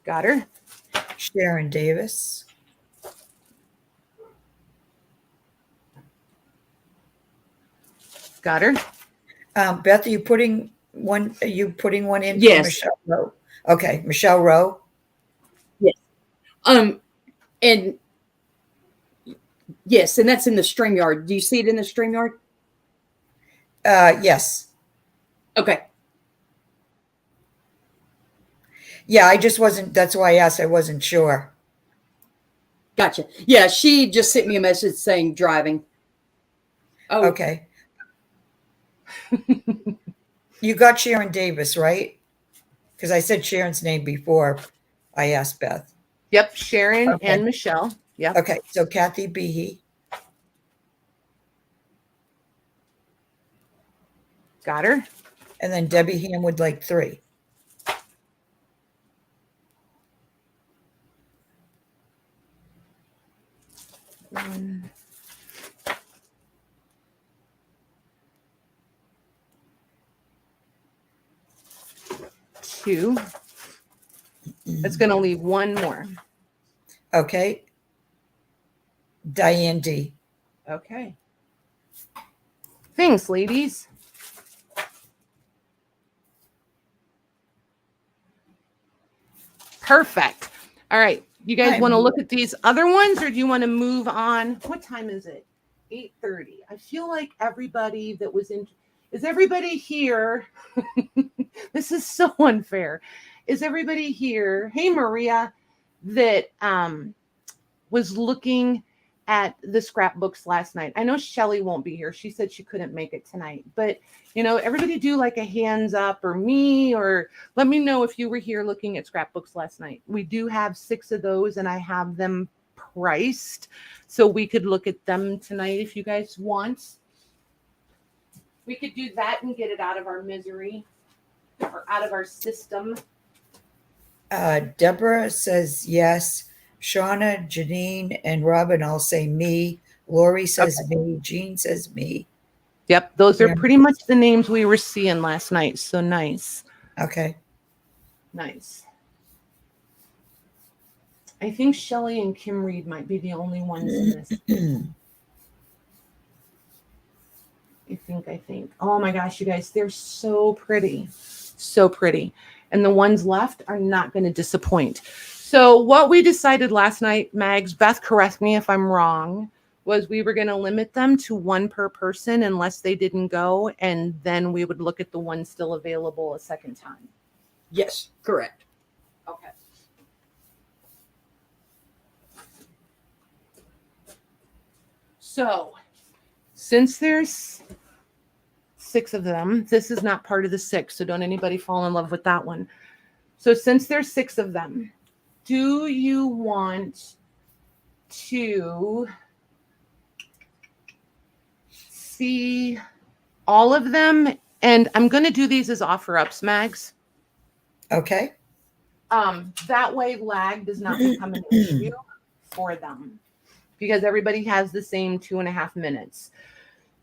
Got her.
Sharon Davis.
Got her.
Beth, are you putting one in for
Yes.
Michelle Rowe? Okay, Michelle Rowe.
Yes. And yes, and that's in the StreamYard. Do you see it in the StreamYard?
Yes.
Okay.
Yeah, I just wasn't, that's why I asked. I wasn't sure.
Gotcha. Yeah, she just sent me a message saying driving. Oh,
Okay. You got Sharon Davis, right? Because I said Sharon's name before I asked Beth.
Yep, Sharon
Okay.
and Michelle. Yep.
Okay, so Kathy Behe.
Got her.
And then Debbie Ham would like 3.
One. Two. That's going to leave one more.
Okay. Diane D.
Okay. Thanks, ladies. Perfect. All right. You guys want to look at these other ones, or do you want to move on? What time is it? 8:30. I feel like everybody that was in, is everybody here? This is so unfair. Is everybody here? Hey, Maria, that was looking at the scrapbooks last night. I know Shelly won't be here. She said she couldn't make it tonight, but you know, everybody do like a hands up, or me, or let me know if you were here looking at scrapbooks last night. We do have 6 of those, and I have them priced, so we could look at them tonight if you guys want. We could do that and get it out of our misery, or out of our system.
Deborah says yes. Shauna, Janine, and Robin all say me. Lori says me. Jean says me.
Yep, those are pretty much the names we were seeing last night. So nice.
Okay.
Nice. I think Shelly and Kim Reed might be the only ones in this. I think. Oh my gosh, you guys, they're so pretty. So pretty. And the ones left are not going to disappoint. So what we decided last night, Mags, Beth, correct me if I'm wrong, was we were going to limit them to 1 per person unless they didn't go, and then we would look at the ones still available a second time.
yes, correct.
Okay. So since there's 6 of them, this is not part of the 6, so don't anybody fall in love with that one. So since there's 6 of them, do you want to see all of them? And I'm going to do these as offer ups, Mags.
Okay.
That way lag does not become an issue for them, because everybody has the same 2.5 minutes.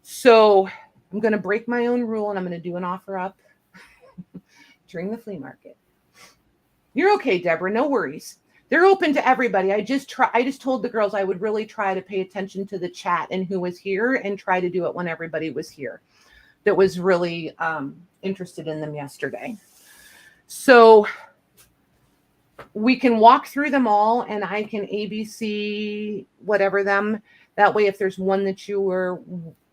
So I'm going to break my own rule, and I'm going to do an offer up during the flea market. You're okay, Deborah. No worries. They're open to everybody. I just told the girls I would really try to pay attention to the chat and who was here, and try to do it when everybody was here that was really interested in them yesterday. So we can walk through them all, and I can ABC whatever them. That way, if there's one that you were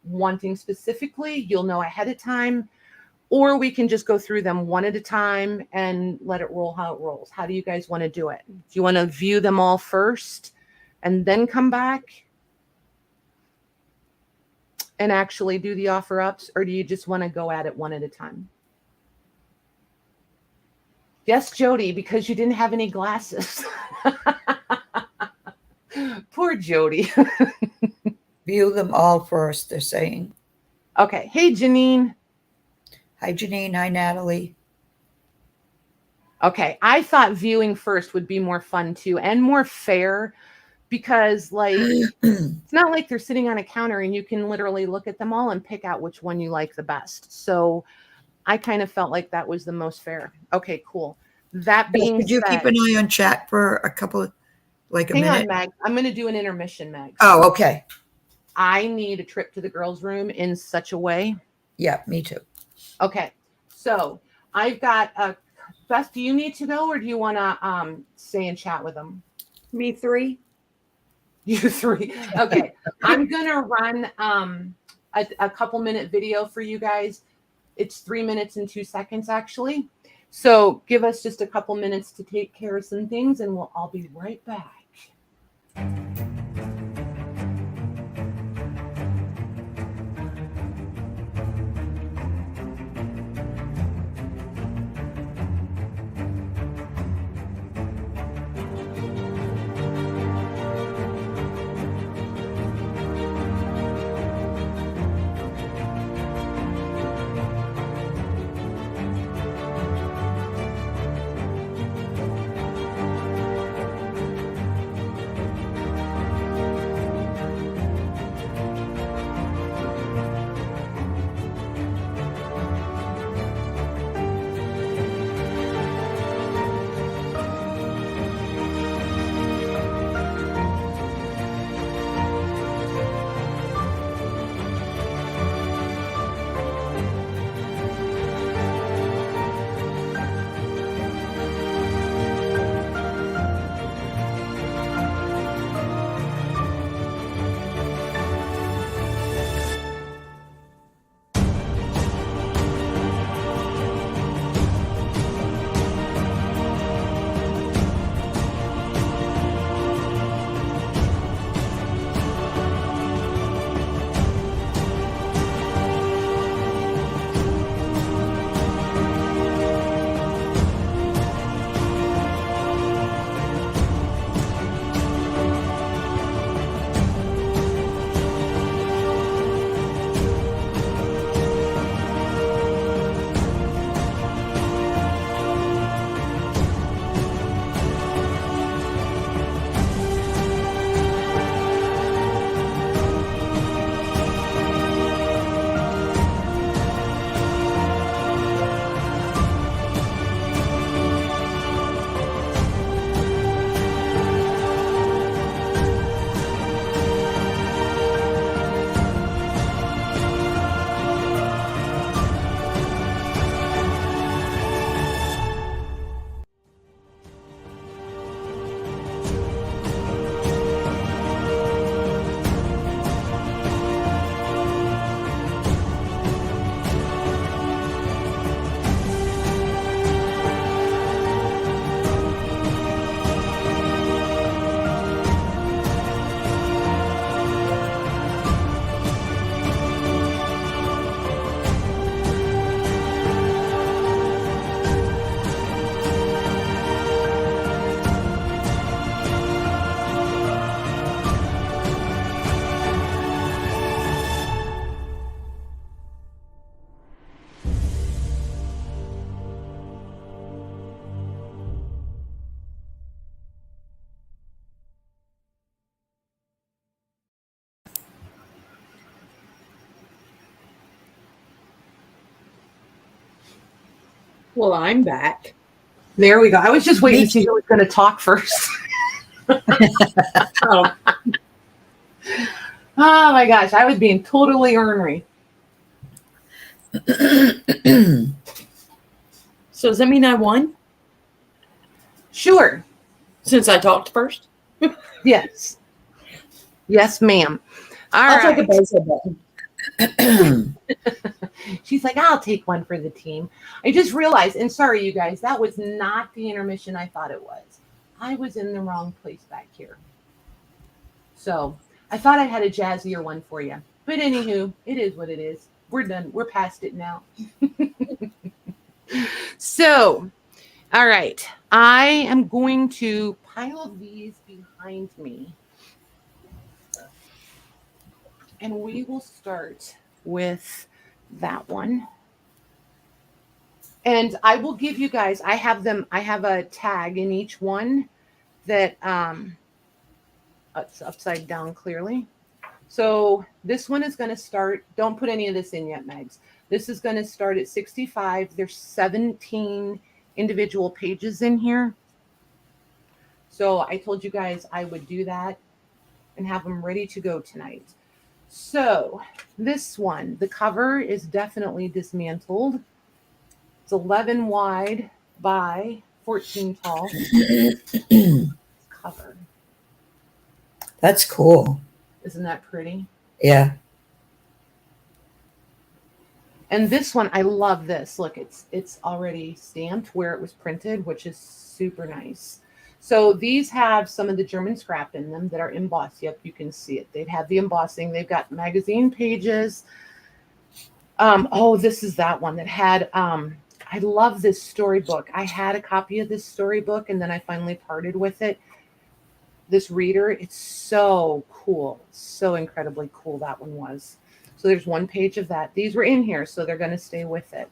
wanting specifically, you'll know ahead of time. Or we can just go through them one at a time and let it roll how it rolls. How do you guys want to do it? Do you want to view them all first and then come back and actually do the offer ups? Or do you just want to go at it one at a time? Yes, Jody, because you didn't have any glasses. Poor Jody.
View them all first, they're saying.
Okay. Hey, Janine.
Hi, Janine. Hi, Natalie.
Okay. I thought viewing first would be more fun too and more fair because, like, it's not like they're sitting on a counter and you can literally look at them all and pick out which one you like the best. So I kind of felt like that was the most fair. Okay, cool. That being
Could you keep
said,
an eye on chat for a couple, like a
hang
minute?
on, Meg. I'm going to do an intermission, Meg.
Oh, okay.
I need a trip to the girls' room in such a way.
Yeah, me too.
Okay, so I've got a. Beth, do you need to go, or do you want to stay and chat with them?
Me 3.
You 3. Okay, I'm gonna run a couple minute video for you guys. It's 3 minutes and 2 seconds actually. So give us just a couple minutes to take care of some things, and I'll be right back.
Well, I'm back.
There we go. I was just waiting
Me
to see who was going to talk first.
Oh,
Oh my gosh, I was being totally ornery.
so does that mean I won
Sure.
since I talked first?
Yes. Yes, ma'am. All
I'll
right.
take a baseball button.
She's like, I'll take one for the team. I just realized, and sorry, you guys, that was not the intermission I thought it was. I was in the wrong place back here. So I thought I had a jazzier one for you. But anywho, it is what it is. We're done. We're past it now. So, all right. I am going to pile these behind me. And we will start with that one. And I will give you guys, I have a tag in each one that it's upside down clearly. So this one is going to start, don't put any of this in yet, Megs. This is going to start at 65. There's 17 individual pages in here. So I told you guys I would do that and have them ready to go tonight. So this one, the cover is definitely dismantled. It's 11 wide by 14 tall. Cover.
That's cool.
Isn't that pretty?
Yeah.
And this one, I love this. Look, it's already stamped where it was printed, which is super nice. So these have some of the German scrap in them that are embossed. Yep, you can see it. They've had the embossing. They've got magazine pages. Oh, this is that one that had, I love this storybook. I had a copy of this storybook, and then I finally parted with it. This reader, it's so cool. So incredibly cool that one was. So there's one page of that. These were in here, so they're going to stay with it.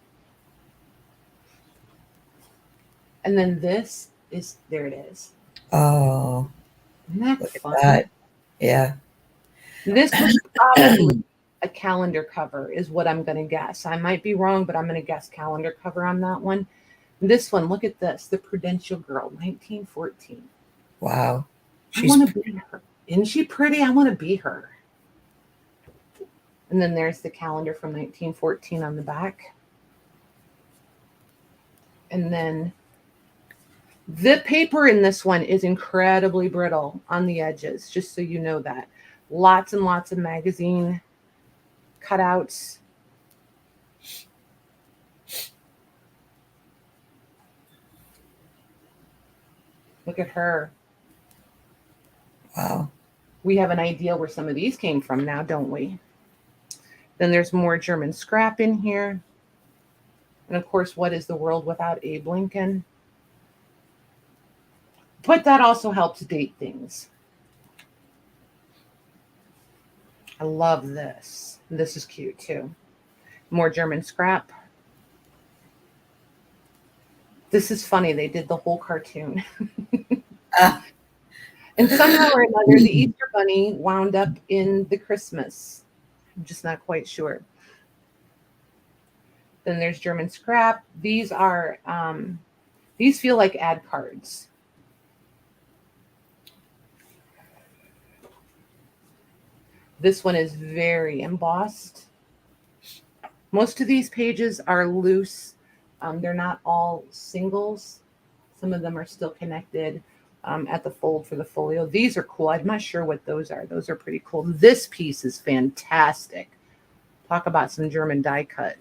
And then this is, there it is.
Oh,
Isn't that
look at
fun?
that. Yeah.
This was probably a calendar cover is what I'm going to guess. I might be wrong, but I'm going to guess calendar cover on that one. This one, look at this. The Prudential Girl, 1914.
Wow.
I want to be her. Isn't she pretty? I want to be her. And then there's the calendar from 1914 on the back. And then the paper in this one is incredibly brittle on the edges, just so you know that. Lots and lots of magazine cutouts. Look at her.
Wow.
We have an idea where some of these came from now, don't we? Then there's more German scrap in here. And of course, what is the world without Abe Lincoln? But that also helps date things. I love this. This is cute too. More German scrap. This is funny. They did the whole cartoon. And somehow or another, the Easter Bunny wound up in the Christmas. I'm just not quite sure. Then there's German scrap. These are, these feel like ad cards. This one is very embossed. Most of these pages are loose. They're not all singles. Some of them are still connected at the fold for the folio. These are cool. I'm not sure what those are. Those are pretty cool. This piece is fantastic. Talk about some German die cut.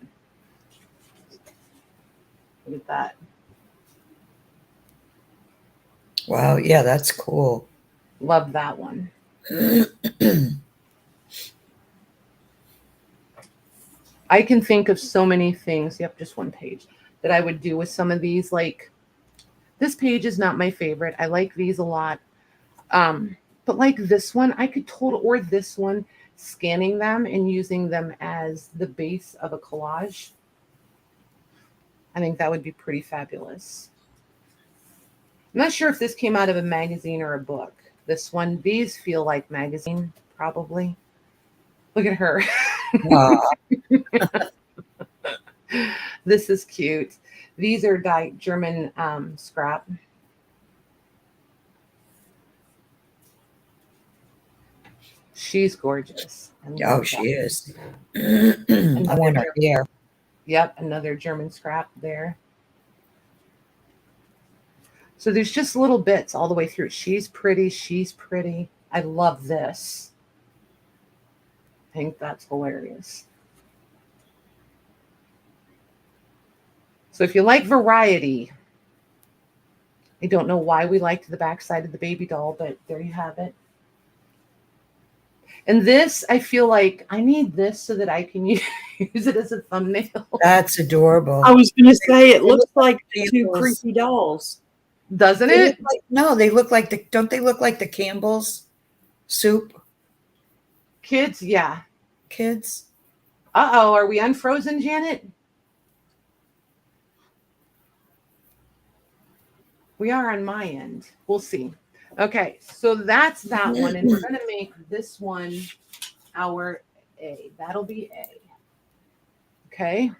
Look at that.
Wow. Yeah, that's cool.
Love that one. I can think of so many things. Yep, just one page that I would do with some of these. Like this page is not my favorite. I like these a lot. But like this one, I could or this one, scanning them and using them as the base of a collage. I think that would be pretty fabulous. I'm not sure if this came out of a magazine or a book. This one, these feel like magazine, probably. Look at her. This is cute. These are German scrap. She's gorgeous.
Oh, she is. I want her hair.
Yep, another German scrap there. So there's just little bits all the way through. She's pretty. She's pretty. I love this. I think that's hilarious. So if you like variety, I don't know why we liked the backside of the baby doll, but there you have it. And this, I feel like I need this so that I can use it as a thumbnail.
That's adorable.
I was going to say, it looks like the two creepy dolls.
Doesn't it?
No, they look like don't they look like the Campbell's soup?
Kids, yeah.
kids?
Uh-oh, are we unfrozen, Janet? We are on my end. We'll see. Okay, so that's that one. And we're going to make this one our A. That'll be A. Okay.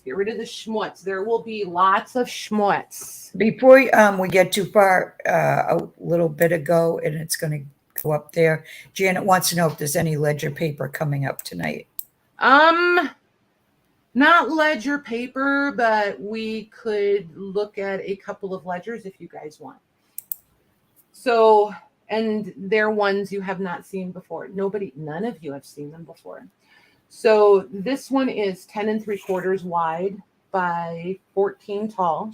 Get rid of the schmutz. There will be lots of schmutz.
Before we get too far, a little bit ago, and it's going to go up there. Janet wants to know if there's any ledger paper coming up tonight.
Not ledger paper, but we could look at a couple of ledgers if you guys want. So, and they're ones you have not seen before. None of you have seen them before. So this one is 10 3/4 wide by 14 tall.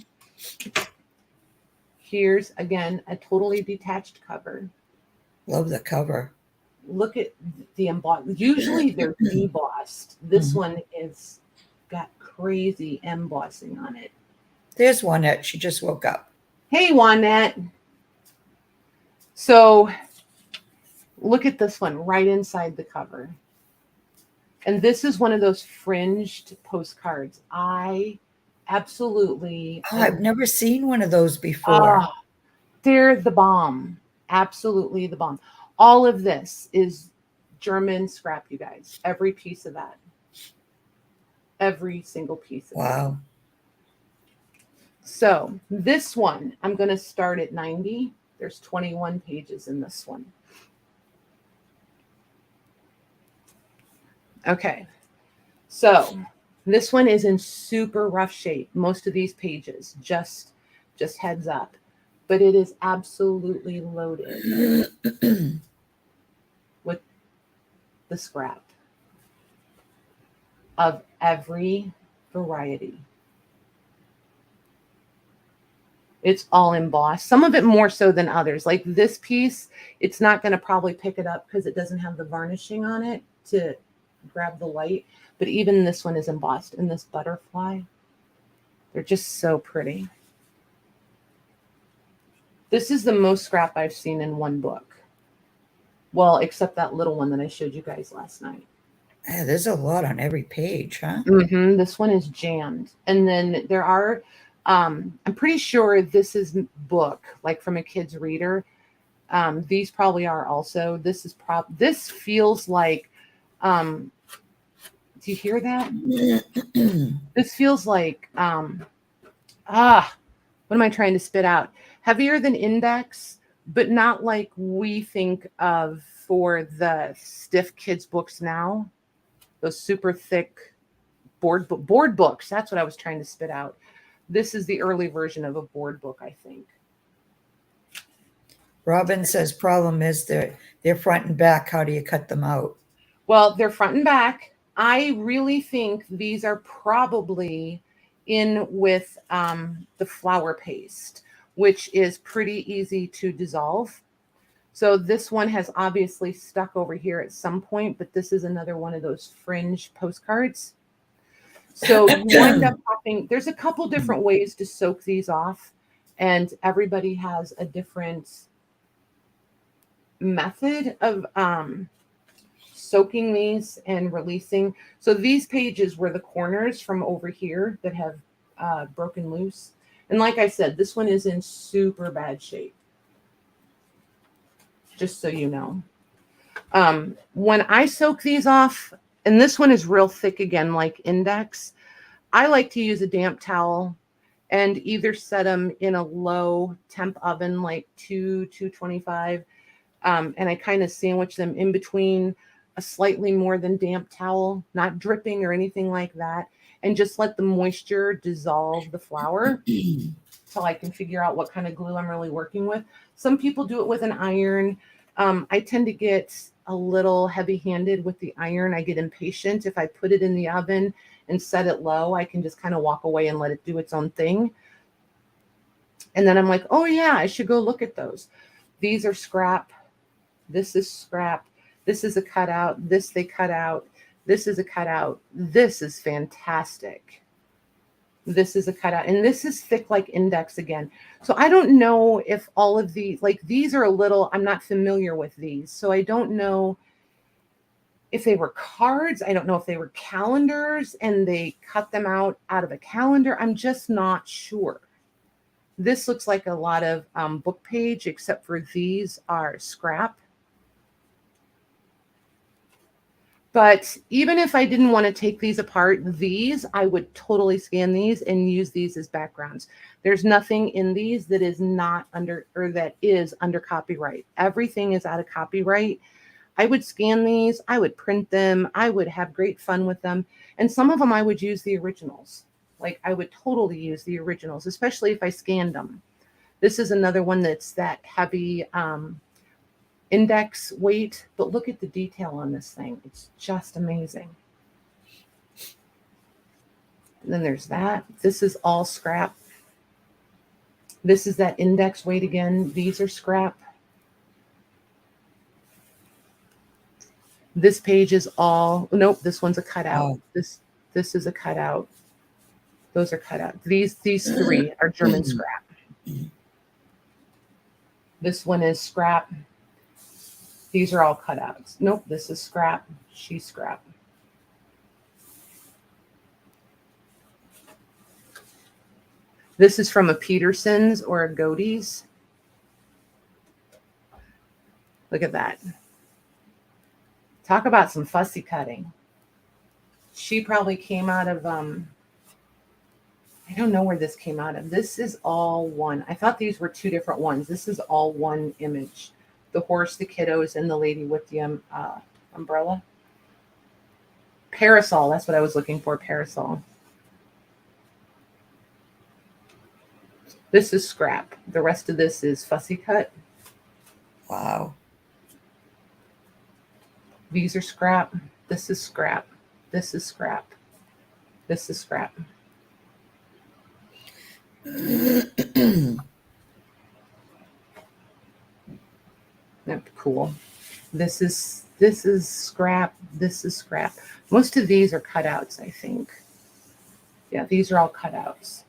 Here's again a totally detached cover.
Love the cover.
Look at the emboss. Usually they're debossed. This one is got crazy embossing on it.
There's Juanette. She just woke up.
Hey, Juanette. So look at this one right inside the cover. And this is one of those fringed postcards. I absolutely.
Oh, I've never seen one of those before.
They're the bomb. Absolutely the bomb. All of this is German scrap, you guys. Every piece of that. Every single piece of
Wow.
it. So this one, I'm going to start at 90. There's 21 pages in this one. Okay. So this one is in super rough shape. Most of these pages, just heads up. But it is absolutely loaded with the scrap of every variety. It's all embossed. Some of it more so than others. Like this piece, it's not going to probably pick it up because it doesn't have the varnishing on it to grab the light. But even this one is embossed. And this butterfly, they're just so pretty. This is the most scrap I've seen in one book. Well, except that little one that I showed you guys last night.
Yeah, there's a lot on every page, huh?
This one is jammed. And then there are, I'm pretty sure this is book, like from a kid's reader. These probably are also. This is this feels like, do you hear that? This feels like, what am I trying to spit out? Heavier than Index, but not like we think of for the stiff kids books now. Those super thick board books. That's what I was trying to spit out. This is the early version of a board book, I think.
Robin says problem is they're front and back. How do you cut them out?
Well, they're front and back. I really think these are probably in with the flour paste, which is pretty easy to dissolve. So this one has obviously stuck over here at some point, but this is another one of those fringe postcards. So you wind up having, there's a couple different ways to soak these off, and everybody has a different method of soaking these and releasing. So these pages were the corners from over here that have broken loose. And like I said, this one is in super bad shape. Just so you know. When I soak these off, and this one is real thick again, like Index, I like to use a damp towel and either set them in a low temp oven, like 225, and I kind of sandwich them in between a slightly more than damp towel, not dripping or anything like that, and just let the moisture dissolve the flour so I can figure out what kind of glue I'm really working with. Some people do it with an iron. I tend to get a little heavy-handed with the iron. I get impatient. If I put it in the oven and set it low, I can just kind of walk away and let it do its own thing. And then I'm like, oh yeah, I should go look at those. These are scrap. This is scrap. This is a cutout. This they cut out. This is a cutout. This is fantastic. This is a cutout, and this is thick like index again. So I don't know if all of these, like these are a little, I'm not familiar with these. So I don't know if they were cards. I don't know if they were calendars and they cut them out of a calendar. I'm just not sure. This looks like a lot of book page, except for these are scrap. But even if I didn't want to take these apart, I would totally scan these and use these as backgrounds. There's nothing in these that is not under, or that is under copyright. Everything is out of copyright. I would scan these, I would print them, I would have great fun with them. And some of them I would use the originals. Like I would totally use the originals, especially if I scanned them. This is another one that's that heavy index weight, but look at the detail on this thing. It's just amazing. And then there's that. This is all scrap. This is that index weight again. These are scrap. This page is all, nope, this one's a cutout.
Oh.
This is a cutout. Those are cut out. These three are German scrap. This one is scrap. These are all cutouts. Nope, this is scrap. She's scrap. This is from a Peterson's or a Godey's. Look at that. Talk about some fussy cutting. She probably came out of, I don't know where this came out of. This is all one. I thought these were two different ones. This is all one image. The horse, the kiddos, and the lady with the umbrella. Parasol, that's what I was looking for, parasol. This is scrap. The rest of this is fussy cut.
Wow.
These are scrap. This is scrap. This is scrap. This is scrap. That's cool. This is scrap. This is scrap. Most of these are cutouts, I think. Yeah, these are all cutouts.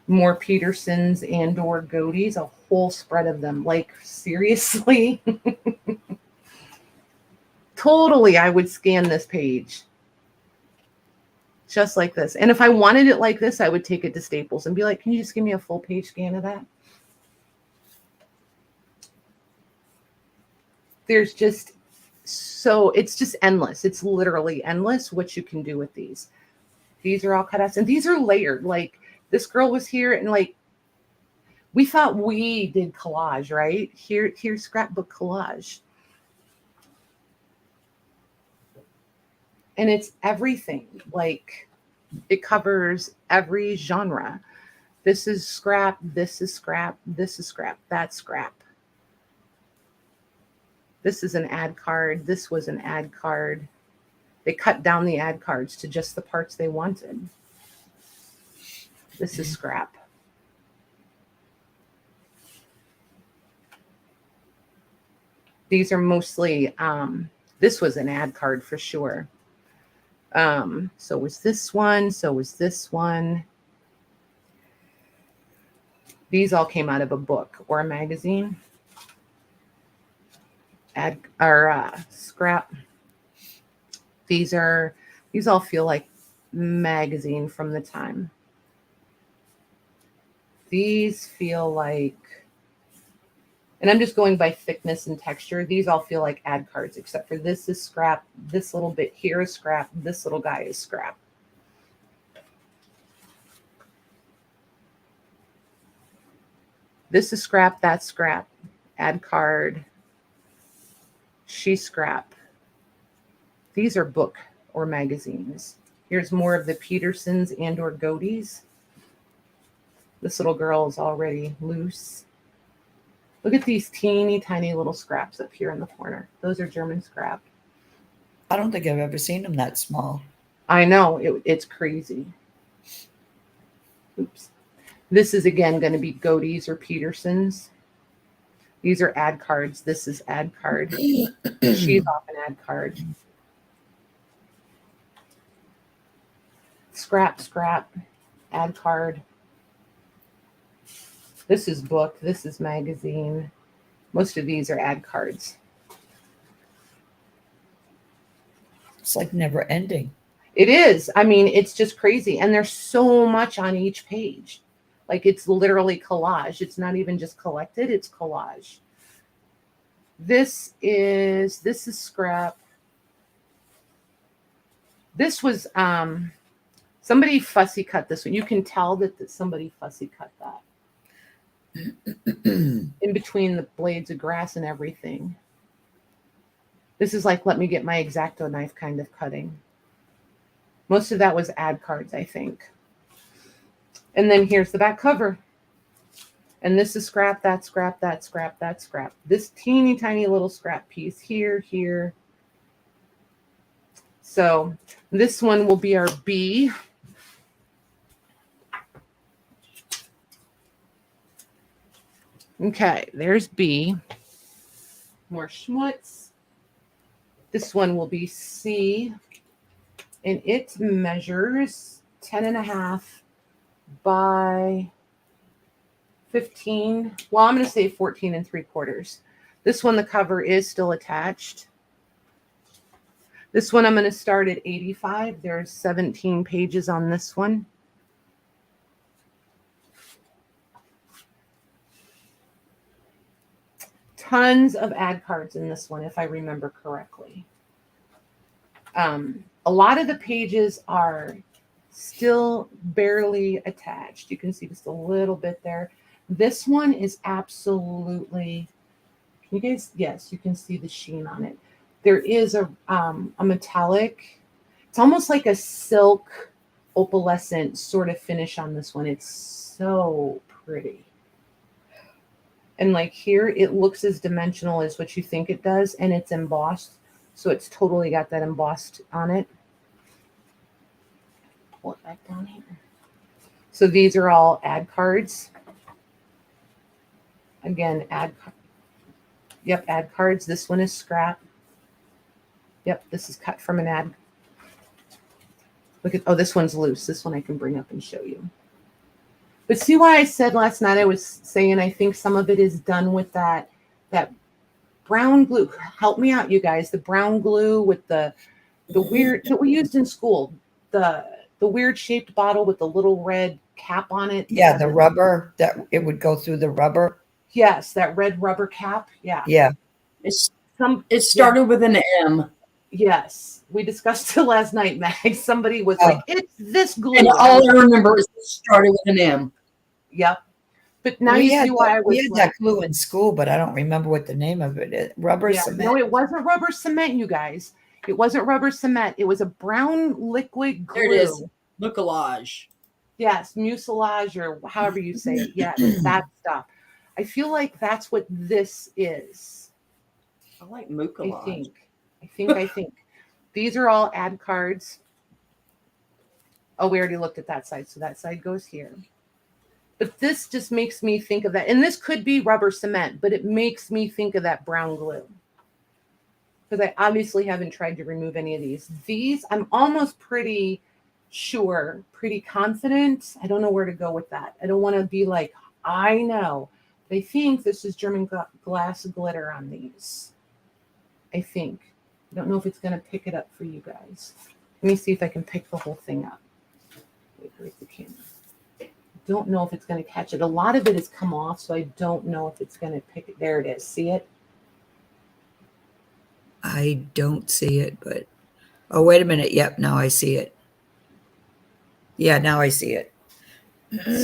More Petersons and or Godey's, a whole spread of them. Like, seriously? Totally, I would scan this page. Just like this. And if I wanted it like this, I would take it to Staples and be like, can you just give me a full page scan of that? There's just, so it's just endless. It's literally endless what you can do with these. These are all cutouts and these are layered. Like this girl was here and like, we thought we did collage, right? Here's scrapbook collage. And it's everything. Like it covers every genre. This is scrap. This is scrap. This is scrap. That's scrap. This is an ad card. This was an ad card. They cut down the ad cards to just the parts they wanted. This is scrap. These are mostly, this was an ad card for sure. So was this one. So was this one. These all came out of a book or a magazine. Scrap. These all feel like magazine from the time. These feel like, and I'm just going by thickness and texture. These all feel like ad cards, except for this is scrap. This little bit here is scrap. This little guy is scrap. This is scrap. That's scrap. Ad card. She's scrap. These are book or magazines. Here's more of the Petersons and or Godey's. This little girl is already loose. Look at these teeny tiny little scraps up here in the corner. Those are German scrap.
I don't think I've ever seen them that small.
I know, it's crazy. Oops. This is again going to be Godey's or Petersons. These are ad cards. This is ad card. She's off an ad card. scrap, ad card. This is book. This is magazine. Most of these are ad cards.
It's like never ending.
It is. I mean, it's just crazy. And there's so much on each page. Like it's literally collage. It's not even just collected, it's collage. This is scrap. This was somebody fussy cut this one. You can tell that somebody fussy cut that. In between the blades of grass and everything. This is like, let me get my X-Acto knife kind of cutting. Most of that was ad cards, I think. And then here's the back cover. And this is scrap, that's scrap, that's scrap, that's scrap. This teeny tiny little scrap piece here. So this one will be our B. Okay, there's B. More schmutz. This one will be C. And it measures 10.5 by 15. Well, I'm going to say 14 3/4. This one, the cover is still attached. This one, I'm going to start at 85. There's 17 pages on this one. Tons of ad cards in this one, if I remember correctly. A lot of the pages are still barely attached. You can see just a little bit there. This one is absolutely, can you guys, yes, you can see the sheen on it. There is a metallic, it's almost like a silk opalescent sort of finish on this one. It's so pretty. And like here, it looks as dimensional as what you think it does, and it's embossed. So it's totally got that embossed on it. Pull it back down here. So these are all ad cards. Again, ad cards. This one is scrap. Yep, this is cut from an ad. Look at, oh, this one's loose. This one I can bring up and show you. But see why I said last night, I was saying I think some of it is done with that brown glue. Help me out, you guys. The brown glue with the weird that we used in school. The weird shaped bottle with the little red cap on it.
Yeah, the rubber, that it would go through the rubber.
Yes, that red rubber cap. Yeah.
Yeah.
It started with an M.
Yes. We discussed it last night, Mag. Somebody was like, it's this glue.
And all I remember is it started with an M.
Yep. But now you see why I was.
We had that glue in school, but I don't remember what the name of it is. Rubber cement.
No, it wasn't rubber cement, you guys. It wasn't rubber cement. It was a brown liquid glue.
There it is. Mucilage.
Yes, mucilage or however you say it. Yes, that stuff. I feel like that's what this is.
I like mucilage.
I think. These are all ad cards. Oh, we already looked at that side. So that side goes here. But this just makes me think of that. And this could be rubber cement, but it makes me think of that brown glue. Because I obviously haven't tried to remove any of these. These, I'm almost pretty sure, pretty confident. I don't know where to go with that. I don't want to be like, I know. I think this is German glass glitter on these. I think. I don't know if it's going to pick it up for you guys. Let me see if I can pick the whole thing up. Wait, where's the camera? Don't know if it's going to catch it. A lot of it has come off, so I don't know if it's going to pick it. There it is. See it?
I don't see it, but oh, wait a minute. Yep, now I see it. Yeah, now I see it.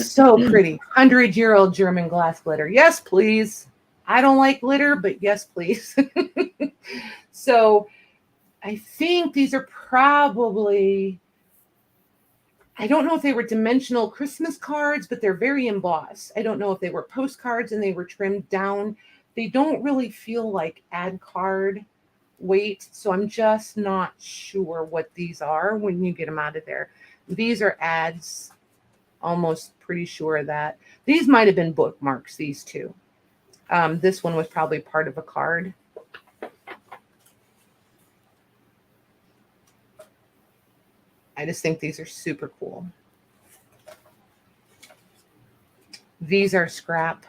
So pretty. 100-year-old German glass glitter. Yes, please. I don't like glitter, but yes, please. So I think these are probably, I don't know if they were dimensional Christmas cards, but they're very embossed. I don't know if they were postcards and they were trimmed down. They don't really feel like ad card weight. So I'm just not sure what these are when you get them out of there. These are ads. Almost pretty sure that these might have been bookmarks, these two. This one was probably part of a card. I just think these are super cool. These are scrap.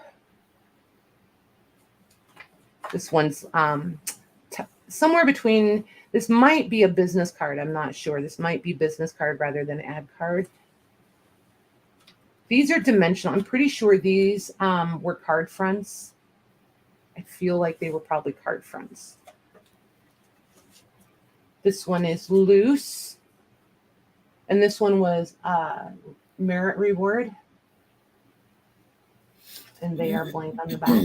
This one's somewhere between, this might be a business card. I'm not sure. This might be business card rather than ad card. These are dimensional. I'm pretty sure these were card fronts. I feel like they were probably card fronts. This one is loose. And this one was merit reward. And they are blank on the back.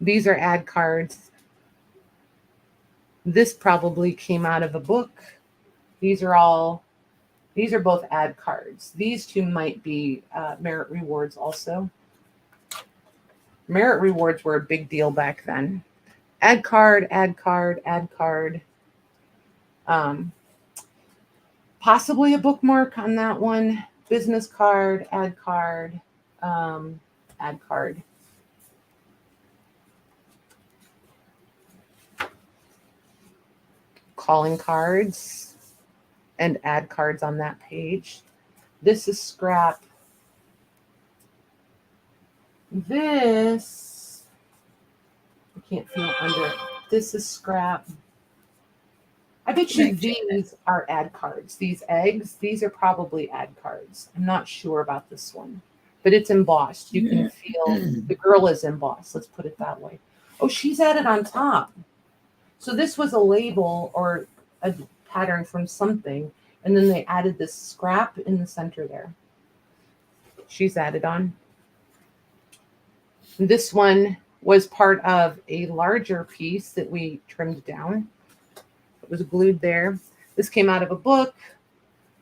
These are ad cards. This probably came out of a book. These are both ad cards. These two might be merit rewards also. Merit rewards were a big deal back then. Ad card, ad card, ad card. Possibly a bookmark on that one. Business card, ad card, ad card. Calling cards and ad cards on that page. This is scrap. This, I can't feel it under it. This is scrap. I bet you these are ad cards. These eggs, these are probably ad cards. I'm not sure about this one, but it's embossed. You can feel the girl is embossed. Let's put it that way. Oh, she's added on top. So this was a label or a pattern from something, and then they added this scrap in the center there. She's added on. This one was part of a larger piece that we trimmed down. It was glued there. This came out of a book.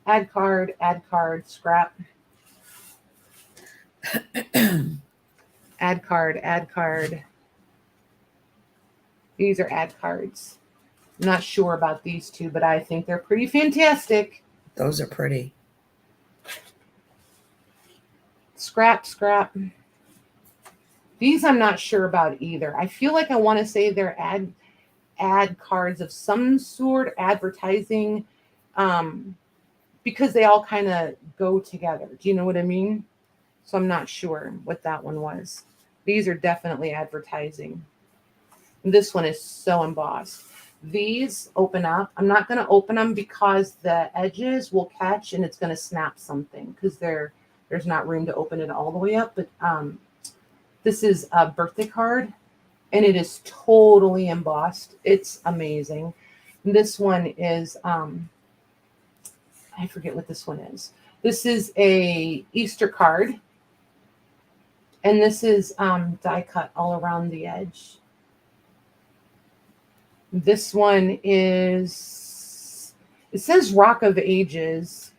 Ad card, scrap. Ad card. These are ad cards. I'm not sure about these two, but I think they're pretty fantastic.
Those are pretty.
Scrap. These I'm not sure about either. I feel like I want to say they're ad cards of some sort, advertising, because they all kind of go together. Do you know what I mean? So I'm not sure what that one was. These are definitely advertising. This one is so embossed. These open up. I'm not going to open them because the edges will catch and it's going to snap something because there's not room to open it all the way up. But this is a birthday card and it is totally embossed. It's amazing. This one is, I forget what this one is. This is a Easter card. And this is die cut all around the edge. This one is, it says Rock of Ages,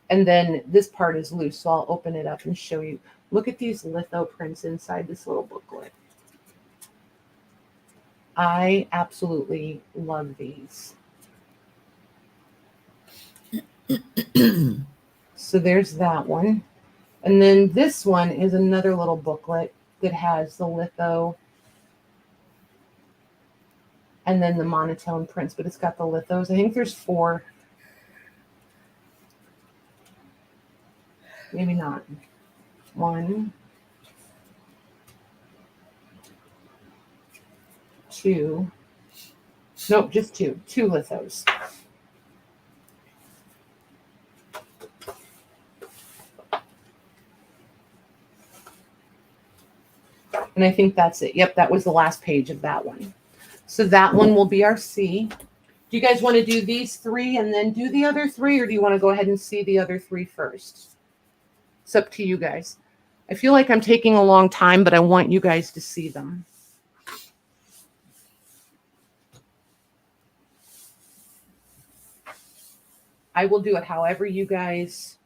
and then this part is loose, so I'll open it up and show you. Look at these litho prints inside this little booklet. I absolutely love these. So there's that one. And then this one is another little booklet that has the litho and then the monotone prints, but it's got the lithos. I think there's 4. Maybe not. 1, 2. Nope, just 2. 2 lithos. And I think that's it. Yep, that was the last page of that one. So that one will be our C. Do you guys want to do these 3 and then do the other 3, or do you want to go ahead and see the other 3 first? It's up to you guys. I feel like I'm taking a long time, but I want you guys to see them. I will do it however you guys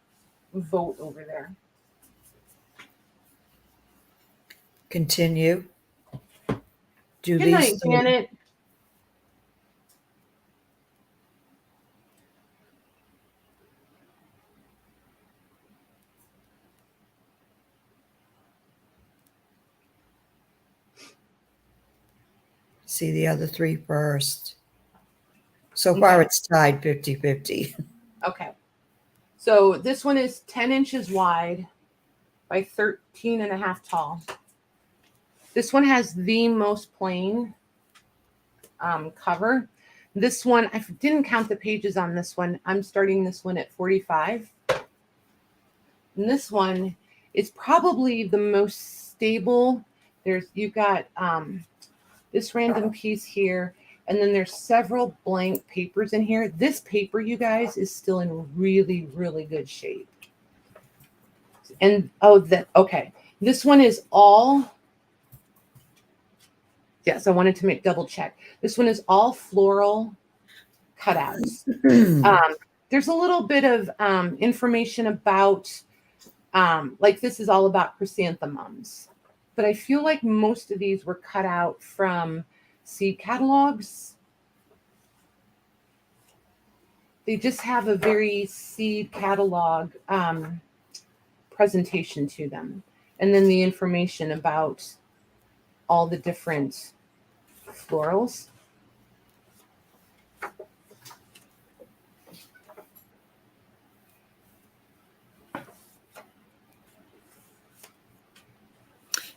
vote over there.
Continue. Do
Good
these
night,
three.
Janet.
See the other 3 first. So far, it's tied 50-50.
Okay. So this one is 10 inches wide by 13 and a half tall. This one has the most plain cover. This one, I didn't count the pages on this one. I'm starting this one at 45. And this one is probably the most stable. You've got this random piece here, and then there's several blank papers in here. This paper, you guys, is still in really, really good shape. And okay. This one is all, yes, I wanted to make double check. This one is all floral cutouts. There's a little bit of information about, like this is all about chrysanthemums. But I feel like most of these were cut out from seed catalogs. They just have a very seed catalog presentation to them. And then the information about all the different florals.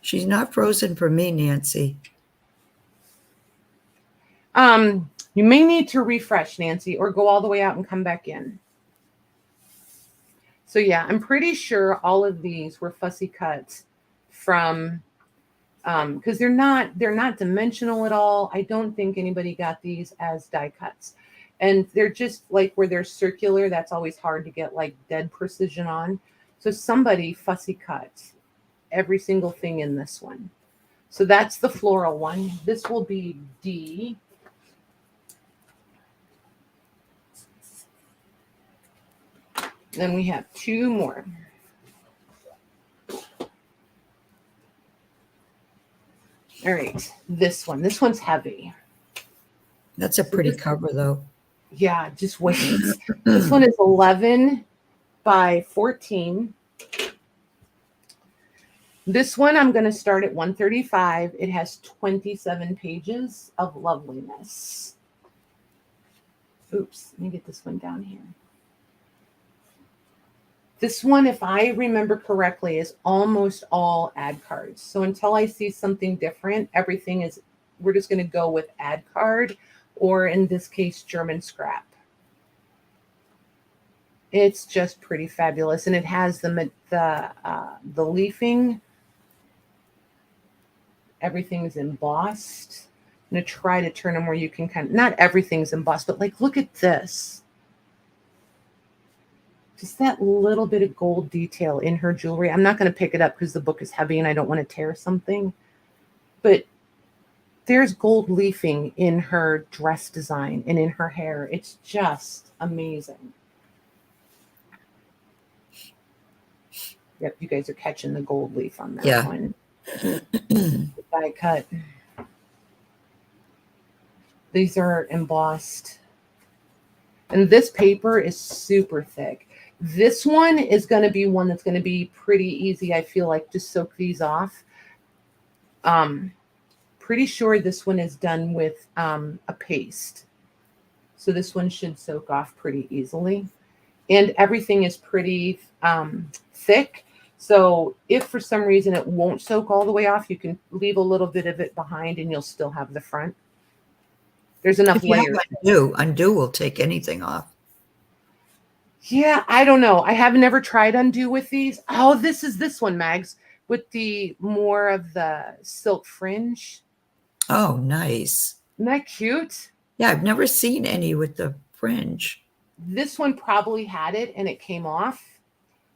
She's not frozen for me, Nancy.
You may need to refresh, Nancy, or go all the way out and come back in. So yeah, I'm pretty sure all of these were fussy cuts from, because they're not dimensional at all. I don't think anybody got these as die cuts. And they're just like where they're circular, that's always hard to get like dead precision on. So somebody fussy cut every single thing in this one. So that's the floral one. This will be D. Then we have two more. All right, this one. This one's heavy.
That's a pretty cover, though.
Yeah, just wait. This one is 11 by 14. This one I'm going to start at 135. It has 27 pages of loveliness. Oops, let me get this one down here. This one, if I remember correctly, is almost all ad cards. So until I see something different, everything is, we're just going to go with ad card, or in this case, German scrap. It's just pretty fabulous. And it has the leafing. Everything's embossed. I'm going to try to turn them where you can kind of, not everything's embossed, but like, look at this. Just that little bit of gold detail in her jewelry. I'm not going to pick it up because the book is heavy and I don't want to tear something. But there's gold leafing in her dress design and in her hair. It's just amazing. Yep, you guys are catching the gold leaf on that one. The die cut. These are embossed. And this paper is super thick. This one is going to be one that's going to be pretty easy, I feel like, to soak these off. Pretty sure this one is done with a paste. So this one should soak off pretty easily. And everything is pretty thick. So if for some reason it won't soak all the way off, you can leave a little bit of it behind and you'll still have the front. There's enough layers.
Undo will take anything off.
Yeah, I don't know. I have never tried undo with these. Oh, this is this one, Mags, with the more of the silk fringe.
Oh, nice.
Isn't that cute?
Yeah, I've never seen any with the fringe.
This one probably had it and it came off.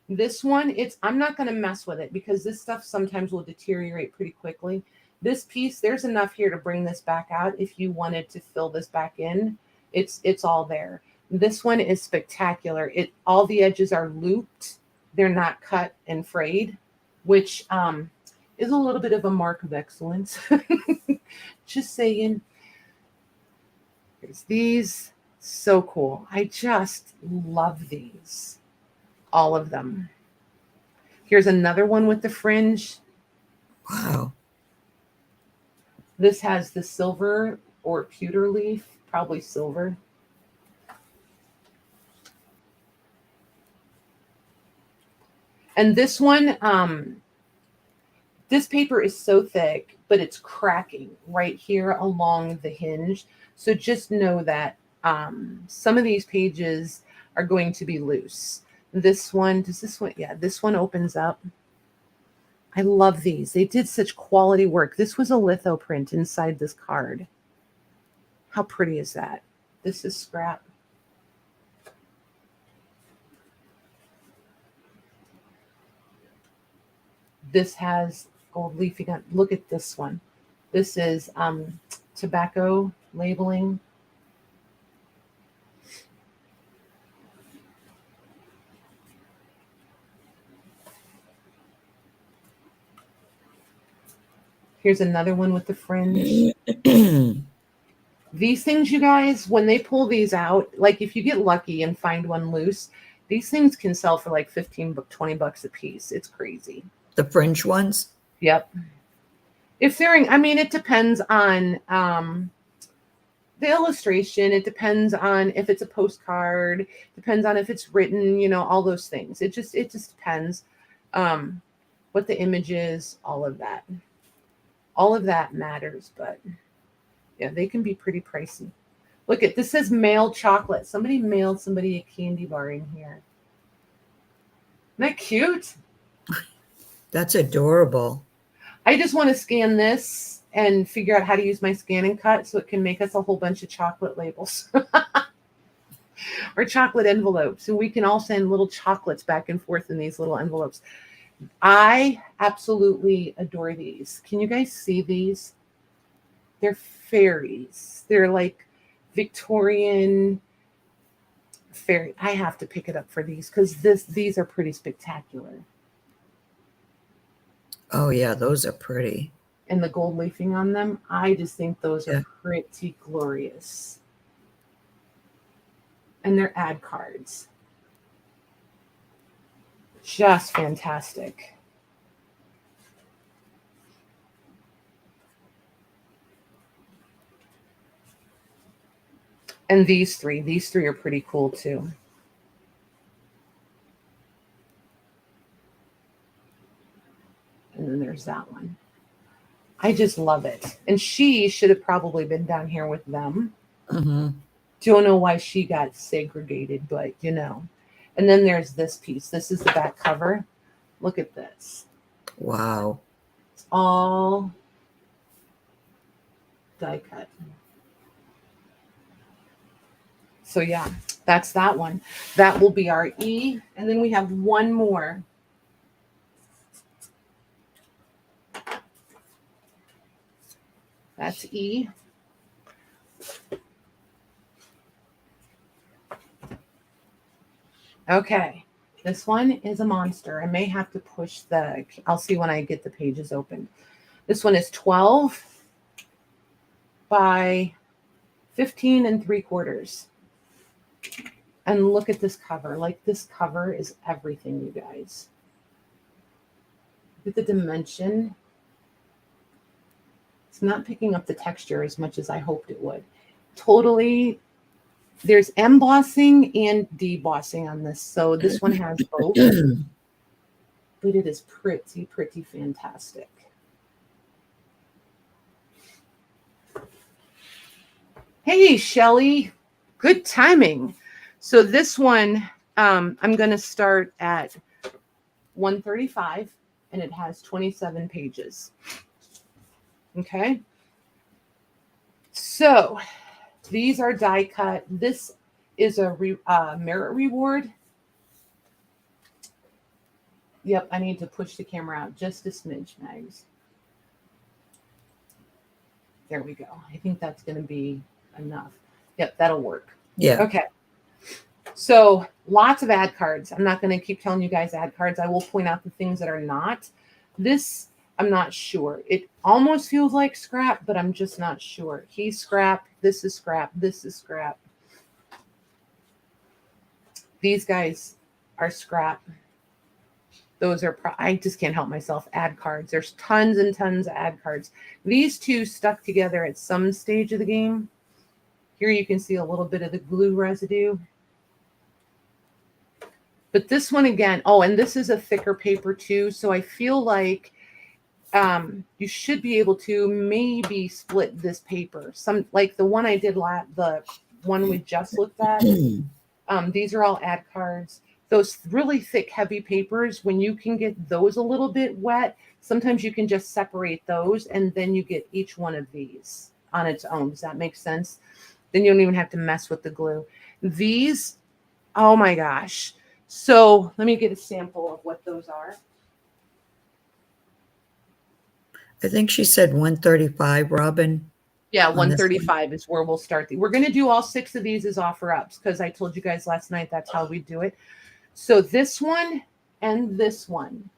This one, I'm not going to mess with it because this stuff sometimes will deteriorate pretty quickly. This piece, there's enough here to bring this back out. If you wanted to fill this back in, it's all there. This one is spectacular. All the edges are looped. They're not cut and frayed, which is a little bit of a mark of excellence. Just saying. There's these. So cool. I just love these. All of them. Here's another one with the fringe.
Wow.
This has the silver or pewter leaf, probably silver. And this one, this paper is so thick, but it's cracking right here along the hinge. So just know that some of these pages are going to be loose. This one, does this one? Yeah, this one opens up. I love these. They did such quality work. This was a litho print inside this card. How pretty is that? This is scrap. This has gold leafing on. Look at this one. This is tobacco labeling. Here's another one with the fringe. These things, you guys, when they pull these out, like if you get lucky and find one loose, these things can sell for like 15, 20 bucks a piece. It's crazy.
The fringe ones?
Yep. If they're in, I mean, it depends on the illustration. It depends on if it's a postcard, depends on if it's written, you know, all those things. It just depends what the image is, all of that. All of that matters, but yeah, they can be pretty pricey. Look at this, says mailed chocolate. Somebody mailed somebody a candy bar in here. Isn't that cute?
That's adorable.
I just want to scan this and figure out how to use my scan and cut so it can make us a whole bunch of chocolate labels or chocolate envelopes. And we can all send little chocolates back and forth in these little envelopes. I absolutely adore these. Can you guys see these? They're fairies. They're like Victorian fairy. I have to pick it up for these because these are pretty spectacular.
Oh yeah, those are pretty.
And the gold leafing on them, I just think those are pretty glorious. And they're ad cards. Just fantastic. And these three are pretty cool too. And then there's that one. I just love it. And she should have probably been down here with them.
Mm-hmm.
Don't know why she got segregated, but you know. And then there's this piece. This is the back cover. Look at this.
Wow.
It's all die cut. So yeah, that's that one. That will be our E. And then we have one more. That's E. Okay, this one is a monster. I may have to push I'll see when I get the pages opened. This one is 12 by 15 3/4. And look at this cover. Like, this cover is everything, you guys. Look at the dimension. It's not picking up the texture as much as I hoped it would. Totally. There's embossing and debossing on this. So this one has both. But it is pretty, pretty fantastic. Hey, Shelly. Good timing. So this one, I'm going to start at 135, and it has 27 pages. Okay. So these are die cut. This is a merit reward. Yep, I need to push the camera out just a smidge, Mags. There we go. I think that's going to be enough. Yep, that'll work.
Yeah.
Okay. So lots of ad cards. I'm not going to keep telling you guys ad cards. I will point out the things that are not. This, I'm not sure. It almost feels like scrap, but I'm just not sure. He's scrap. This is scrap. This is scrap. These guys are scrap. Those are, I just can't help myself, ad cards. There's tons and tons of ad cards. These two stuck together at some stage of the game. Here you can see a little bit of the glue residue. But this one again, oh, and this is a thicker paper too. So I feel like you should be able to maybe split this paper. Some like the one I did the one we just looked at. These are all ad cards. Those really thick, heavy papers, when you can get those a little bit wet, sometimes you can just separate those and then you get each one of these on its own. Does that make sense? Then you don't even have to mess with the glue. These, oh my gosh. So let me get a sample of what those are.
I think she said 135, Robin.
Yeah,
on this
135 is where we'll start. We're going to do all 6 of these as offer ups because I told you guys last night that's how we do it. So this one and this one.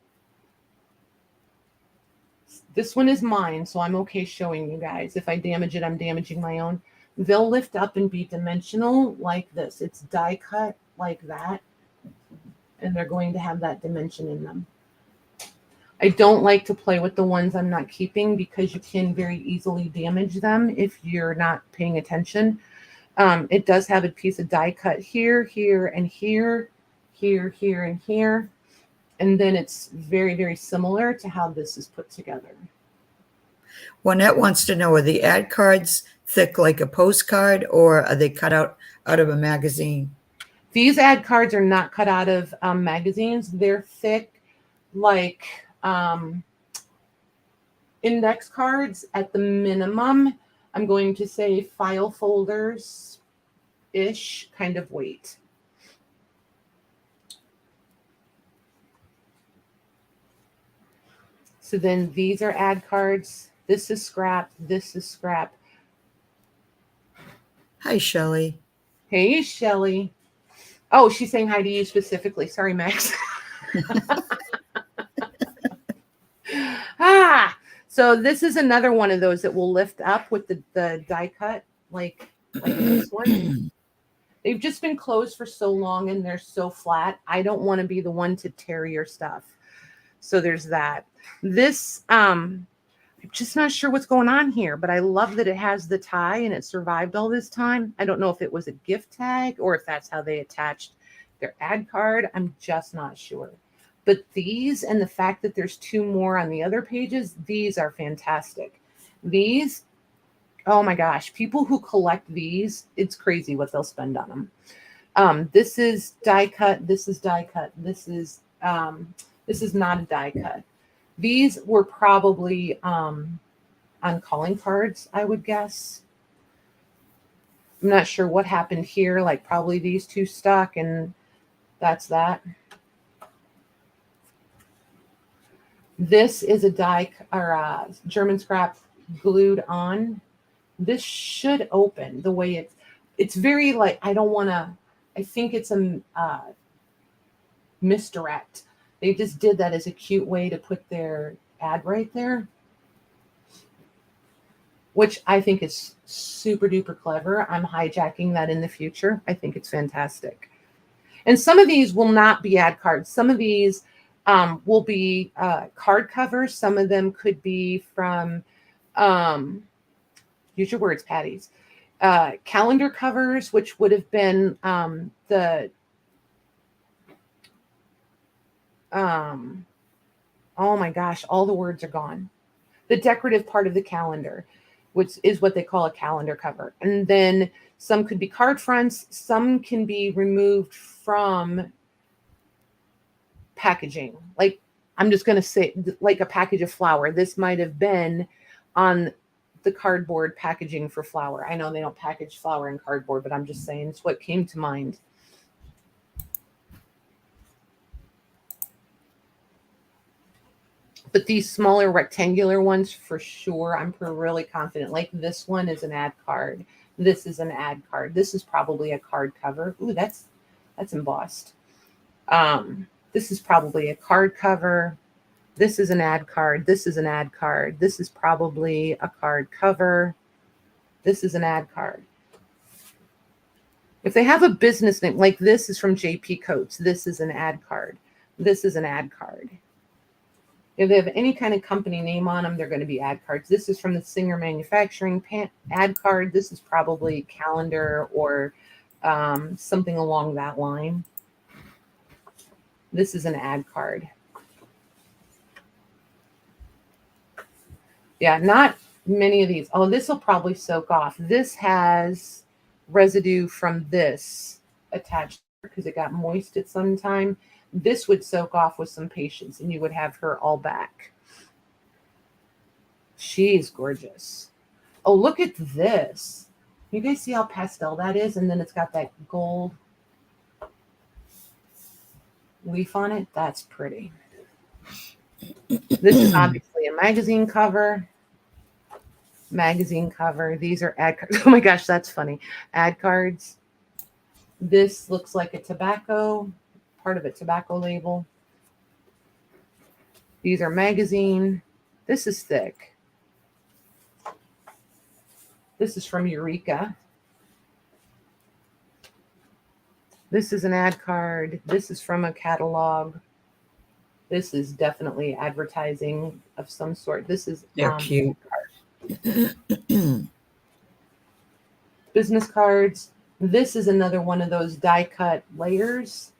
This one is mine, so I'm okay showing you guys. If I damage it, I'm damaging my own. They'll lift up and be dimensional like this. It's die cut like that. And they're going to have that dimension in them. I don't like to play with the ones I'm not keeping because you can very easily damage them if you're not paying attention. It does have a piece of die cut here, here, and here, here, here, and here. And then it's very, very similar to how this is put together.
Juanette wants to know, are the ad cards thick like a postcard or are they cut out of a magazine?
These ad cards are not cut out of magazines. They're thick like index cards at the minimum. I'm going to say file folders-ish kind of weight. So then these are ad cards. This is scrap. This is scrap.
Hi, Shelley.
Hey, Shelley. Oh, she's saying hi to you specifically. Sorry, Max. So this is another one of those that will lift up with the die cut, like this one. They've just been closed for so long and they're so flat. I don't want to be the one to tear your stuff. So there's that. This, I'm just not sure what's going on here, but I love that it has the tie and it survived all this time. I don't know if it was a gift tag or if that's how they attached their ad card. I'm just not sure. But these and the fact that there's 2 more on the other pages, these are fantastic. These, oh my gosh, people who collect these, it's crazy what they'll spend on them. This is die cut. This is die cut. This is not a die cut. These were probably on calling cards, I would guess. I'm not sure what happened here. Like probably these 2 stuck and that's that. This is a die or a German scrap glued on. This should open the way it's very like, I think it's a misdirect. They just did that as a cute way to put their ad right there, which I think is super duper clever. I'm hijacking that in the future. I think it's fantastic. And some of these will not be ad cards. Some of these will be card covers. Some of them could be from, use your words, Patty's, calendar covers, which would have been oh my gosh, all the words are gone. The decorative part of the calendar, which is what they call a calendar cover. And then some could be card fronts. Some can be removed from packaging. Like, I'm just going to say, like a package of flour. This might have been on the cardboard packaging for flour. I know they don't package flour in cardboard, but I'm just saying it's what came to mind. But these smaller rectangular ones, for sure, I'm really confident. Like this one is an ad card. This is an ad card. This is probably a card cover. Ooh, that's embossed. This is probably a card cover. This is an ad card. This is an ad card. This is probably a card cover. This is an ad card. If they have a business name, like this is from JP Coats. This is an ad card. This is an ad card. If they have any kind of company name on them, they're going to be ad cards. This is from the Singer Manufacturing ad card. This is probably calendar or something along that line. This is an ad card. Yeah, not many of these. Oh, this will probably soak off. This has residue from this attached because it got moist at some time. This would soak off with some patience and you would have her all back. She's gorgeous. Oh, look at this. You guys see how pastel that is? And then it's got that gold leaf on it. That's pretty. This is obviously a magazine cover. Magazine cover. These are ad cards. Oh my gosh, that's funny. Ad cards. This looks like a tobacco, part of a tobacco label. These are magazine. This is thick. This is from Eureka. This is an ad card. This is from a catalog. This is definitely advertising of some sort. This is
They're cute.
Business cards. This is another one of those die cut layers.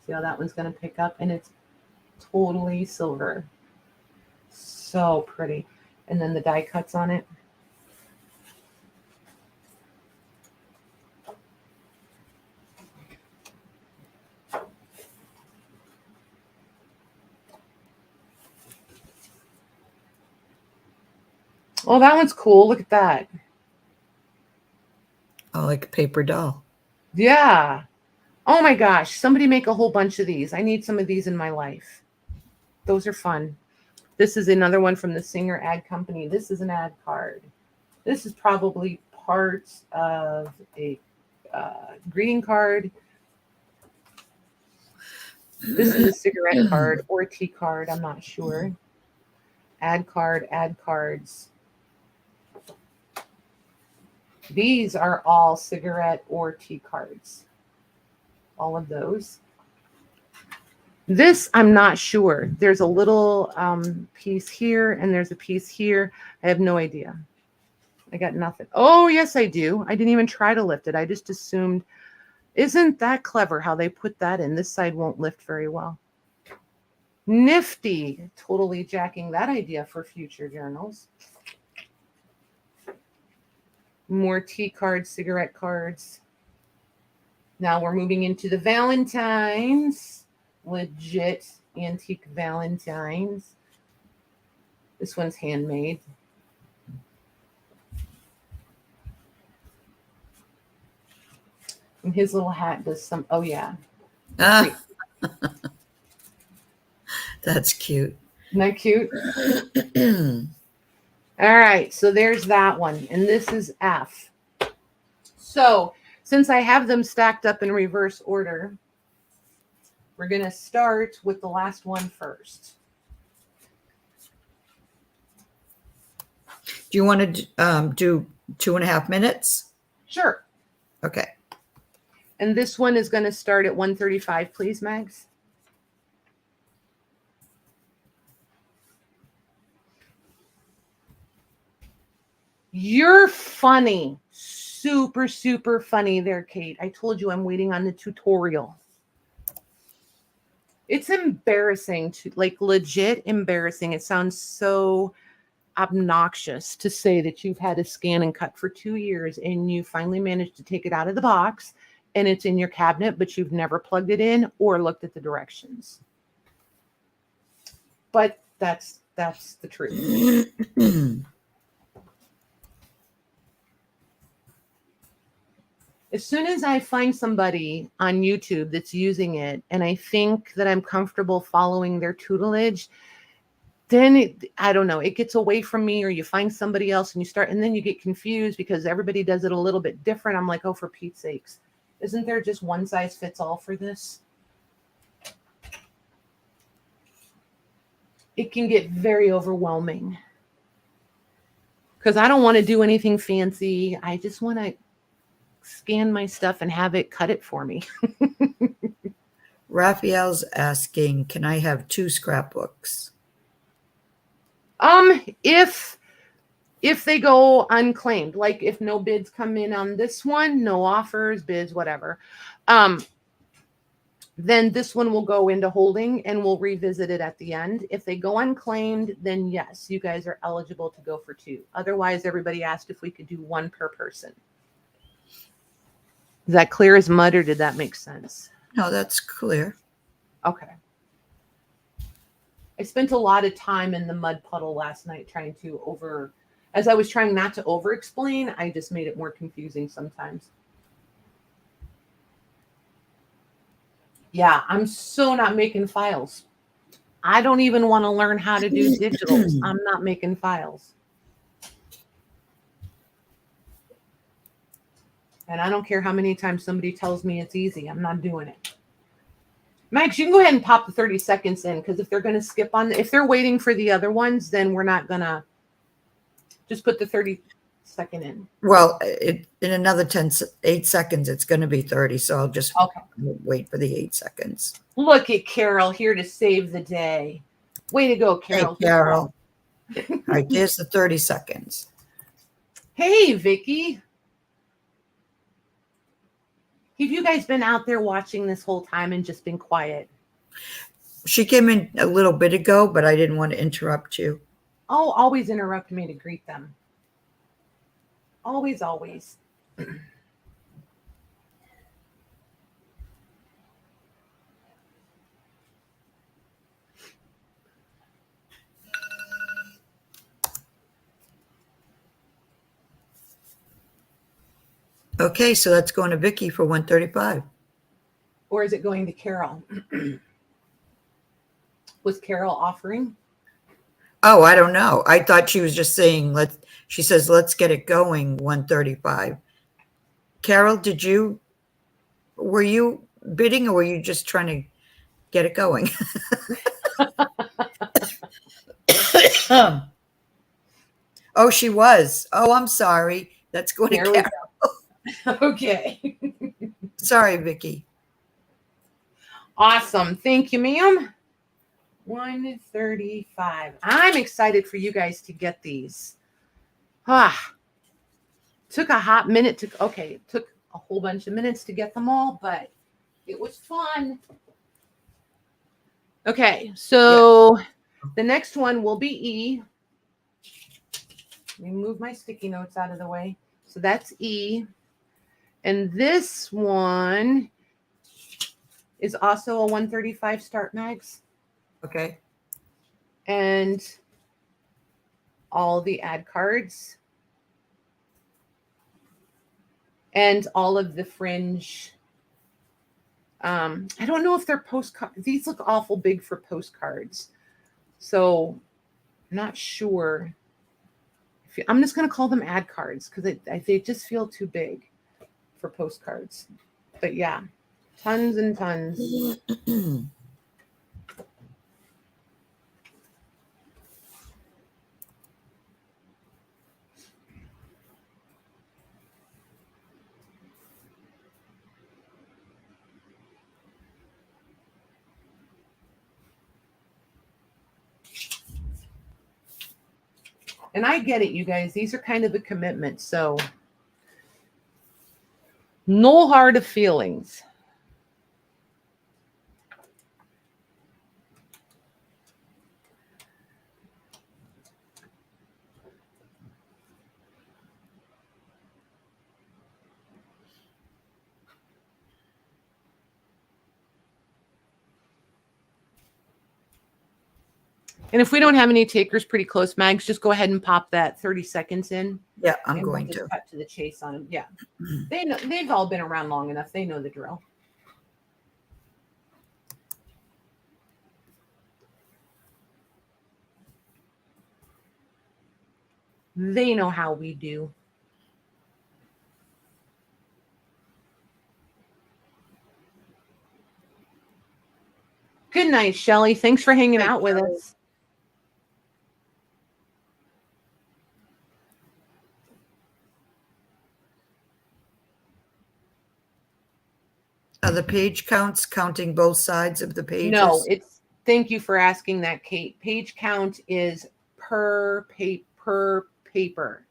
See how that one's going to pick up, and it's totally silver. So pretty. And then the die cuts on it. Oh, that one's cool. Look at that.
Oh, like a paper doll.
Yeah. Oh my gosh. Somebody make a whole bunch of these. I need some of these in my life. Those are fun. This is another one from the Singer Ad Company. This is an ad card. This is probably part of a greeting card. This is a cigarette card or a tea card. I'm not sure. Ad card, ad cards. These are all cigarette or tea cards. All of those. This, I'm not sure. There's a little piece here and there's a piece here. I have no idea. I got nothing. Oh, yes, I do. I didn't even try to lift it. I just assumed. Isn't that clever how they put that in? This side won't lift very well. Nifty. Totally jacking that idea for future journals. More tea cards, cigarette cards. Now we're moving into the Valentines. Legit antique Valentines. This one's handmade. And his little hat does some, oh yeah.
Ah, that's cute.
Isn't that cute? All right, so there's that one. And this is F. So since I have them stacked up in reverse order, we're going to start with the last one first.
Do you want to do 2.5 minutes?
Sure.
Okay.
And this one is going to start at 135, please, Mags. You're funny. Super, super funny there, Kate. I told you I'm waiting on the tutorial. It's embarrassing to, like, legit embarrassing. It sounds so obnoxious to say that you've had a scan and cut for 2 years and you finally managed to take it out of the box and it's in your cabinet, but you've never plugged it in or looked at the directions. But that's the truth. As soon as I find somebody on YouTube that's using it and I think that I'm comfortable following their tutelage, then I don't know, it gets away from me, or you find somebody else and you start, and then you get confused because everybody does it a little bit different. I'm like, oh, for Pete's sakes, isn't there just one size fits all for this? It can get very overwhelming because I don't want to do anything fancy. I just want to scan my stuff and have it cut it for me.
Raphael's asking, can I have 2 scrapbooks?
If If they go unclaimed, like if no bids come in on this one, no offers, bids, whatever, then this one will go into holding and we'll revisit it at the end. If they go unclaimed, then yes, you guys are eligible to go for 2. Otherwise, everybody asked if we could do 1 per person. Is that clear as mud, or did that make sense?
No, that's clear.
Okay. I spent a lot of time in the mud puddle last night trying to as I was trying not to over explain, I just made it more confusing sometimes. Yeah, I'm so not making files. I don't even want to learn how to do digitals. I'm not making files. And I don't care how many times somebody tells me it's easy. I'm not doing it. Max, you can go ahead and pop the 30 seconds in, because if they're going to skip on, if they're waiting for the other ones, then we're not going to just put the 30-second in.
Well, in another 8 seconds, it's going to be 30. So I'll just wait for the 8 seconds.
Look at Carol here to save the day. Way to go, Carol.
Hey, Carol. All right, there's the 30 seconds.
Hey, Vicky. Have you guys been out there watching this whole time and just been quiet?
She came in a little bit ago, but I didn't want to interrupt you.
Oh, always interrupt me to greet them. Always, always.
Okay, so that's going to Vicky for 135.
Or is it going to Carol? Was Carol offering?
Oh, I don't know. I thought she was just saying, she says, let's get it going, 135. Carol, were you bidding, or were you just trying to get it going? Oh, she was. Oh, I'm sorry. That's going to Carol.
Okay.
Sorry, Vicky.
Awesome. Thank you, ma'am. 135. I'm excited for you guys to get these. Took a hot minute it took a whole bunch of minutes to get them all, but it was fun. Okay, so the next one will be E. Let me move my sticky notes out of the way. So that's E. And this one is also a 135 start, Mags.
Okay.
And all the ad cards. And all of the fringe. I don't know if they're postcards. These look awful big for postcards. So I'm not sure. I'm just going to call them ad cards because they just feel too big for postcards. But yeah, tons and tons. And I get it, you guys. These are kind of a commitment. So no hard feelings. And if we don't have any takers pretty close, Mags, just go ahead and pop that 30 seconds in.
Yeah, I'm going to.
Cut to the chase on them. Yeah. They know, they've all been around long enough. They know the drill. They know how we do. Good night, Shelly. Thanks for hanging out with us.
Are the page counts counting both sides of the pages?
No, thank you for asking that, Kate. Page count is per paper.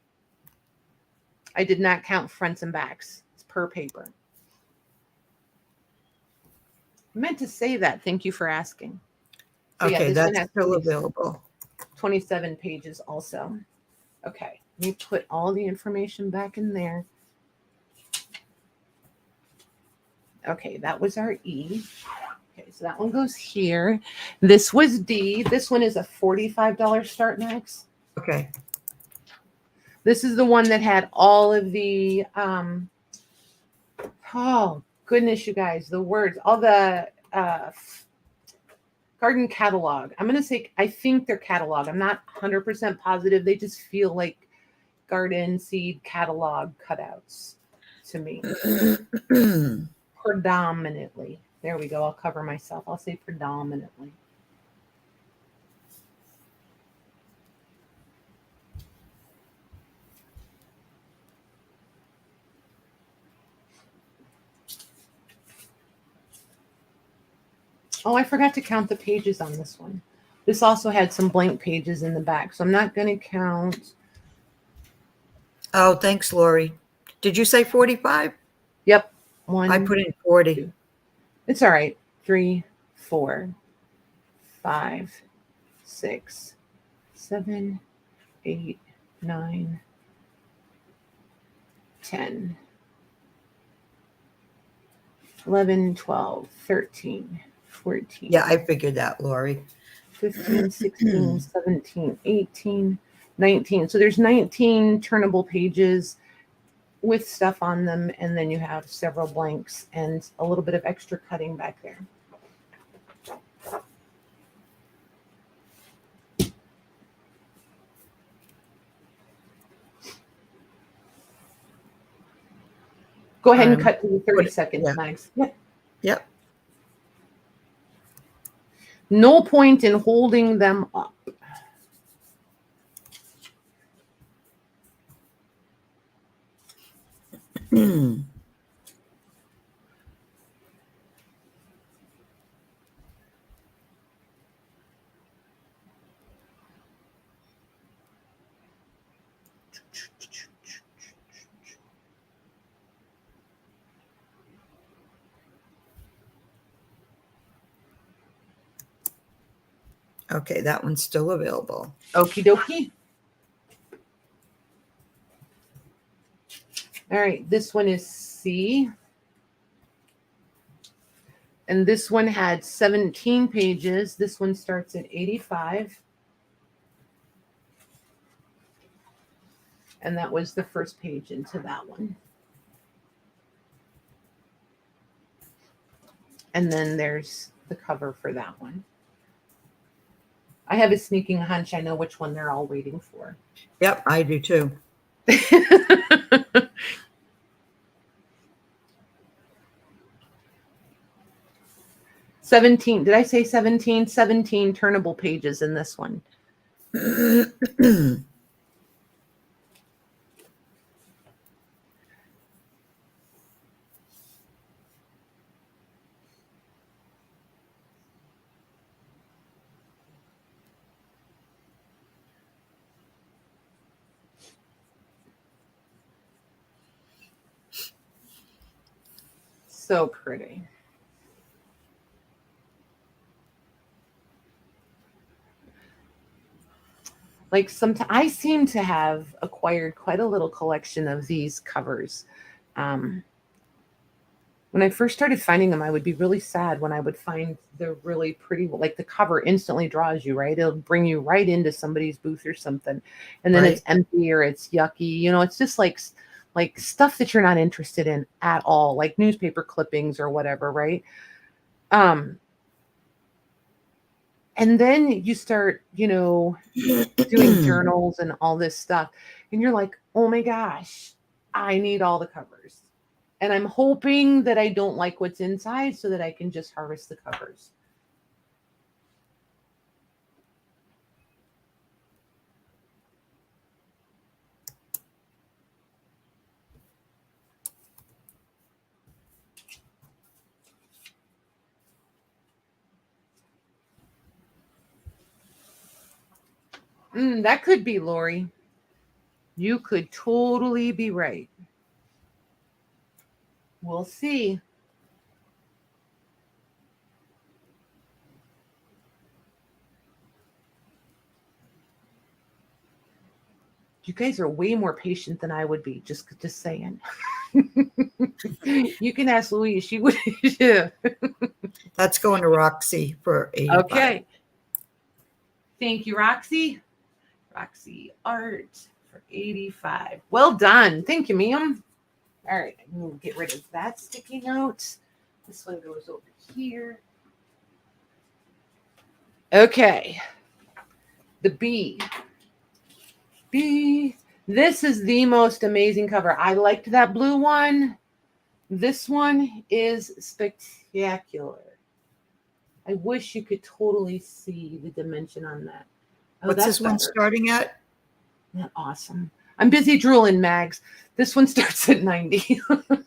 I did not count fronts and backs. It's per paper. I meant to say that. Thank you for asking. So
Okay,
this one
that's
has
still available.
27 pages also. Okay, let me put all the information back in there. Okay, that was our E. Okay, so that one goes here. This was D. This one is a $45 start max.
Okay.
This is the one that had all of the, oh goodness, you guys, the words, all the garden catalog. I'm going to say, I think they're catalog. I'm not 100% positive. They just feel like garden seed catalog cutouts to me. Predominantly. There we go. I'll cover myself. I'll say predominantly. Oh, I forgot to count the pages on this one. This also had some blank pages in the back, so I'm not going to count.
Oh, thanks, Lori. Did you say 45?
Yep. One.
I put in 40.
2. It's all right. 3, 4, 5, 6, 7, 8, 9, 10, 11, 12, 13, 14.
Yeah, I figured that, Lori.
15, 16, 17, 18, 19. So there's 19 turnable pages with stuff on them, and then you have several blanks and a little bit of extra cutting back there. Go ahead and cut to the 30 seconds,
yeah.
Max. Yep.
Yep.
No point in holding them up.
Okay, that one's still available.
Okie dokie. All right, this one is C. And this one had 17 pages. This one starts at 85. And that was the first page into that one. And then there's the cover for that one. I have a sneaking hunch I know which one they're all waiting for.
Yep, I do too.
17. Did I say 17? 17 turnable pages in this one. So pretty. Like I seem to have acquired quite a little collection of these covers. When I first started finding them, I would be really sad when I would find the really pretty, like the cover instantly draws you, right? It'll bring you right into somebody's booth or something. And then it's empty or it's yucky. You know, it's just like stuff that you're not interested in at all, like newspaper clippings or whatever, right? And then you start, doing journals and all this stuff. And you're like, oh my gosh, I need all the covers. And I'm hoping that I don't like what's inside so that I can just harvest the covers. That could be Lori. You could totally be right. We'll see. You guys are way more patient than I would be. Just saying. You can ask Louise. She would. Yeah.
That's going to Roxy for 85.
Okay. Thank you, Roxy. Roxy Art for 85. Well done. Thank you, ma'am. All right. We'll get rid of that sticky note. This one goes over here. Okay. The B. B. This is the most amazing cover. I liked that blue one. This one is spectacular. I wish you could totally see the dimension on that. Oh,
What's this one
better.
starting at?
Awesome. I'm busy drooling, Mags. This one starts at 90.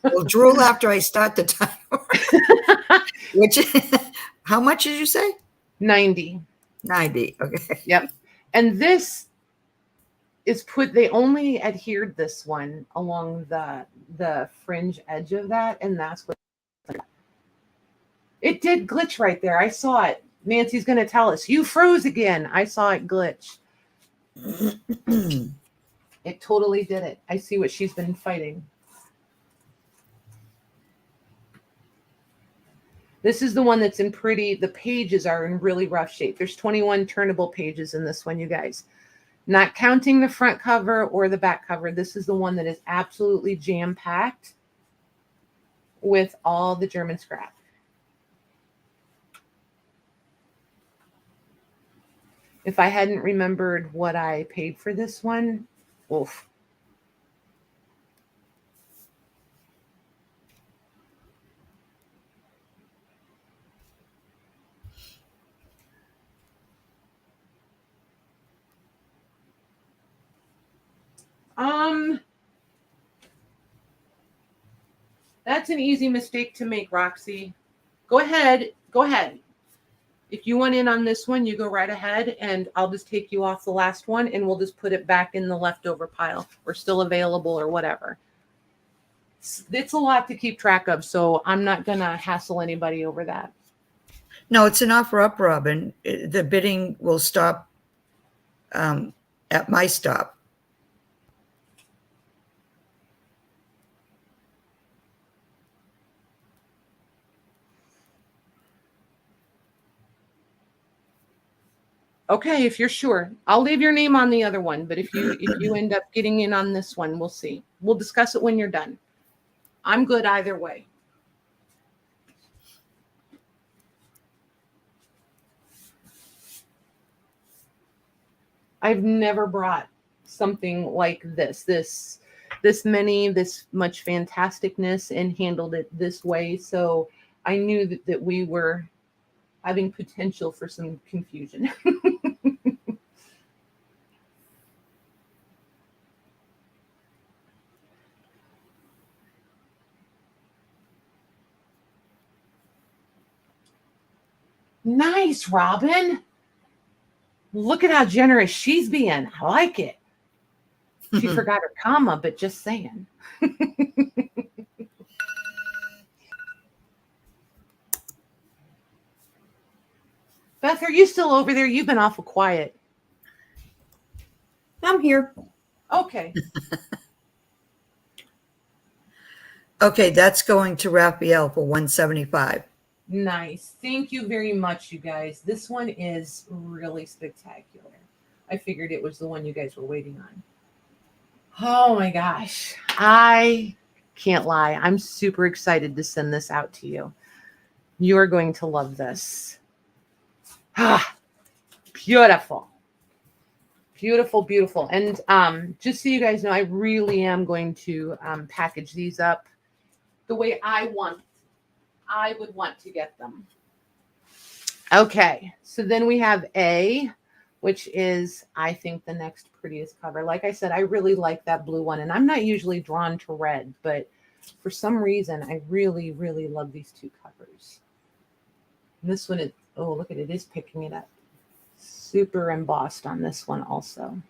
Well, drool after I start the timer. Which, how much did you say?
90.
90. Okay.
Yep. And this is they only adhered this one along the fringe edge of that, and that's what it did glitch right there. I saw it. Nancy's going to tell us, you froze again. I saw it glitch. It totally did it. I see what she's been fighting. This is the one that's in the pages are in really rough shape. There's 21 turnable pages in this one, you guys. Not counting the front cover or the back cover. This is the one that is absolutely jam-packed with all the German scrap. If I hadn't remembered what I paid for this one, oof. That's an easy mistake to make, Roxy. Go ahead. Go ahead. If you want in on this one, you go right ahead, and I'll just take you off the last one, and we'll just put it back in the leftover pile or still available or whatever. It's a lot to keep track of, so I'm not going to hassle anybody over that.
No, it's an offer up, Robin. The bidding will stop at my stop.
Okay, if you're sure. I'll leave your name on the other one, but if you end up getting in on this one, we'll see. We'll discuss it when you're done. I'm good either way. I've never brought something like this much fantasticness and handled it this way. So I knew that we were having potential for some confusion. Nice, Robin. Look at how generous she's being. I like it. She forgot her comma, but just saying. Beth, are you still over there? You've been awful quiet.
I'm here.
Okay.
Okay, that's going to Raphael for 175.
Nice. Thank you very much, you guys. This one is really spectacular. I figured it was the one you guys were waiting on. Oh my gosh. I can't lie. I'm super excited to send this out to you. You are going to love this. Ah, beautiful. Beautiful, beautiful. And just so you guys know, I really am going to package these up the way I would want to get them. Okay, so then we have A, which is, I think, the next prettiest cover. Like I said, I really like that blue one, and I'm not usually drawn to red, but for some reason, I really, really love these two covers. And this one is, oh, look at it, is picking it up. Super embossed on this one also.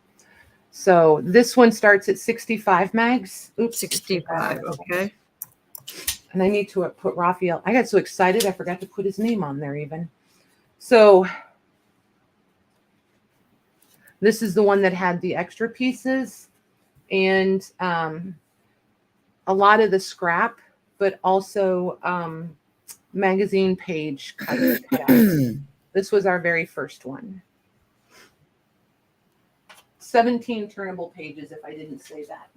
So this one starts at 65 mags. Oops,
65. Okay.
And I need to put Raphael. I got so excited I forgot to put his name on there even. So this is the one that had the extra pieces and a lot of the scrap, but also magazine page cutouts. This was our very first one. 17 turnable pages, if I didn't say that.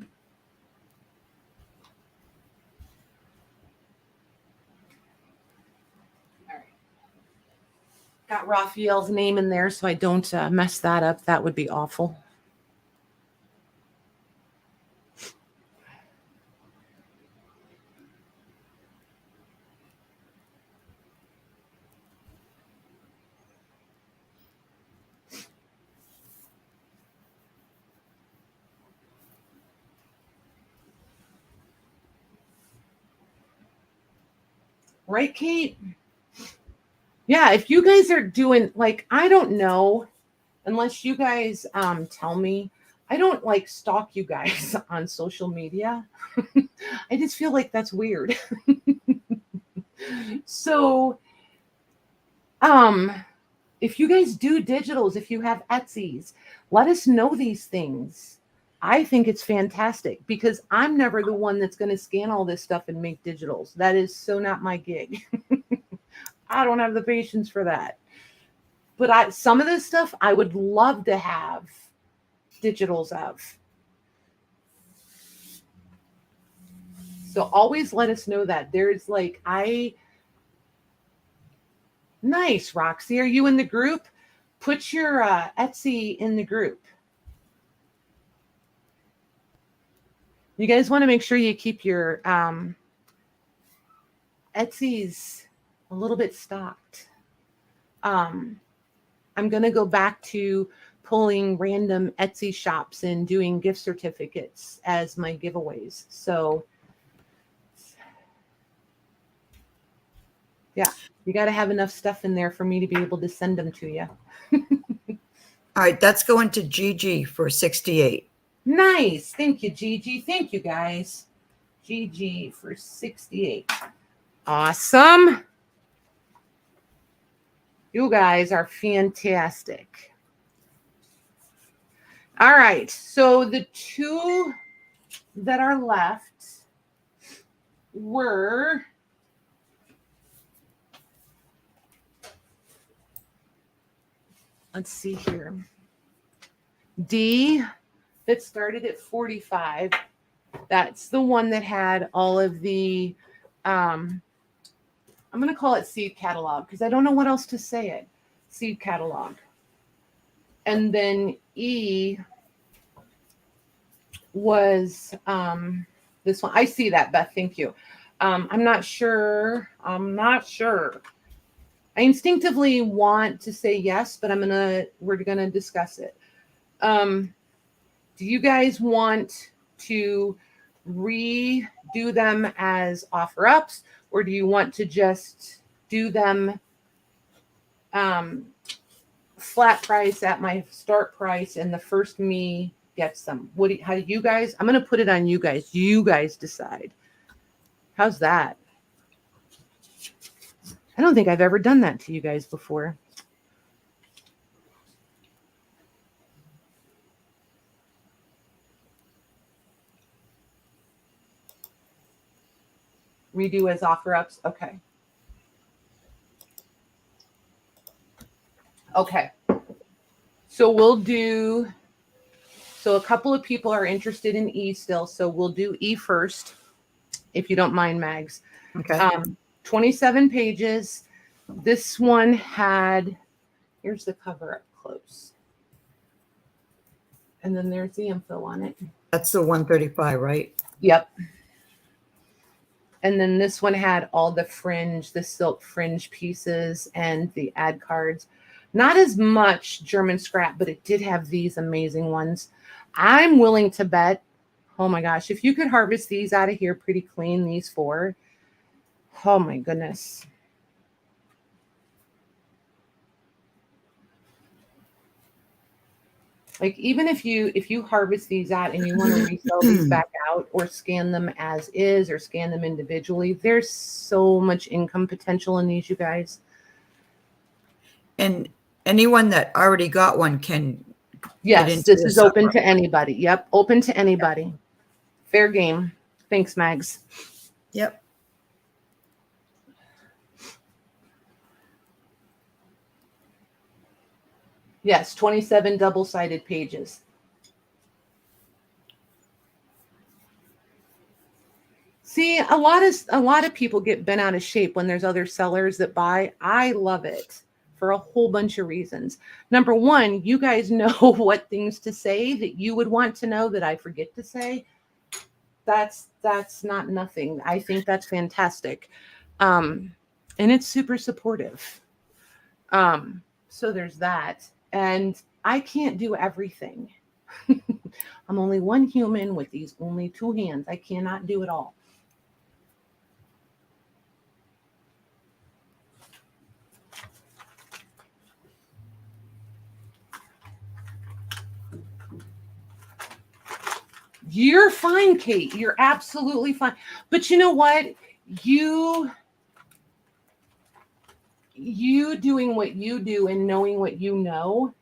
All right. Got Raphael's name in there so I don't mess that up. That would be awful. Right, Kate? Yeah, if you guys are doing, like, I don't know, unless you guys tell me. I don't like stalk you guys on social media. I just feel like that's weird. So, if you guys do digitals, if you have Etsy's, let us know these things. I think it's fantastic because I'm never the one that's going to scan all this stuff and make digitals. That is so not my gig. I don't have the patience for that. But some of this stuff I would love to have digitals of. So always let us know that. There's like, nice, Roxy. Are you in the group? Put your Etsy in the group. You guys want to make sure you keep your Etsy's a little bit stocked. I'm going to go back to pulling random Etsy shops and doing gift certificates as my giveaways. So, yeah, you got to have enough stuff in there for me to be able to send them to you.
All right, that's going to Gigi for 68.
Nice. Thank you, Gigi. Thank you, guys. Gigi for 68. Awesome. You guys are fantastic. All right. So the two that are left were let's see here. D that started at 45. That's the one that had all of the I'm going to call it seed catalog because I don't know what else to say it. Seed catalog. And then E was this one. I see that, Beth. Thank you. I'm not sure. I instinctively want to say yes, but we're gonna discuss it. Do you guys want to redo them as offer ups, or do you want to just do them flat price at my start price and the first me gets them? How do you guys? I'm going to put it on you guys. You guys decide. How's that? I don't think I've ever done that to you guys before. Redo as offer ups. Okay. Okay. So we'll do, so a couple of people are interested in E still. So we'll do E first, if you don't mind, Mags.
Okay.
27 pages. This one had, here's the cover up close. And then there's the info on it.
That's the 135, right?
Yep. And then this one had all the fringe, the silk fringe pieces and the ad cards. Not as much German scrap, but it did have these amazing ones. I'm willing to bet, oh my gosh, if you could harvest these out of here pretty clean, these four, oh my goodness. Like even if you harvest these out and you want to resell these back out or scan them as is or scan them individually, there's so much income potential in these, you guys.
And anyone that already got one can get
Yes,
into
this
the
is open
subreddit.
to anybody. Yep, open to anybody. Fair game. Thanks, Mags.
Yep.
Yes, 27 double-sided pages. See, a lot of people get bent out of shape when there's other sellers that buy. I love it for a whole bunch of reasons. Number one, you guys know what things to say that you would want to know that I forget to say. That's not nothing. I think that's fantastic. And it's super supportive. So there's that. And I can't do everything. I'm only one human with these only two hands. I cannot do it all. You're fine, Kate. You're absolutely fine. But you know what? You doing what you do and knowing what you know,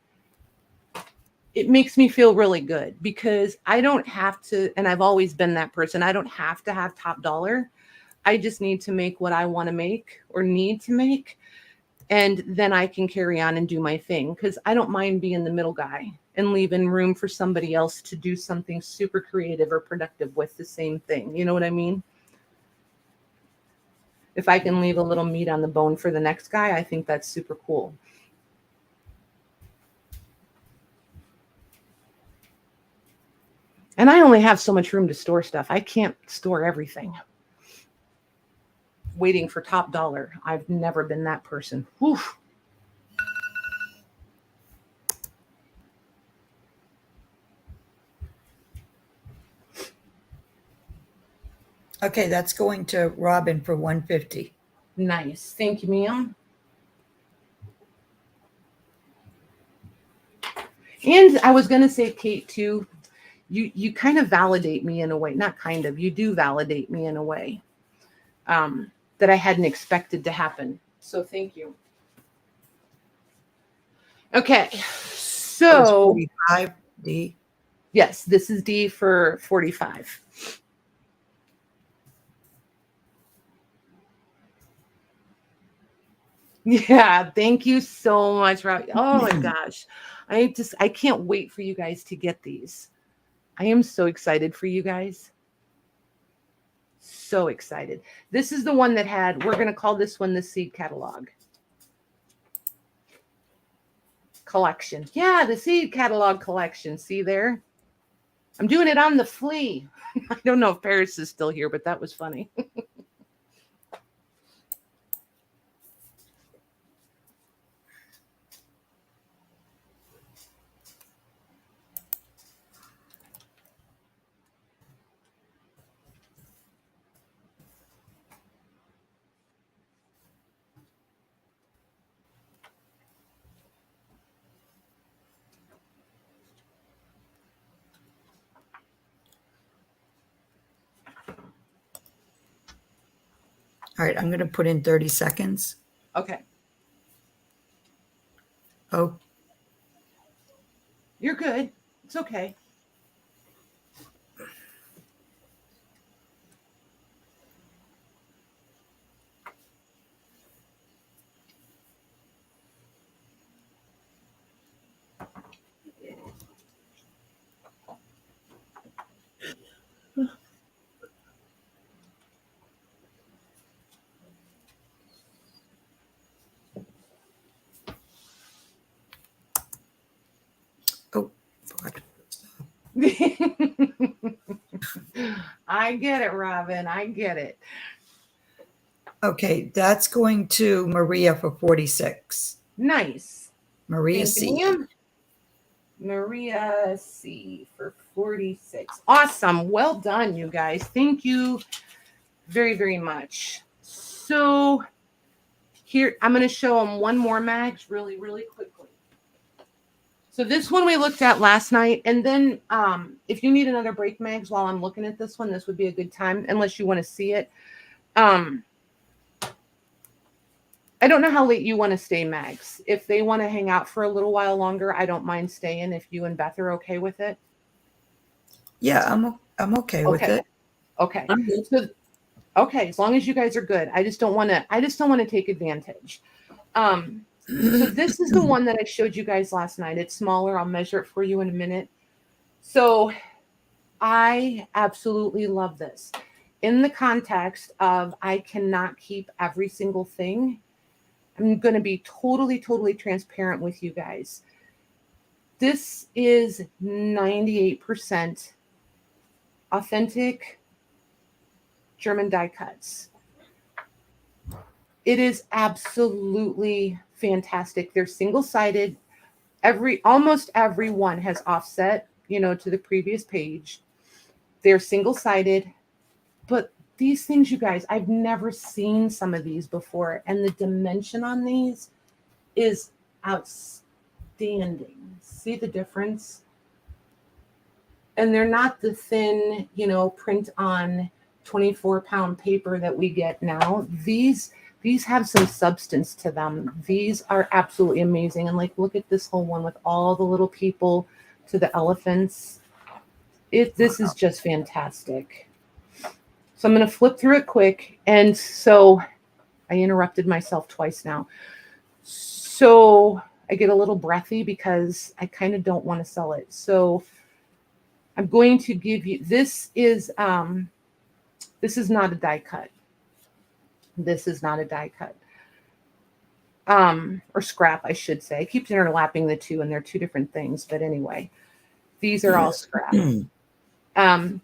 it makes me feel really good because I don't have to, and I've always been that person. I don't have to have top dollar. I just need to make what I want to make or need to make. And then I can carry on and do my thing because I don't mind being the middle guy and leaving room for somebody else to do something super creative or productive with the same thing. You know what I mean? If I can leave a little meat on the bone for the next guy, I think that's super cool. And I only have so much room to store stuff. I can't store everything. Waiting for top dollar. I've never been that person. Whew.
Okay, that's going to Robin for 150.
Nice. Thank you, ma'am. And I was going to say, Kate, too, you kind of validate me in a way. Not kind of. You do validate me in a way that I hadn't expected to happen. So thank you. Okay. So
45, D.
Yes, this is D for 45. Yeah, thank you so much, Rob. Oh my gosh. I can't wait for you guys to get these. I am so excited for you guys. So excited. This is the one that we're going to call this one the seed catalog. Collection. Yeah, the seed catalog collection. See there? I'm doing it on the flea. I don't know if Paris is still here, but that was funny.
All right, I'm going to put in 30 seconds.
Okay.
Oh,
You're good. It's okay.
forgot.
I get it, Robin. I get it.
Okay, that's going to Maria for 46.
Nice.
Maria
Thank you,
C.
ma'am. Maria C for 46. Awesome. Well done, you guys. Thank you very, very much. So here, I'm going to show them one more, Mags, really, really quickly. So this one we looked at last night, and then if you need another break, Mags, while I'm looking at this one, this would be a good time, unless you want to see it. I don't know how late you want to stay, Mags. If they want to hang out for a little while longer, I don't mind staying if you and Beth are okay with it.
Yeah, I'm okay with it.
Okay.
I'm good.
So, okay, as long as you guys are good. I just don't want to take advantage. So this is the one that I showed you guys last night. It's smaller. I'll measure it for you in a minute. So I absolutely love this. In the context of I cannot keep every single thing, I'm going to be totally, totally transparent with you guys. This is 98% authentic German die cuts. It is absolutely fantastic. They're single-sided. Almost every one has offset, to the previous page. They're single-sided, but these things, you guys, I've never seen some of these before, and the dimension on these is outstanding. See the difference? And they're not the thin, print on 24-pound paper that we get now. These have some substance to them. These are absolutely amazing. And look at this whole one with all the little people to the elephants. This is just fantastic. So I'm going to flip through it quick. And so I interrupted myself twice now. So I get a little breathy because I kind of don't want to sell it. So I'm going to give you, this is not a die cut. This is not a die cut. Or scrap, I should say. I keep interlapping the two, and they're two different things. But anyway, these are all scrap.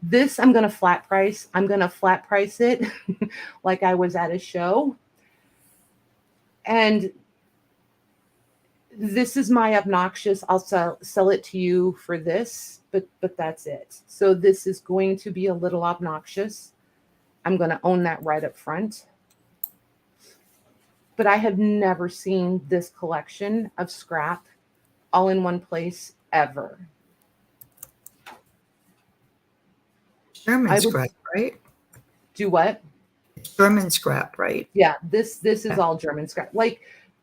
This I'm going to flat price. I'm going to flat price it like I was at a show. And this is my obnoxious. I'll sell it to you for this, but that's it. So this is going to be a little obnoxious. I'm going to own that right up front. But I have never seen this collection of scrap all in one place ever.
German scrap, right?
Do what?
German scrap, right?
Yeah, this is all German scrap.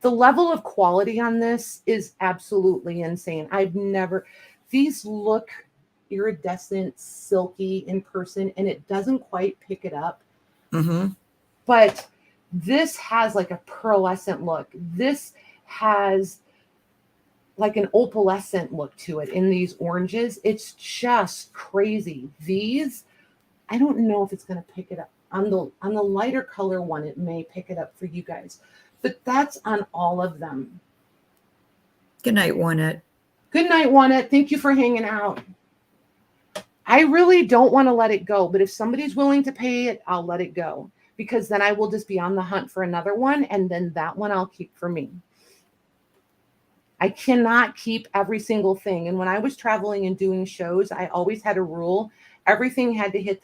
The level of quality on this is absolutely insane. These look iridescent, silky in person, and it doesn't quite pick it up.
Mm-hmm.
But this has a pearlescent look. This has an opalescent look to it in these oranges. It's just crazy. These, I don't know if it's going to pick it up. On the lighter color one, it may pick it up for you guys. But that's on all of them.
Good night, Juanette.
Good night, Juanette. Thank you for hanging out. I really don't want to let it go, but if somebody's willing to pay it, I'll let it go. Because then I will just be on the hunt for another one, and then that one I'll keep for me. I cannot keep every single thing. And when I was traveling and doing shows, I always had a rule. Everything had to hit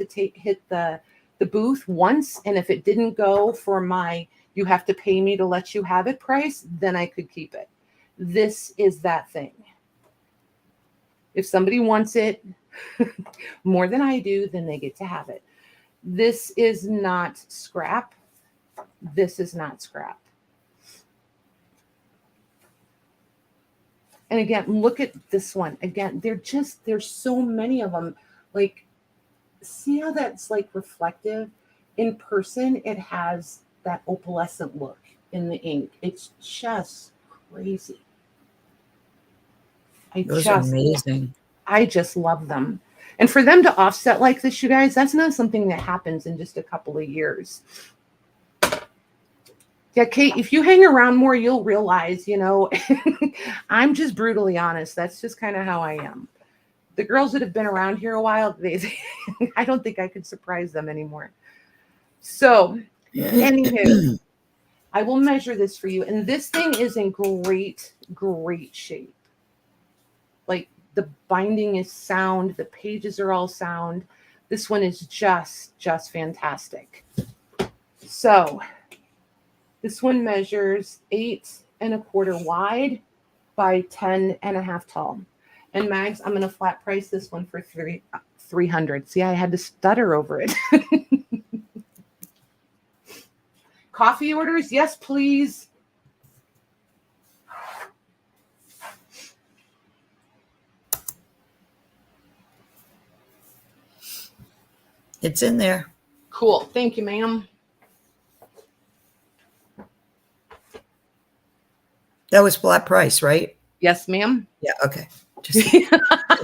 the booth once, and if it didn't go for my "you have to pay me to let you have it" price, then I could keep it. This is that thing. If somebody wants it more than I do, then they get to have it. This is not scrap. This is not scrap. And again, look at this one. Again, there's so many of them. See how that's reflective? In person, it has that opalescent look in the ink. It's just crazy.
Those are amazing.
I just love them. And for them to offset like this, you guys, that's not something that happens in just a couple of years. Yeah, Kate, if you hang around more, you'll realize, I'm just brutally honest. That's just kind of how I am. The girls that have been around here a while, I don't think I could surprise them anymore. So, anywho, I will measure this for you. And this thing is in great, great shape. The binding is sound. The pages are all sound. This one is just fantastic. So this one measures 8 1/4 wide by 10.5 tall. And Mags, I'm going to flat price this one for $300. See, I had to stutter over it. Coffee orders? Yes, please.
It's in there.
Cool. Thank you, ma'am.
That was flat price, right?
Yes, ma'am.
Yeah. Okay. Just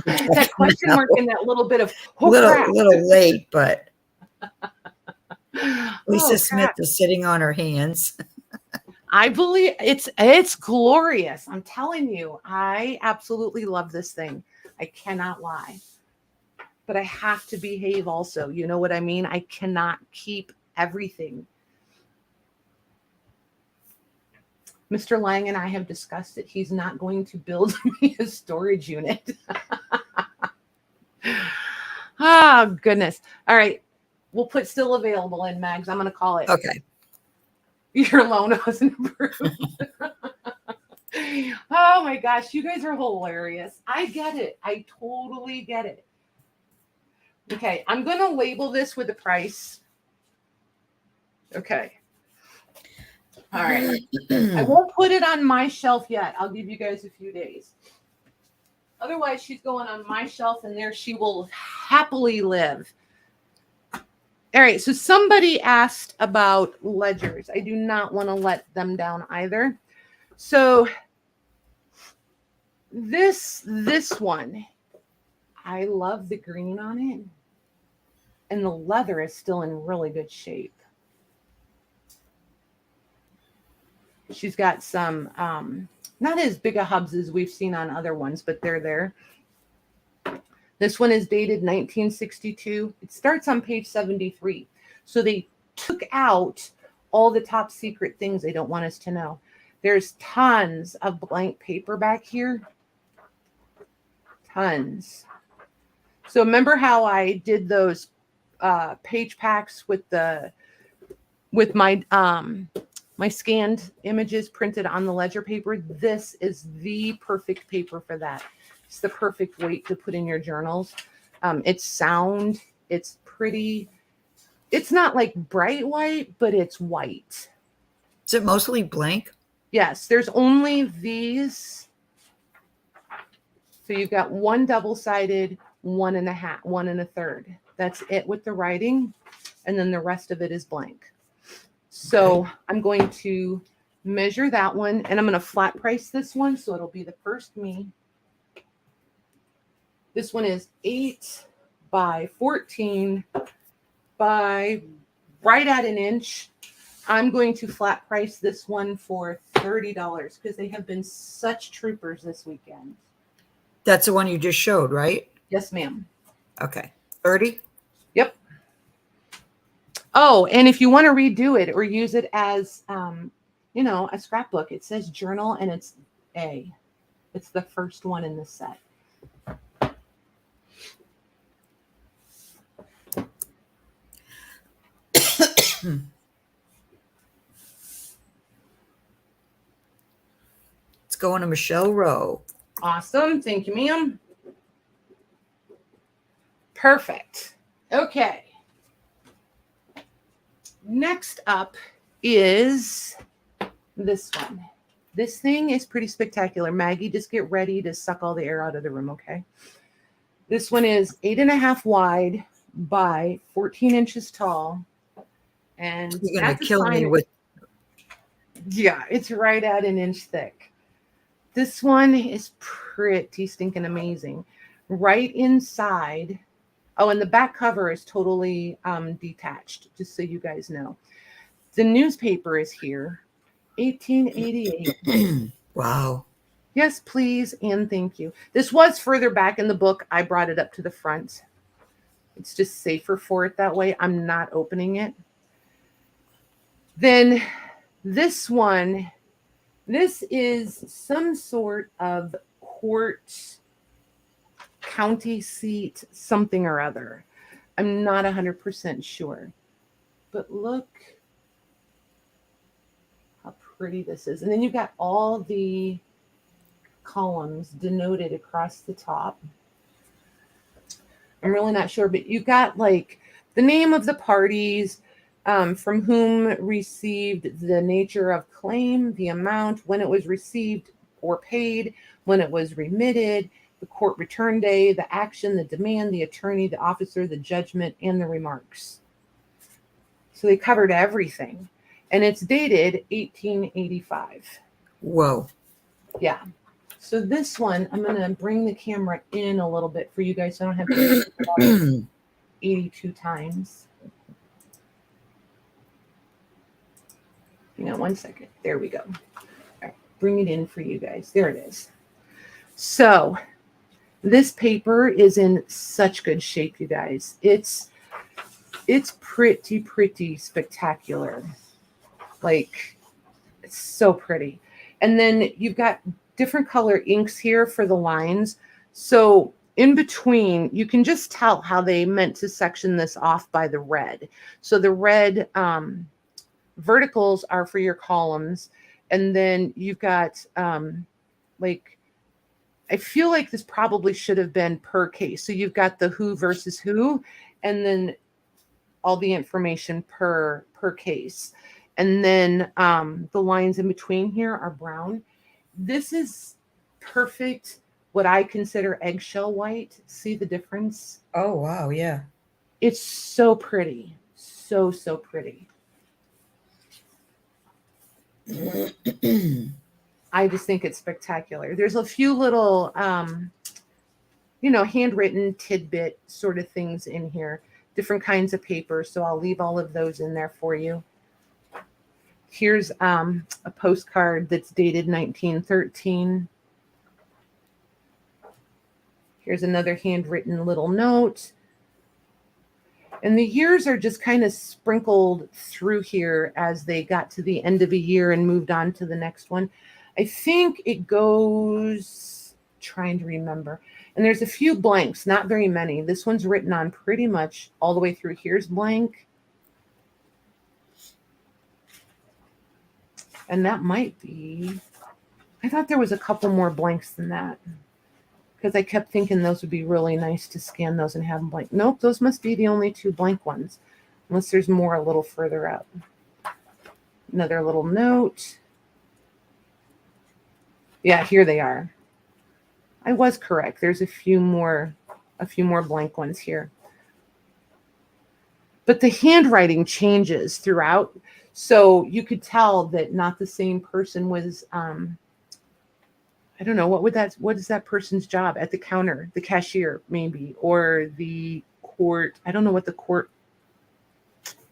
That question mark and that little bit of
little late, but Lisa
oh,
Smith
crap.
is sitting on her hands.
I believe it's glorious. I'm telling you, I absolutely love this thing. I cannot lie. But I have to behave also. You know what I mean? I cannot keep everything. Mr. Lang and I have discussed it. He's not going to build me a storage unit. Oh, goodness. All right. We'll put still available in, Mags. I'm going to call it.
Okay.
Your loan wasn't approved. Oh, my gosh. You guys are hilarious. I get it. I totally get it. Okay. I'm going to label this with the price. Okay. All right. I won't put it on my shelf yet. I'll give you guys a few days. Otherwise, she's going on my shelf, and there she will happily live. All right. So somebody asked about ledgers. I do not want to let them down either. So this one, I love the green on it, and the leather is still in really good shape. She's got some, not as big a hubs as we've seen on other ones, but they're there. This one is dated 1962. It starts on page 73. So they took out all the top secret things they don't want us to know. There's tons of blank paper back here. Tons. So remember how I did those page packs with my my scanned images printed on the ledger paper? This is the perfect paper for that. It's the perfect weight to put in your journals. It's sound. It's pretty. It's not like bright white, but it's white.
Is it mostly blank?
Yes, there's only these. So you've got one double-sided, 1.5, 1 1/3. That's it with the writing. And then the rest of it is blank. So okay. I'm going to measure that one, and I'm going to flat price this one. So it'll be the first me. This one is 8 by 14 by right at an inch. I'm going to flat price this one for $30 because they have been such troopers this weekend.
That's the one you just showed, right?
Yes, ma'am.
Okay. 30?
Yep. Oh, and if you want to redo it or use it as, a scrapbook, it says journal and it's A. It's the first one in the set.
It's going to Michelle Rowe.
Awesome. Thank you, ma'am. Perfect. Okay. Next up is this one. This thing is pretty spectacular. Maggie, just get ready to suck all the air out of the room, okay? This one is 8.5 wide by 14 inches tall. And
you're going to kill me with.
Yeah, it's right at an inch thick. This one is pretty stinking amazing. Right inside. Oh, and the back cover is totally detached, just so you guys know. The newspaper is here. 1888.
Wow.
Yes, please, and thank you. This was further back in the book. I brought it up to the front. It's just safer for it that way. I'm not opening it. Then this one, this is some sort of court, county seat, something or other. I'm not 100% sure. But look how pretty this is. And then you've got all the columns denoted across the top. I'm really not sure, but you got like the name of the parties, from whom received, the nature of claim, the amount, when it was received or paid, when it was remitted, the court return day, the action, the demand, the attorney, the officer, the judgment, and the remarks. So they covered everything. And it's dated 1885.
Whoa.
Yeah. So this one, I'm going to bring the camera in a little bit for you guys so I don't have to shoot it 82 times. Hang on one second. There we go. All right, bring it in for you guys. There it is. So this paper is in such good shape, you guys. It's pretty spectacular. Like, it's so pretty. And then you've got different color inks here for the lines. So in between, you can just tell how they meant to section this off by the red. So the red verticals are for your columns. And then you've got like, I feel like this probably should have been per case. So you've got the who versus who, and then all the information per case. And then the lines in between here are brown. This is perfect, what I consider eggshell white. See the difference?
Oh, wow. Yeah.
It's so pretty. So pretty. I just think it's spectacular. There's a few little, handwritten tidbit sort of things in here, different kinds of paper. So I'll leave all of those in there for you. Here's a postcard that's dated 1913. Here's another handwritten little note. And the years are just kind of sprinkled through here as they got to the end of a year and moved on to the next one. I think it goes, trying to remember. And there's a few blanks, not very many. This one's written on pretty much all the way through. Here's blank. And that might be, I thought there was a couple more blanks than that, because I kept thinking those would be really nice to scan those and have them blank. Nope, those must be the only two blank ones, unless there's more a little further up. Another little note. Yeah, here they are. I was correct. There's a few more blank ones here. But the handwriting changes throughout. So you could tell that not the same person was, I don't know, what is that person's job at the counter, the cashier maybe, or the court. I don't know what the court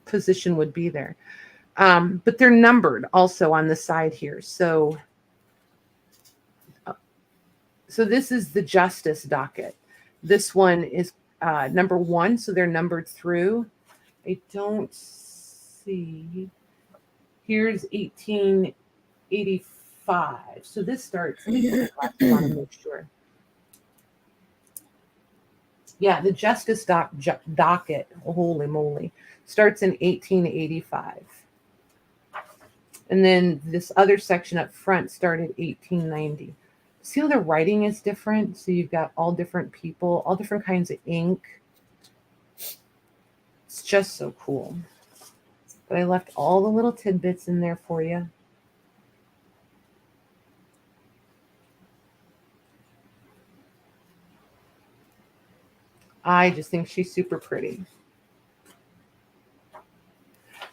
position would be there. But they're numbered also on the side here. So this is the justice docket. This one is number 1, so they're numbered through. I don't see. Here's 1885. So this starts, let me put it I want to make sure. Yeah, the justice docket, holy moly, starts in 1885. And then this other section up front started 1890. See how the writing is different? So you've got all different people, all different kinds of ink. It's just so cool. But I left all the little tidbits in there for you. I just think she's super pretty.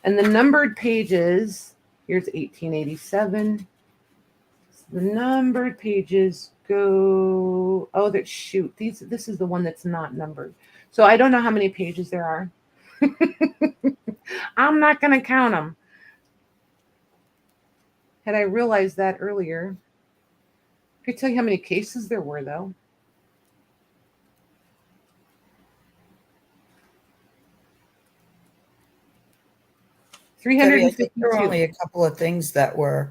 And the numbered pages, here's 1887. The numbered pages go, this is the one that's not numbered. So I don't know how many pages there are. I'm not going to count them. Had I realized that earlier, I could tell you how many cases there were, though.
Debbie, I think there were only a couple of things that were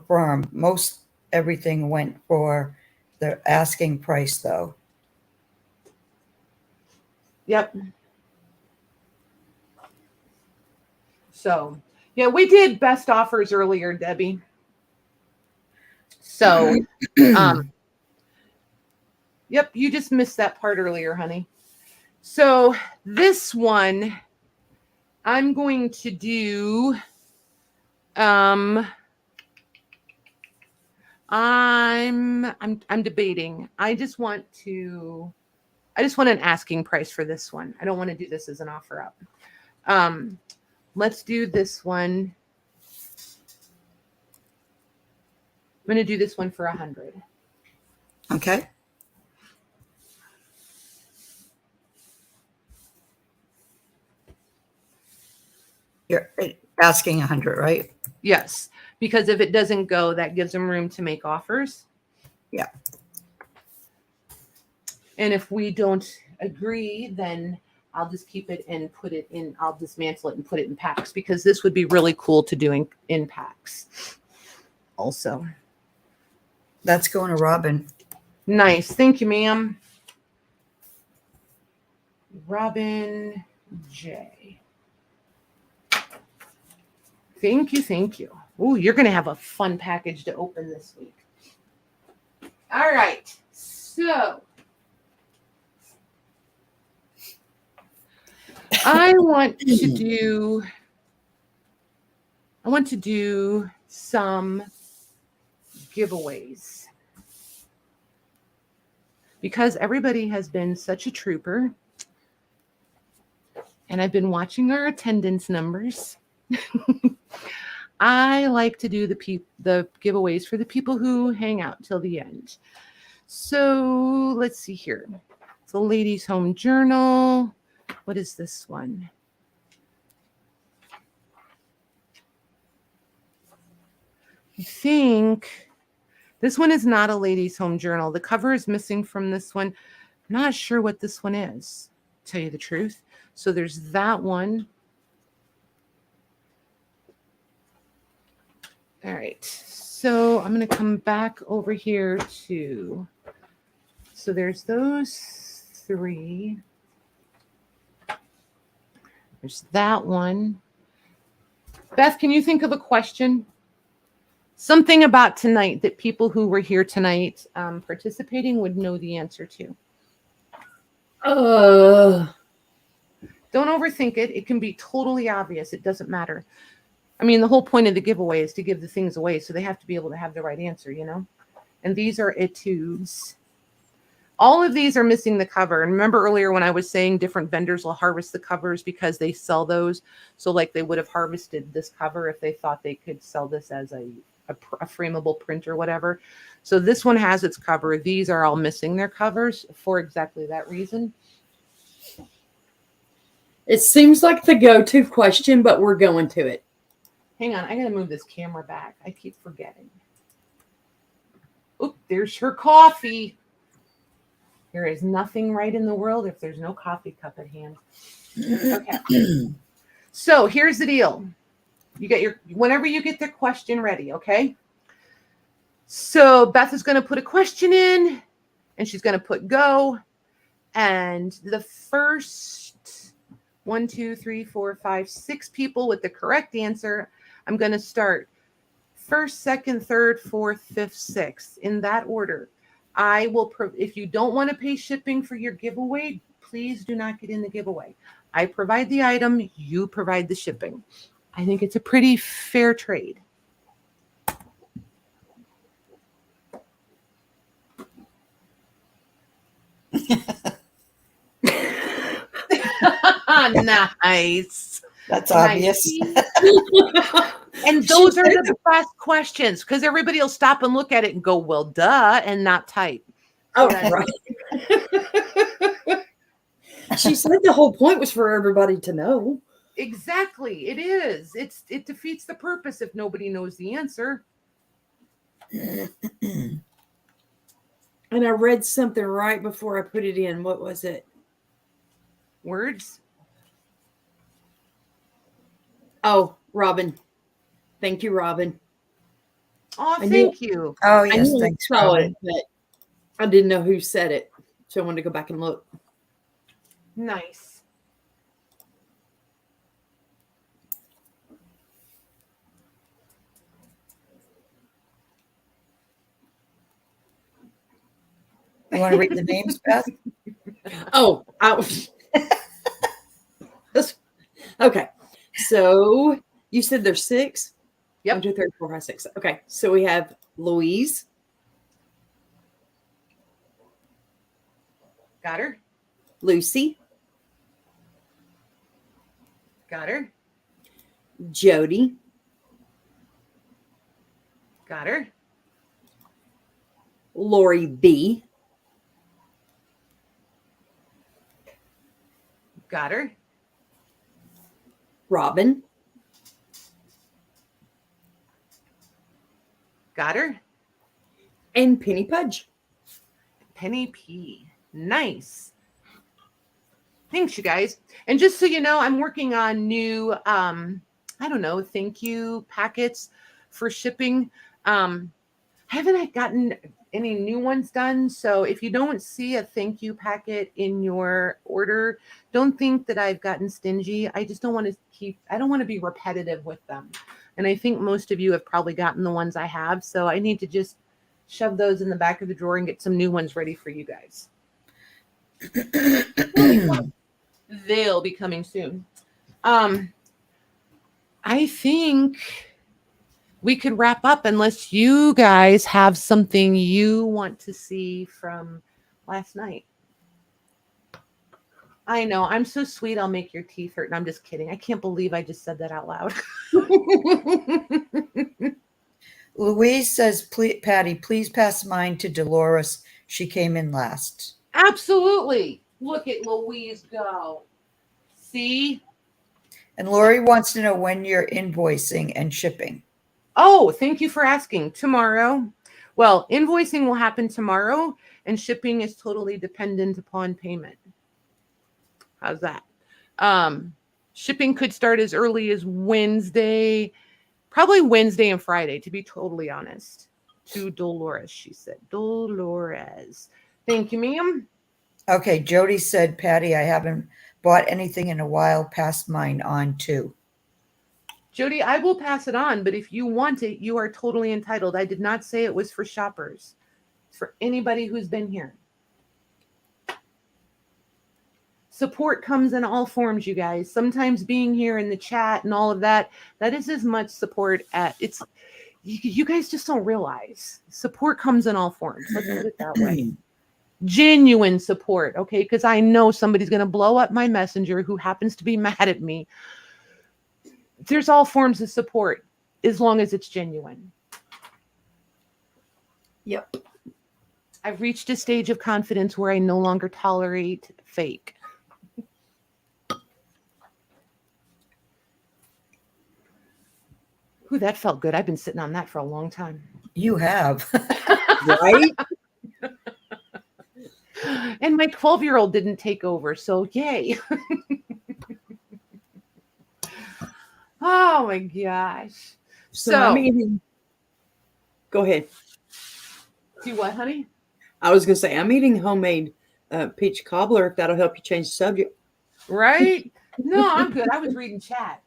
firm. Most everything went for the asking price, though.
Yep. So, yeah, we did best offers earlier, Debbie. So, yep, you just missed that part earlier, honey. So this one, I'm going to do, I'm debating. I just want an asking price for this one. I don't want to do this as an offer up. Let's do this one. I'm going to do this one for 100.
Okay. You're asking 100, right?
Yes, because if it doesn't go, that gives them room to make offers.
Yeah.
And if we don't agree, then I'll just keep it and put it in. I'll dismantle it and put it in packs, because this would be really cool to do in packs. Also,
That's going to Robin.
Nice. Thank you, ma'am. Robin J. Thank you. Thank you. Oh, you're going to have a fun package to open this week. All right. So I want to do some giveaways, because everybody has been such a trooper, and I've been watching our attendance numbers. I like to do the giveaways for the people who hang out till the end. So let's see here. It's a ladies' home journal. What is this one? I think this one is not a ladies' home journal. The cover is missing from this one. I'm not sure what this one is, to tell you the truth. So there's that one. All right. So I'm going to come back over here to, so there's those 3. There's that one. Beth, can you think of a question? Something about tonight that people who were here tonight participating would know the answer to. Don't overthink it. It can be totally obvious. It doesn't matter. I mean, the whole point of the giveaway is to give the things away, so they have to be able to have the right answer, you know? And these are etudes. All of these are missing the cover. And remember earlier when I was saying different vendors will harvest the covers because they sell those. So like they would have harvested this cover if they thought they could sell this as a frameable print or whatever. So this one has its cover. These are all missing their covers for exactly that reason.
It seems like the go-to question, but we're going to it.
Hang on, I gotta move this camera back. I keep forgetting. Oop, there's her coffee. There is nothing right in the world if there's no coffee cup at hand. Okay. So here's the deal. You get whenever you get the question ready, okay? So Beth is gonna put a question in, and she's gonna put go. And the first 1, 2, 3, 4, 5, 6 people with the correct answer, I'm going to start first, second, third, fourth, fifth, sixth in that order. I will, if you don't want to pay shipping for your giveaway, please do not get in the giveaway. I provide the item, you provide the shipping. I think it's a pretty fair trade. Nice.
That's obvious.
And those are the best questions, because everybody will stop and look at it and go, well, duh, and not type.
Oh, right. She said the whole point was for everybody to know.
Exactly. It is. It defeats the purpose if nobody knows the answer.
And I read something right before I put it in. What was it?
Words?
Oh, Robin. Thank you, Robin.
Oh, thank you.
Oh, yes, thanks, Robin.
But I didn't know who said it, so I wanted to go back and look.
Nice.
You want to read the names, Beth?
Oh, okay. So you said there's 6?
Yep.
1, 2, 3, 4, 5, 6. Okay. So we have Louise.
Got her.
Lucy.
Got her.
Jody.
Got her.
Lori B.
Got her.
Robin.
Got her.
And Penny Pudge.
Penny P. Nice. Thanks, you guys. And just so you know, I'm working on new, I don't know, thank you packets for shipping. Haven't gotten any new ones done. So if you don't see a thank you packet in your order, don't think that I've gotten stingy. I just don't want to I don't want to be repetitive with them. And I think most of you have probably gotten the ones I have. So I need to just shove those in the back of the drawer and get some new ones ready for you guys. They'll be coming soon. I think we could wrap up unless you guys have something you want to see from last night. I know, I'm so sweet, I'll make your teeth hurt. And I'm just kidding. I can't believe I just said that out loud.
Louise says, Patty, please pass mine to Dolores. She came in last.
Absolutely. Look at Louise go. See?
And Lori wants to know when you're invoicing and shipping.
Oh, thank you for asking. Tomorrow. Well, invoicing will happen tomorrow, and shipping is totally dependent upon payment. How's that? Shipping could start as early as Wednesday, probably Wednesday and Friday, to be totally honest. To Dolores, she said. Dolores. Thank you, ma'am.
Okay, Jody said, Patty, I haven't bought anything in a while. Pass mine on too.
Jody, I will pass it on, but if you want it, you are totally entitled. I did not say it was for shoppers. It's for anybody who's been here. Support comes in all forms, you guys. Sometimes being here in the chat and all of that, that is as much support at it's. You guys just don't realize support comes in all forms. Let's put it that way. Genuine support, okay? Because I know somebody's going to blow up my messenger who happens to be mad at me. There's all forms of support as long as it's genuine.
Yep.
I've reached a stage of confidence where I no longer tolerate fake. Ooh, that felt good. I've been sitting on that for a long time.
You have.
Right?
And my 12-year-old didn't take over, so yay. Oh my gosh.
So I'm eating. Go ahead.
Do what, honey?
I was going to say, I'm eating homemade peach cobbler, if that'll help you change the subject.
Right? No, I'm good. I was reading chat.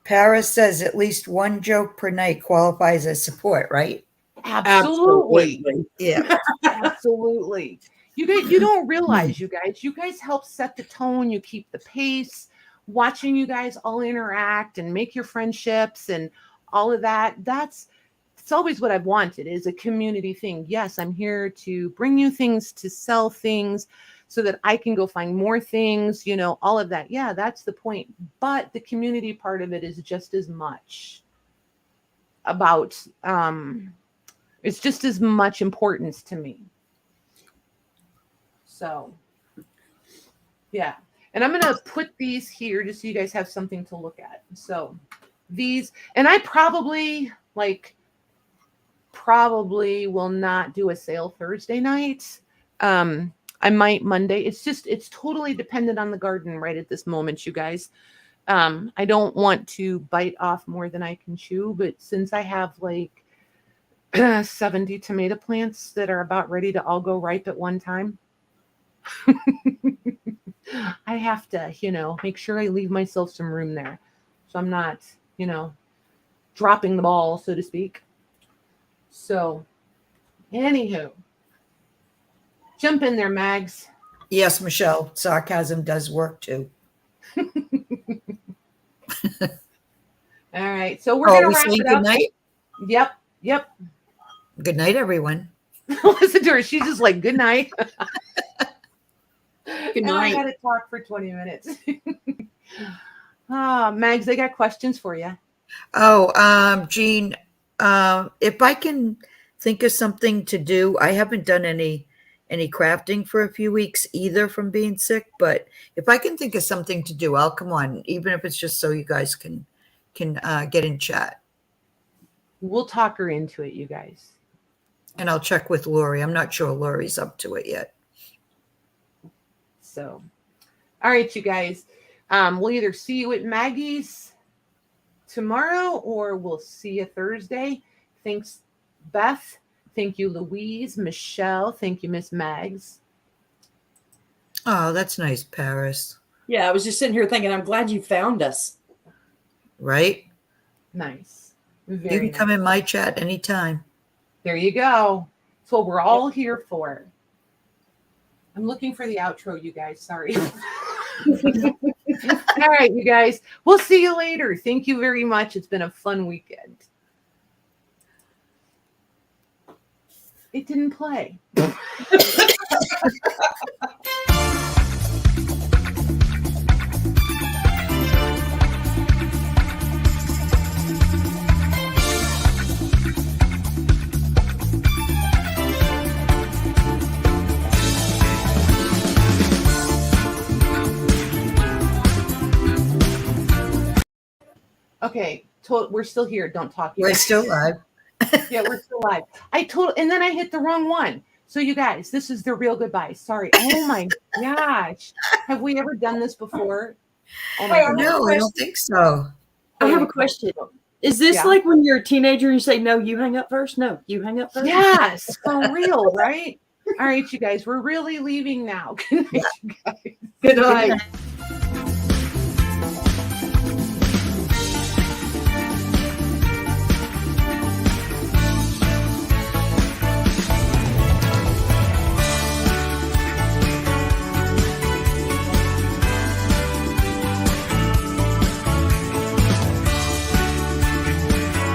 Paris says at least one joke per night qualifies as support, right?
Absolutely.
Yeah.
Absolutely. You don't realize, you guys help set the tone. You keep the pace. Watching you guys all interact and make your friendships and all of that. It's always what I've wanted, is a community thing. Yes, I'm here to bring you things, to sell things so that I can go find more things, all of that. Yeah, that's the point. But the community part of it is just as much about, it's just as much importance to me. So, yeah. And I'm going to put these here just so you guys have something to look at. So these, and I probably will not do a sale Thursday night. I might Monday. It's totally dependent on the garden right at this moment, you guys. I don't want to bite off more than I can chew, but since I have 70 tomato plants that are about ready to all go ripe at one time, I have to, make sure I leave myself some room there. So I'm not, dropping the ball, so to speak. So, anywho, Jump in there, Mags.
Yes, Michelle, sarcasm does work too.
All right. So we're
Oh,
going to
we
wrap
saying
it
good
up.
night?
Yep.
Good night, everyone.
Listen to her. She's just like, good night.
Good
And I
night.
got to talk for 20 minutes. Mags, I got questions for you.
Oh, Jean, if I can think of something to do, I haven't done any crafting for a few weeks either from being sick, but if I can think of something to do, I'll come on, even if it's just so you guys can get in chat.
We'll talk her into it, you guys.
And I'll check with Lori. I'm not sure Lori's up to it yet.
So, all right, you guys. We'll either see you at Maggie's tomorrow or we'll see you Thursday. Thanks, Beth. Thank you, Louise. Michelle. Thank you, Miss Mags.
Oh, that's nice, Paris.
Yeah, I was just sitting here thinking, I'm glad you found us.
Right?
Nice.
You
Very
can come
nice.
in my chat anytime.
There you go. That's what we're all here for. I'm looking for the outro, you guys. Sorry. All right, you guys. We'll see you later. Thank you very much. It's been a fun weekend. It didn't play. Okay, we're still here. Don't talk.
We're still live.
Yeah, we're still live. And then I hit the wrong one. So you guys, this is the real goodbye. Sorry. Oh my gosh. Have we ever done this before? Oh my goodness.
No, I don't think so.
I have a question. Is this like when you're a teenager and you say, no, you hang up first? No, you hang up first?
Yes, for real, right? All right, you guys, we're really leaving now. Good night, you guys.
Good night.